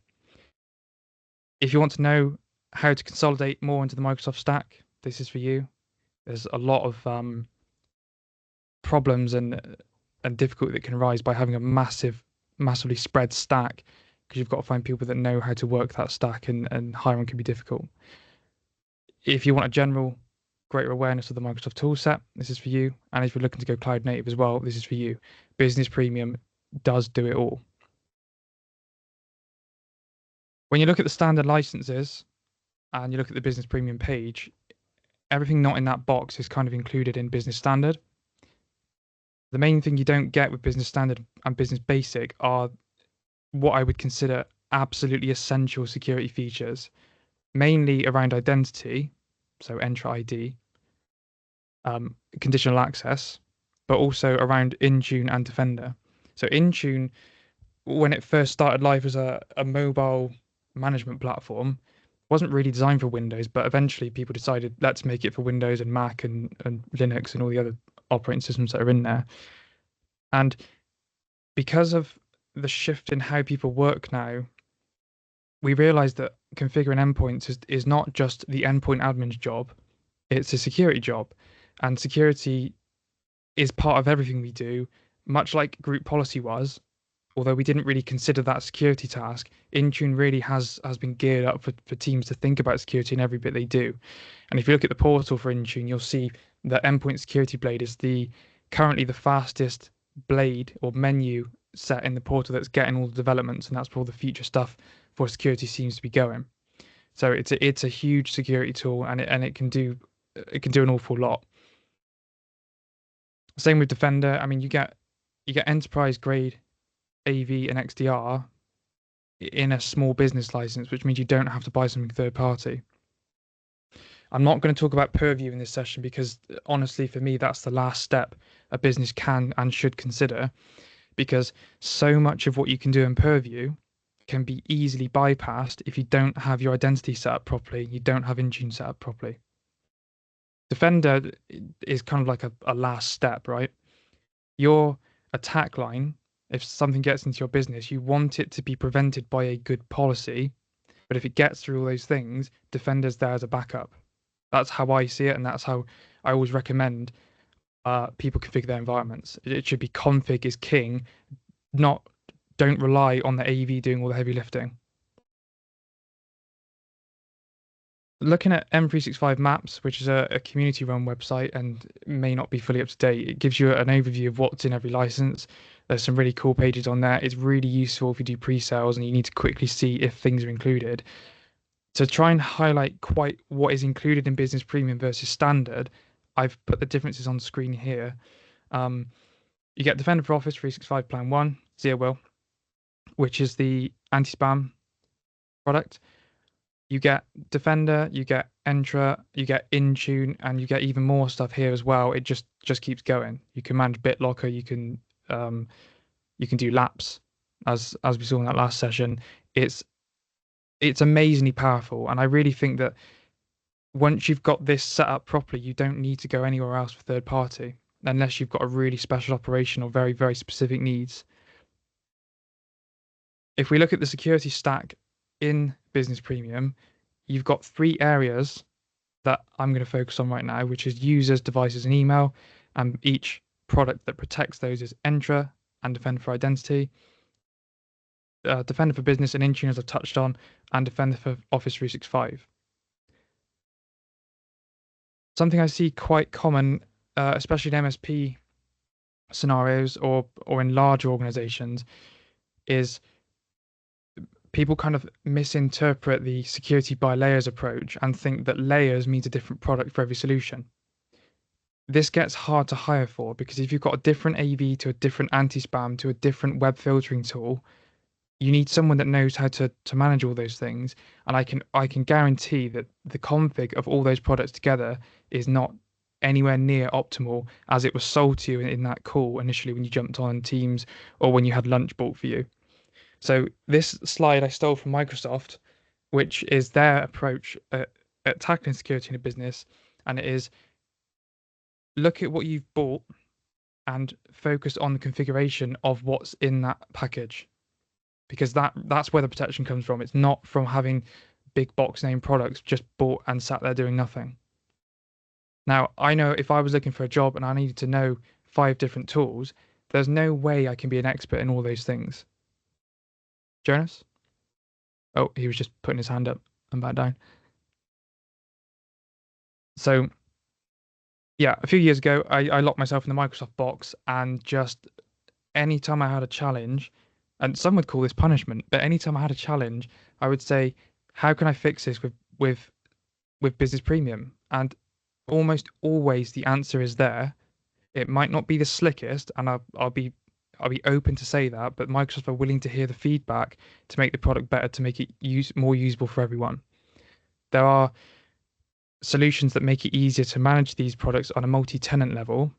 If you want to know how to consolidate more into the Microsoft stack, this is for you. There's a lot of problems and difficulty that can arise by having a massively spread stack, because you've got to find people that know how to work that stack, and hiring can be difficult. If you want a general greater awareness of the Microsoft toolset, this is for you. And if you're looking to go cloud native as well, this is for you. Business Premium does do it all. When you look at the standard licenses and you look at the Business Premium page, everything not in that box is kind of included in Business Standard. The main thing you don't get with Business Standard and Business Basic are what I would consider absolutely essential security features, mainly around identity, so Entra ID, conditional access, but also around Intune and Defender. So Intune, when it first started life as a mobile management platform, wasn't really designed for Windows, but eventually people decided, let's make it for Windows and Mac and Linux and all the other operating systems that are in there. And because of the shift in how people work now, we realized that configuring endpoints is not just the endpoint admin's job, it's a security job. And security is part of everything we do, much like group policy was. Although we didn't really consider that security task, Intune really has been geared up for teams to think about security in every bit they do. And if you look at the portal for Intune, you'll see that Endpoint Security Blade is currently the fastest blade or menu set in the portal that's getting all the developments, and that's where all the future stuff for security seems to be going. So it's a huge security tool, and it can do an awful lot. Same with Defender. I mean, you get enterprise grade AV and XDR in a small business license, which means you don't have to buy something third party. I'm not going to talk about Purview in this session because honestly, for me, that's the last step a business can and should consider, because so much of what you can do in Purview can be easily bypassed if you don't have your identity set up properly, you don't have Intune set up properly. Defender is kind of like a last step, right? Your attack line, if something gets into your business, you want it to be prevented by a good policy. But if it gets through all those things, Defender's there as a backup. That's how I see it, and that's how I always recommend people configure their environments. It should be config is king, don't rely on the AV doing all the heavy lifting. Looking at M365 Maps, which is a community-run website and may not be fully up to date, it gives you an overview of what's in every license. There's some really cool pages on there. It's really useful if you do pre-sales and you need to quickly see if things are included. To try and highlight quite what is included in Business Premium versus Standard, I've put the differences on the screen here. You get Defender for Office 365 Plan 1, Zero Will, which is the anti-spam product. You get Defender, you get Entra, you get Intune, and you get even more stuff here as well. It just keeps going. You can manage BitLocker, you can do laps, as we saw in that last session. It's amazingly powerful, and I really think that once you've got this set up properly, you don't need to go anywhere else for third party, unless you've got a really special operation or very, very specific needs. If we look at the security stack in Business Premium, you've got 3 areas that I'm going to focus on right now, which is users, devices, and email. And each product that protects those is Entra and Defender for Identity, Defender for Business and Intune, as I've touched on, and Defender for Office 365. Something I see quite common, especially in MSP scenarios or in larger organizations, is people kind of misinterpret the security by layers approach and think that layers means a different product for every solution. This gets hard to hire for, because if you've got a different AV to a different anti-spam to a different web filtering tool, you need someone that knows how to manage all those things. And I can guarantee that the config of all those products together is not anywhere near optimal as it was sold to you in that call initially when you jumped on Teams or when you had lunch bought for you. So this slide I stole from Microsoft, which is their approach at tackling security in a business, and it is look at what you've bought and focus on the configuration of what's in that package, because that's where the protection comes from. It's not from having big box name products just bought and sat there doing nothing. Now, I know if I was looking for a job and I needed to know 5 different tools, there's no way I can be an expert in all those things. Jonas? Oh, he was just putting his hand up and back down. So, yeah, a few years ago, I locked myself in the Microsoft box, and just anytime I had a challenge, and some would call this punishment, but anytime I had a challenge, I would say, how can I fix this with Business Premium? And almost always the answer is there. It might not be the slickest, and I'll be open to say that, but Microsoft are willing to hear the feedback to make the product better, to make it more usable for everyone. There are solutions that make it easier to manage these products on a multi-tenant level,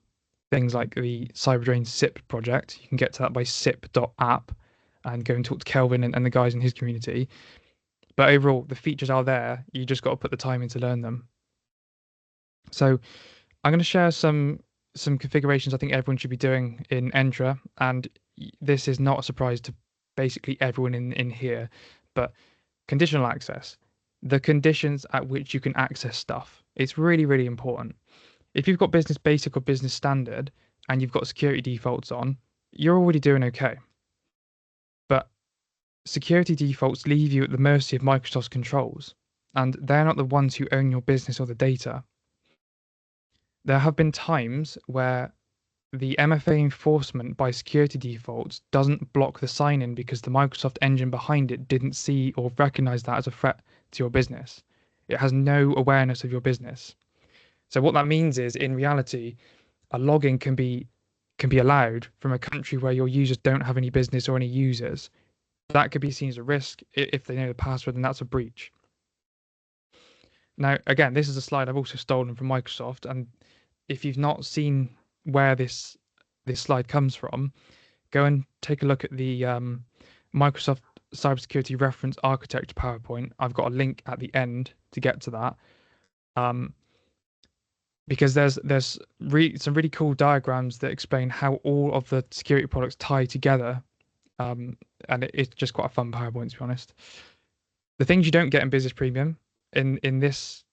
things like the CyberDrain SIP project. You can get to that by sip.app and go and talk to Kelvin and the guys in his community. But overall, the features are there. You just got to put the time in to learn them. So I'm going to share some configurations I think everyone should be doing in Entra, and this is not a surprise to basically everyone in here, but conditional access, the conditions at which you can access stuff. It's really, really important. If you've got business basic or business standard and you've got security defaults on, you're already doing okay. But security defaults leave you at the mercy of Microsoft's controls, and they're not the ones who own your business or the data. There have been times where the MFA enforcement by security defaults doesn't block the sign-in because the Microsoft engine behind it didn't see or recognize that as a threat to your business. It has no awareness of your business. So what that means is, in reality, a login can be allowed from a country where your users don't have any business or any users. That could be seen as a risk. If they know the password, then that's a breach. Now, again, this is a slide I've also stolen from Microsoft, and if you've not seen where this slide comes from, go and take a look at the Microsoft Cybersecurity Reference Architecture PowerPoint. I've got a link at the end to get to that, because there's some really cool diagrams that explain how all of the security products tie together, and it's just quite a fun PowerPoint, to be honest. The things you don't get in Business Premium in this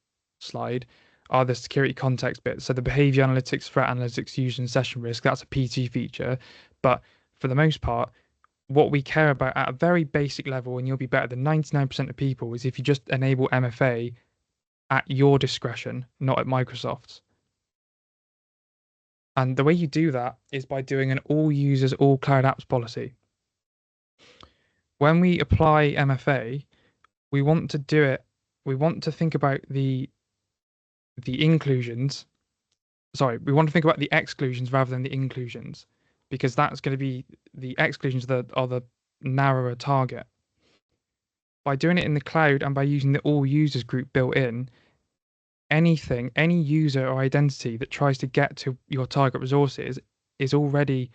slide are the security context bits. So the behavior analytics, threat analytics, user and session risk, that's a PT feature. But for the most part, what we care about at a very basic level, and you'll be better than 99% of people, is if you just enable MFA at your discretion, not at Microsoft's. And the way you do that is by doing an all users, all cloud apps policy. When we apply MFA, we want to do it, we want to think about the inclusions. Sorry, we want to think about the exclusions rather than the inclusions, because that's going to be the exclusions that are the narrower target. By doing it in the cloud and by using the all users group built in, any user or identity that tries to get to your target resources is already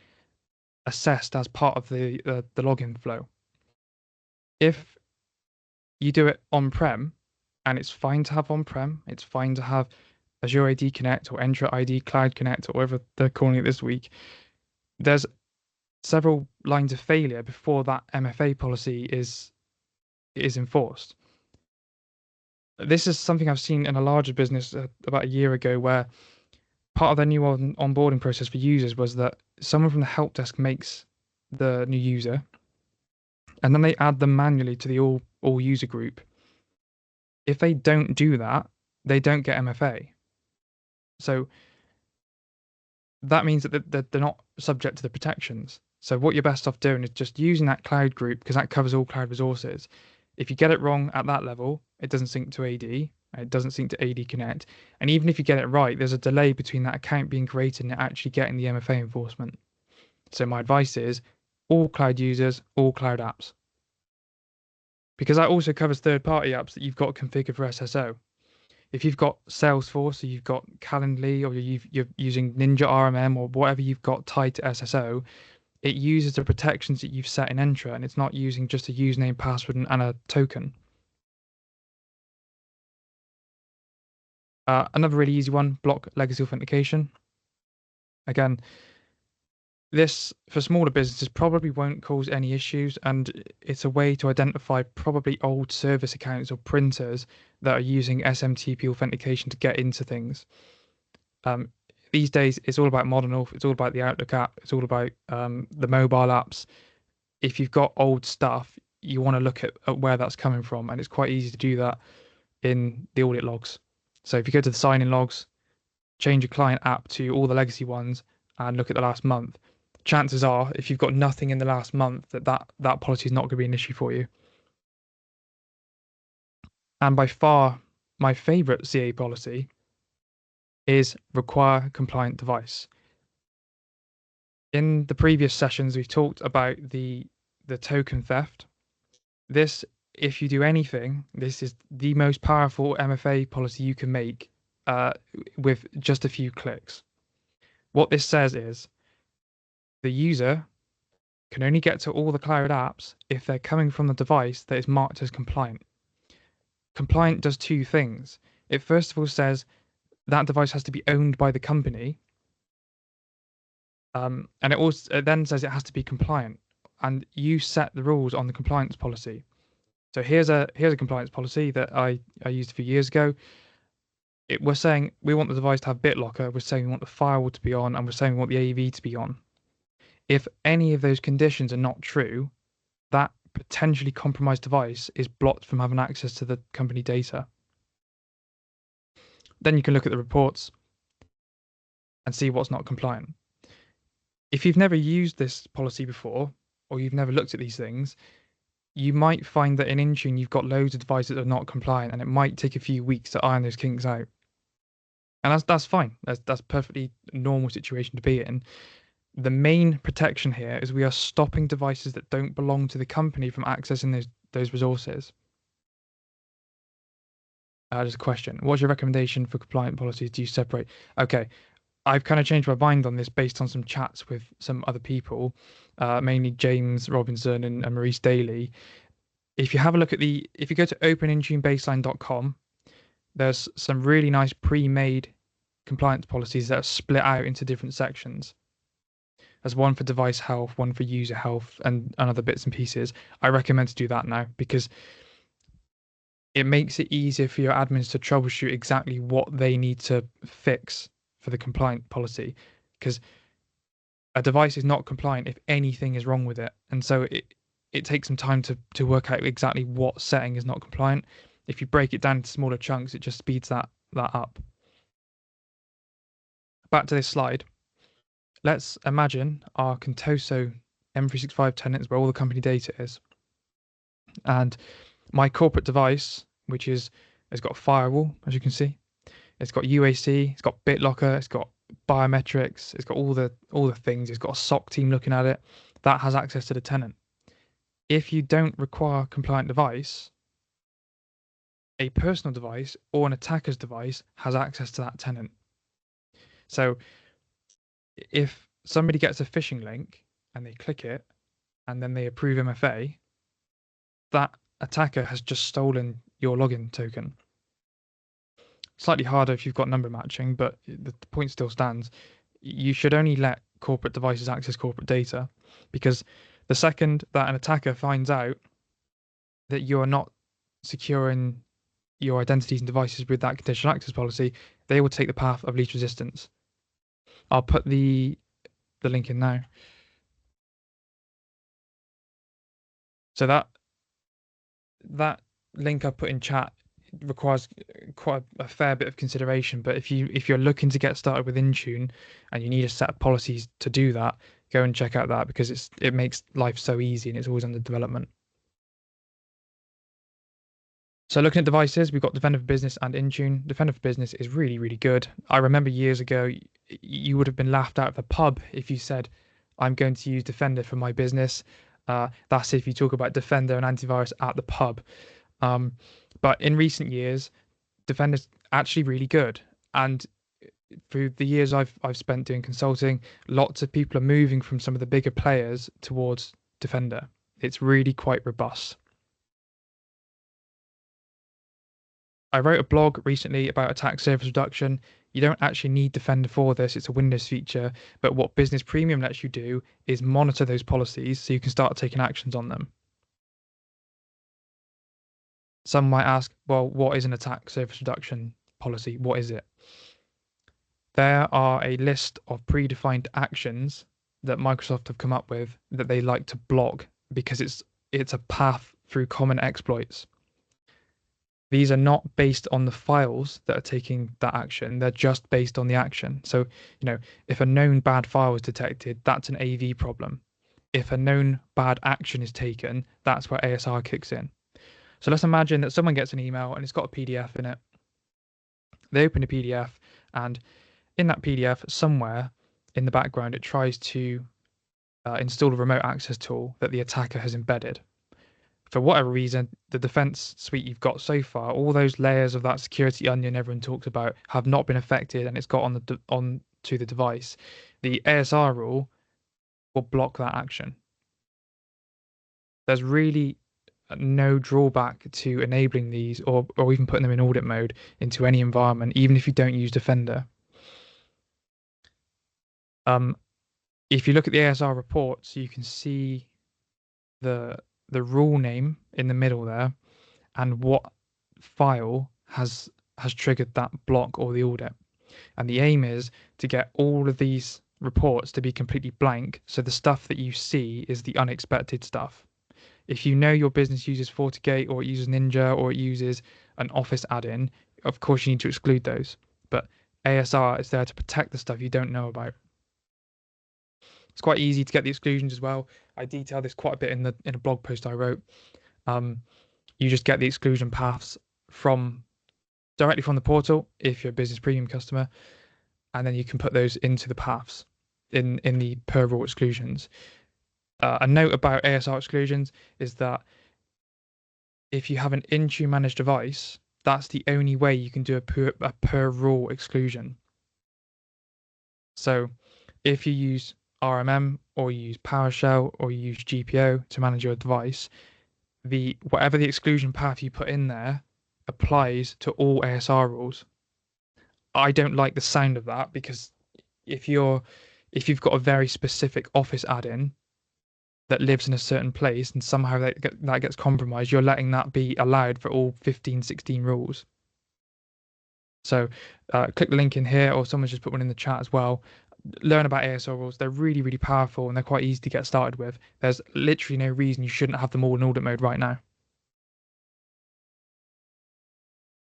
assessed as part of the login flow. If you do it on-prem, and it's fine to have on-prem, it's fine to have Azure AD Connect or Entra ID Cloud Connect or whatever they're calling it this week, there's several lines of failure before that MFA policy is enforced. This is something I've seen in a larger business about a year ago, where part of their new onboarding process for users was that someone from the help desk makes the new user, and then they add them manually to the all user group. If they don't do that, they don't get MFA. So that means that they're not subject to the protections. So what you're best off doing is just using that cloud group, because that covers all cloud resources. If you get it wrong at that level, it doesn't sync to AD, it doesn't sync to AD Connect. And even if you get it right, there's a delay between that account being created and it actually getting the MFA enforcement. So my advice is all cloud users, all cloud apps. Because that also covers third-party apps that you've got configured for SSO. If you've got Salesforce, or you've got Calendly, or you're using Ninja RMM, or whatever you've got tied to SSO, it uses the protections that you've set in Entra, and it's not using just a username, password, and a token. Another really easy one, block legacy authentication. Again, this, for smaller businesses, probably won't cause any issues, and it's a way to identify probably old service accounts or printers that are using SMTP authentication to get into things. These days, it's all about Modern Auth, it's all about the Outlook app, it's all about the mobile apps. If you've got old stuff, you want to look at where that's coming from, and it's quite easy to do that in the audit logs. So if you go to the sign-in logs, change your client app to all the legacy ones, and look at the last month, chances are, if you've got nothing in the last month, that policy is not going to be an issue for you. And by far, my favorite CA policy is require compliant device. In the previous sessions, we've talked about the token theft. This, if you do anything, this is the most powerful MFA policy you can make with just a few clicks. What this says is the user can only get to all the cloud apps if they're coming from the device that is marked as compliant. Compliant does two things. It first of all says that device has to be owned by the company, and it then says it has to be compliant, and you set the rules on the compliance policy. So here's a compliance policy that I used a few years ago. We're saying we want the device to have BitLocker, we're saying we want the firewall to be on, and we're saying we want the AV to be on. If any of those conditions are not true, that potentially compromised device is blocked from having access to the company data. Then you can look at the reports and see what's not compliant. If you've never used this policy before, or you've never looked at these things, you might find that in Intune you've got loads of devices that are not compliant, and it might take a few weeks to iron those kinks out. And that's fine. That's perfectly normal situation to be in. The main protection here is we are stopping devices that don't belong to the company from accessing those resources. There's a question. What's your recommendation for compliant policies? Do you separate? Okay, I've kind of changed my mind on this based on some chats with some other people, mainly James Robinson and Maurice Daly. If you have a look at if you go to openintunebaseline.com, there's some really nice pre-made compliance policies that are split out into different sections. There's one for device health, one for user health, and other bits and pieces. I recommend to do that now because it makes it easier for your admins to troubleshoot exactly what they need to fix for the compliant policy. Because a device is not compliant if anything is wrong with it. And so it takes some time to work out exactly what setting is not compliant. If you break it down into smaller chunks, it just speeds that up. Back to this slide. Let's imagine our Contoso M365 tenant is where all the company data is. And my corporate device, which has got a firewall, as you can see. It's got UAC, it's got BitLocker, it's got biometrics, it's got all the things. It's got a SOC team looking at it. That has access to the tenant. If you don't require a compliant device, a personal device or an attacker's device has access to that tenant. So if somebody gets a phishing link and they click it and then they approve MFA, that attacker has just stolen your login token. Slightly harder if you've got number matching, but the point still stands. You should only let corporate devices access corporate data, because the second that an attacker finds out that you are not securing your identities and devices with that conditional access policy, they will take the path of least resistance. I'll put the link in now. So that link I put in chat requires quite a fair bit of consideration, but if you're looking to get started with Intune and you need a set of policies to do that, go and check out that, because it makes life so easy and it's always under development. So looking at devices, we've got Defender for Business and Intune. Defender for Business is really, really good. I remember years ago, you would have been laughed out of the pub if you said, I'm going to use Defender for my business. That's if you talk about Defender and antivirus at the pub. But in recent years, Defender's actually really good. And through the years I've spent doing consulting, lots of people are moving from some of the bigger players towards Defender. It's really quite robust. I wrote a blog recently about attack surface reduction. You don't actually need Defender for this. It's a Windows feature. But what Business Premium lets you do is monitor those policies so you can start taking actions on them. Some might ask, well, what is an attack surface reduction policy? What is it? There are a list of predefined actions that Microsoft have come up with that they like to block because it's a path through common exploits. These are not based on the files that are taking that action. They're just based on the action. So, if a known bad file is detected, that's an AV problem. If a known bad action is taken, that's where ASR kicks in. So let's imagine that someone gets an email and it's got a PDF in it. They open a PDF, and in that PDF, somewhere in the background, it tries to install a remote access tool that the attacker has embedded. For whatever reason, the defense suite you've got so far, all those layers of that security onion everyone talks about, have not been affected, and it's got on to the device, the ASR rule will block that action. There's really no drawback to enabling these or even putting them in audit mode into any environment, even if you don't use Defender. If you look at the ASR reports, you can see the rule name in the middle there and what file has triggered that block or the audit. And the aim is to get all of these reports to be completely blank, so the stuff that you see is the unexpected stuff. If you know your business uses FortiGate or it uses Ninja or it uses an Office add-in, of course you need to exclude those. But ASR is there to protect the stuff you don't know about. It's quite easy to get the exclusions as well. I detail this quite a bit in a blog post I wrote. You just get the exclusion paths directly from the portal if you're a business premium customer, and then you can put those into the paths in the per rule exclusions. A note about ASR exclusions is that if you have an Intune managed device, that's the only way you can do a per rule exclusion. So if you use RMM or you use PowerShell or you use GPO to manage your device, whatever the exclusion path you put in there applies to all ASR rules. I don't like the sound of that, because if you've got a very specific Office add-in that lives in a certain place and somehow that gets compromised, you're letting that be allowed for all 15, 16 rules. So click the link in here, or someone's just put one in the chat as well. Learn about ASR rules. They're really, really powerful and they're quite easy to get started with. There's literally no reason you shouldn't have them all in audit mode right now.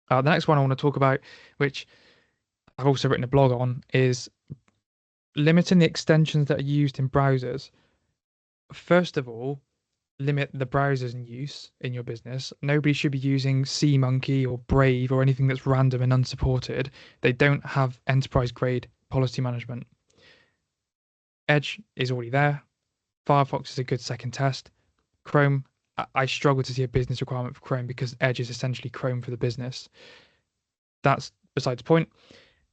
The next one I want to talk about, which I've also written a blog on, is limiting the extensions that are used in browsers. First of all, limit the browsers in use in your business. Nobody should be using SeaMonkey or Brave or anything that's random and unsupported. They don't have enterprise grade policy management. Edge is already there. Firefox is a good second test. Chrome, I struggle to see a business requirement for Chrome because Edge is essentially Chrome for the business. That's besides the point.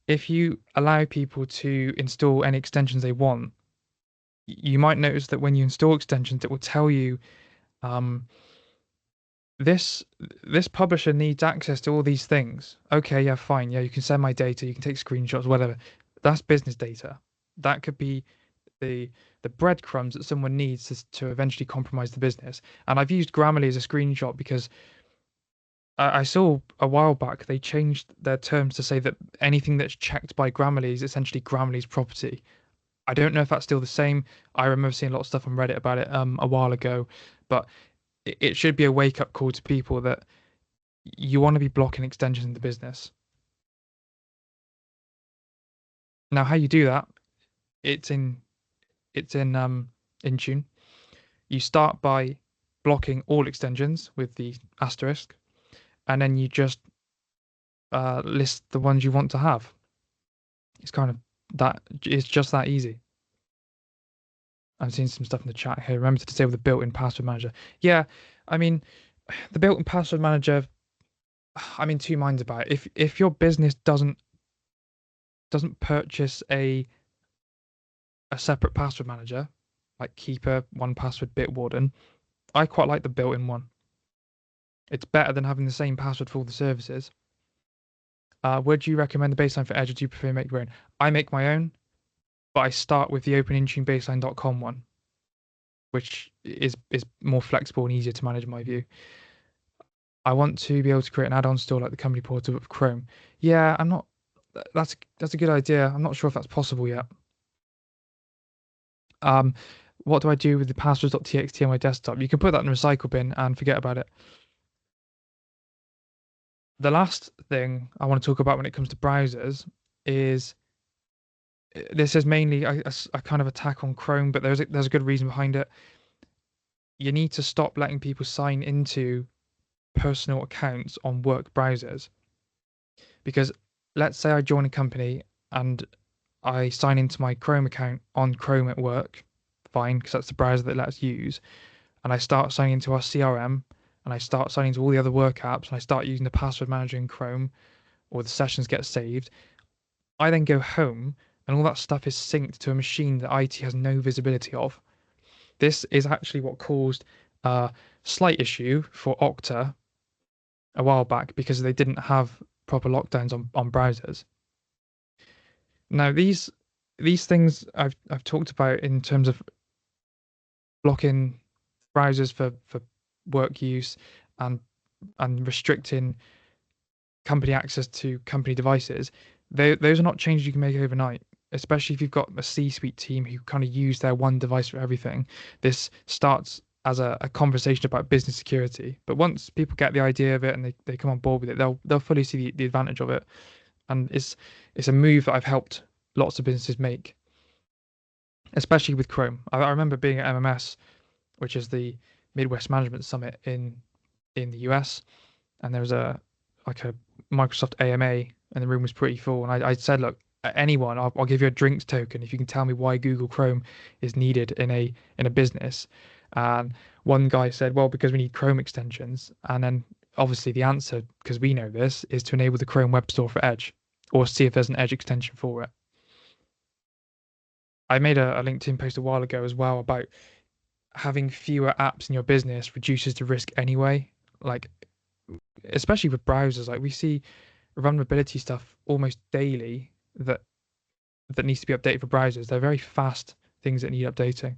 If you allow people to install any extensions they want, you might notice that when you install extensions, it will tell you this publisher needs access to all these things. Okay, yeah, fine. Yeah, you can send my data, you can take screenshots, whatever. That's business data. That could be the breadcrumbs that someone needs to eventually compromise the business. And I've used Grammarly as a screenshot because I saw a while back they changed their terms to say that anything that's checked by Grammarly is essentially Grammarly's property. I don't know if that's still the same. I remember seeing a lot of stuff on Reddit about it a while ago, but it should be a wake-up call to people that you want to be blocking extensions in the business. Now, how you do that? It's in Intune. You start by blocking all extensions with the asterisk, and then you just list the ones you want to have. It's kind of that. It's just that easy. I'm seeing some stuff in the chat here. Remember to disable the built-in password manager. Yeah, I mean, the built-in password manager, I'm in two minds about it. If your business doesn't purchase a separate password manager, like Keeper, 1Password, Bitwarden, I quite like the built-in one. It's better than having the same password for all the services. Would you recommend the baseline for Edge, or do you prefer make your own? I make my own, but I start with the OpenIntuneBaseline.com one, which is more flexible and easier to manage in my view. I want to be able to create an add-on store like the company portal with Chrome. Yeah, I'm not. That's a good idea. I'm not sure if that's possible yet. What do I do with the passwords.txt on my desktop? You can put that in the recycle bin and forget about it. The last thing I want to talk about when it comes to browsers is, this is mainly a kind of attack on Chrome, but there's a good reason behind it. You need to stop letting people sign into personal accounts on work browsers. Because let's say I join a company and I sign into my Chrome account on Chrome at work, fine, because that's the browser that lets us use, and I start signing into our CRM, and I start signing to all the other work apps, and I start using the password manager in Chrome, or the sessions get saved. I then go home, and all that stuff is synced to a machine that IT has no visibility of. This is actually what caused a slight issue for Okta a while back because they didn't have proper lockdowns on browsers. Now these things I've talked about in terms of blocking browsers for work use and restricting company access to company devices. Those are not changes you can make overnight, especially if you've got a C-suite team who kind of use their one device for everything. This starts as a conversation about business security, but once people get the idea of it and they come on board with it, they'll fully see the advantage of it. And it's a move that I've helped lots of businesses make, especially with Chrome. I remember being at MMS, which is the Midwest Management Summit in the US, and there was a Microsoft AMA, and the room was pretty full. And I said, look, anyone, I'll give you a drinks token if you can tell me why Google Chrome is needed in a business. And one guy said, well, because we need Chrome extensions. And then obviously the answer, because we know this, is to enable the Chrome Web Store for Edge, or see if there's an Edge extension for it. I made a LinkedIn post a while ago as well about having fewer apps in your business reduces the risk anyway. Like, especially with browsers, like we see vulnerability stuff almost daily that needs to be updated for browsers. They're very fast things that need updating.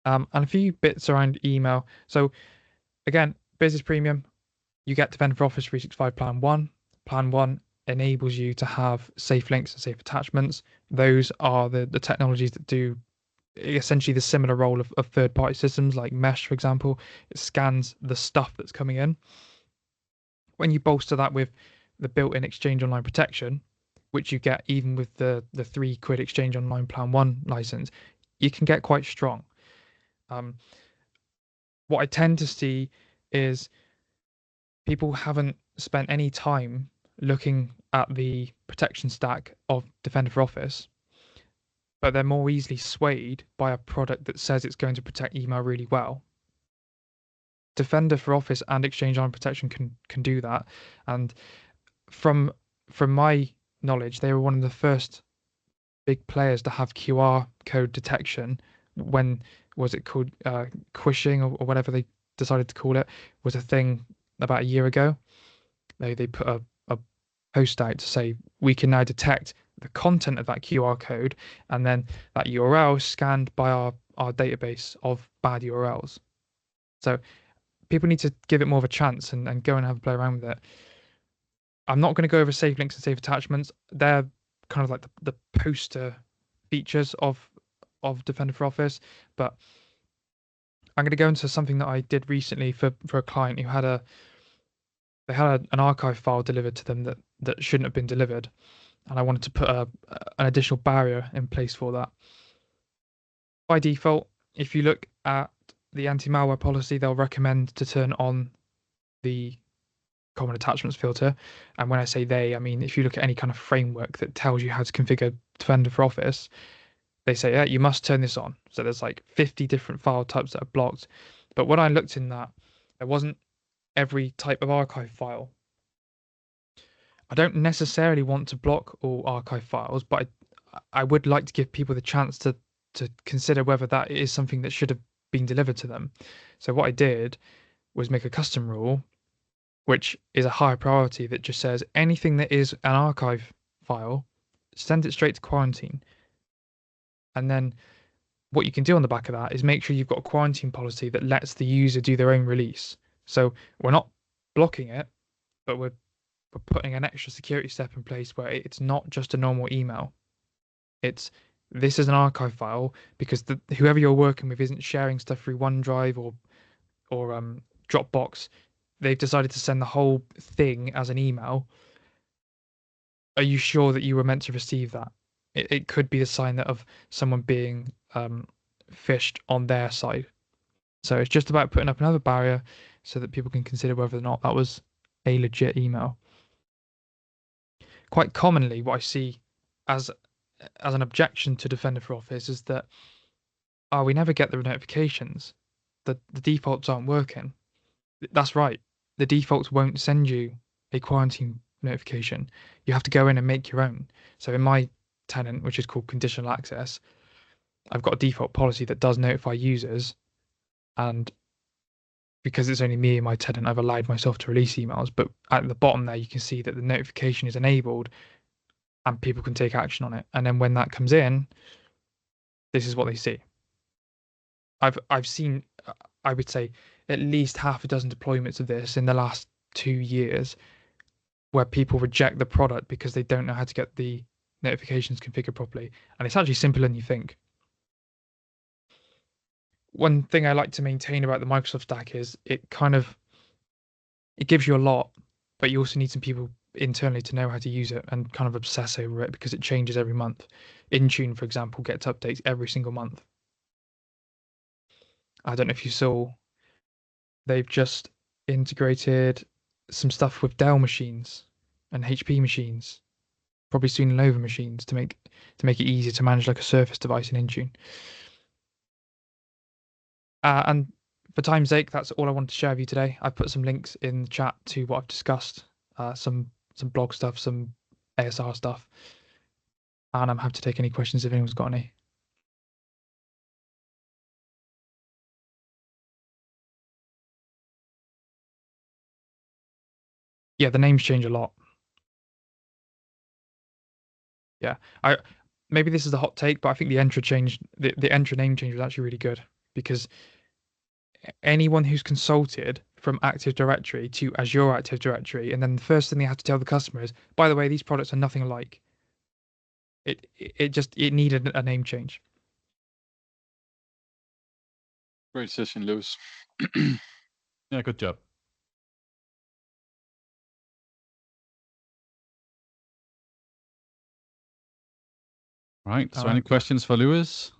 And a few bits around email. So again, Business Premium, you get Defender for Office 365 Plan 1. Plan 1 enables you to have safe links and safe attachments. Those are the technologies that do essentially the similar role of third-party systems like Mesh, for example. It scans the stuff that's coming in. When you bolster that with the built-in Exchange Online protection, which you get even with the £3 Exchange Online Plan 1 license, you can get quite strong. What I tend to see is people haven't spent any time looking at the protection stack of Defender for Office, but they're more easily swayed by a product that says it's going to protect email really well. Defender for Office and Exchange Online Protection can do that. And from my knowledge, they were one of the first big players to have QR code detection. When was it called quishing or whatever they decided to call it, was a thing about a year ago. They put a post out to say we can now detect the content of that QR code, and then that URL scanned by our database of bad URLs. So people need to give it more of a chance and go and have a play around with it. I'm not going to go over safe links and safe attachments. They're kind of like the poster features of Defender for Office, but I'm going to go into something that I did recently for a client who had an archive file delivered to them that shouldn't have been delivered, and I wanted to put an additional barrier in place for that. By default, if you look at the anti-malware policy, they'll recommend to turn on the common attachments filter. And when I say they, I mean if you look at any kind of framework that tells you how to configure Defender for Office, they say, yeah, you must turn this on. So there's like 50 different file types that are blocked. But when I looked in that, there wasn't every type of archive file. I don't necessarily want to block all archive files, but I would like to give people the chance to consider whether that is something that should have been delivered to them. So what I did was make a custom rule, which is a higher priority, that just says anything that is an archive file, send it straight to quarantine. And then what you can do on the back of that is make sure you've got a quarantine policy that lets the user do their own release. So we're not blocking it, but we're putting an extra security step in place where it's not just a normal email. This is an archive file because whoever you're working with isn't sharing stuff through OneDrive or Dropbox. They've decided to send the whole thing as an email. Are you sure that you were meant to receive that? It could be a sign of someone being phished on their side. So it's just about putting up another barrier so that people can consider whether or not that was a legit email. Quite commonly, what I see as an objection to Defender for Office is that, we never get the notifications. The defaults aren't working. That's right. The defaults won't send you a quarantine notification. You have to go in and make your own. So in my tenant, which is called conditional access, I've got a default policy that does notify users, and because it's only me and my tenant, I've allowed myself to release emails. But at the bottom there, you can see that the notification is enabled and people can take action on it. And then when that comes in, this is what they see. I've seen, I would say, at least half a dozen deployments of this in the last 2 years where people reject the product because they don't know how to get the notifications configured properly. And it's actually simpler than you think. One thing I like to maintain about the Microsoft stack is it gives you a lot, but you also need some people internally to know how to use it and kind of obsess over it because it changes every month. Intune, for example, gets updates every single month. I don't know if you saw, they've just integrated some stuff with Dell machines and HP machines, probably soon Lenovo machines, to make it easier to manage like a Surface device in Intune. And for time's sake, that's all I wanted to share with you today. I've put some links in the chat to what I've discussed, some blog stuff, some ASR stuff, and I'm happy to take any questions if anyone's got any. Yeah, the names change a lot. Yeah, maybe this is a hot take, but I think the Entra change, the Entra name change was actually really good, because anyone who's consulted from Active Directory to Azure Active Directory, and then the first thing they have to tell the customer is, by the way, these products are nothing alike. It needed a name change. Great session, Lewis. Yeah, good job. All right. So, any questions for Lewis?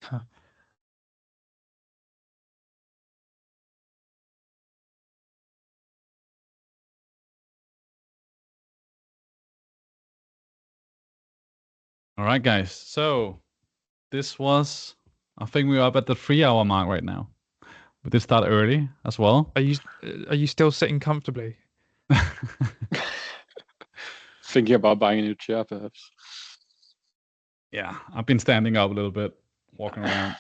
Huh. All right, guys. So this was, I think we're up at the 3-hour mark right now. We did start early as well. Are you still sitting comfortably? Thinking about buying a new chair, perhaps. Yeah, I've been standing up a little bit, walking around,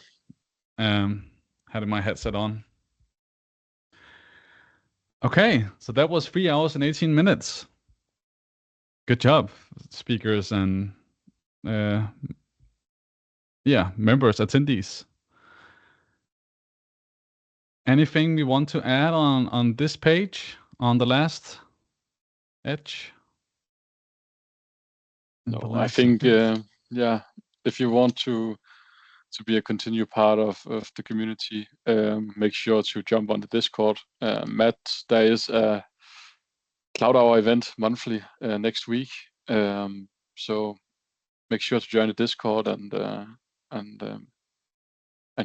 having my headset on. Okay, so that was 3 hours and 18 minutes. Good job, speakers and members, attendees. Anything we want to add on this page, on the last edge? No, I think if you want to be a continued part of the community, make sure to jump on the Discord. Matt, there is a Cloud Hour event monthly next week, so make sure to join the Discord and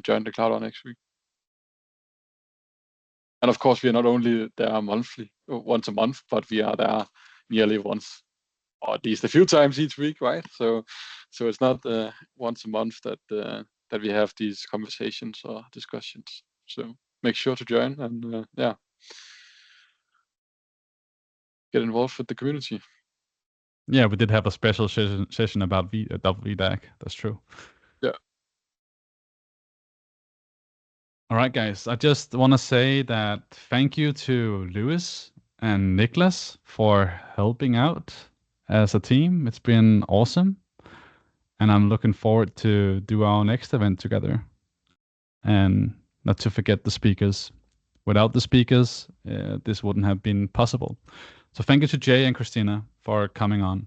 join the Cloud Hour next week. And of course, we are not only there monthly, once a month, but we are there nearly once, or at least a few times each week, right? So it's not once a month that we have these conversations or discussions. So make sure to join and get involved with the community. Yeah, we did have a special session about VDAC. That's true. Yeah. All right, guys. I just want to say that thank you to Lewis and Nicklas for helping out as a team. It's been awesome. And I'm looking forward to do our next event together. And not to forget the speakers. Without the speakers, this wouldn't have been possible. So thank you to Jay and Krystina for coming on.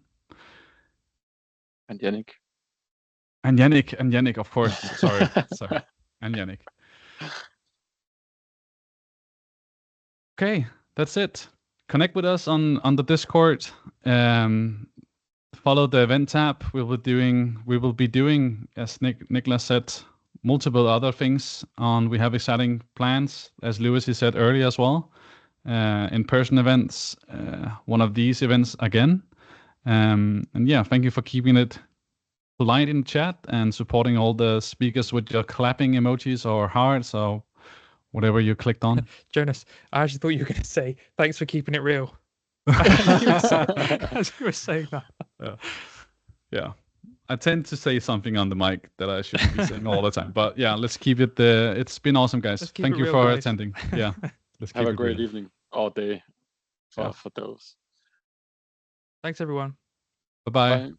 And Jannik. And Jannik, of course. Sorry. And Jannik. Okay, that's it. Connect with us on the Discord. Follow the event tab. We will be doing, as Nicklas said, multiple other things. We have exciting plans, as Lewis said earlier as well. In-person events. One of these events again. And yeah, thank you for keeping it polite in chat and supporting all the speakers with your clapping emojis or hearts or whatever you clicked on. Jonas, I actually thought you were going to say thanks for keeping it real. As you were saying that. Yeah. I tend to say something on the mic that I shouldn't be saying all the time. But yeah, let's keep it. It's been awesome, guys. Let's keep Thank it you real, for guys. attending. Yeah. Let's keep Have a it great real. evening or day for those. Thanks, everyone. Bye-bye. Bye.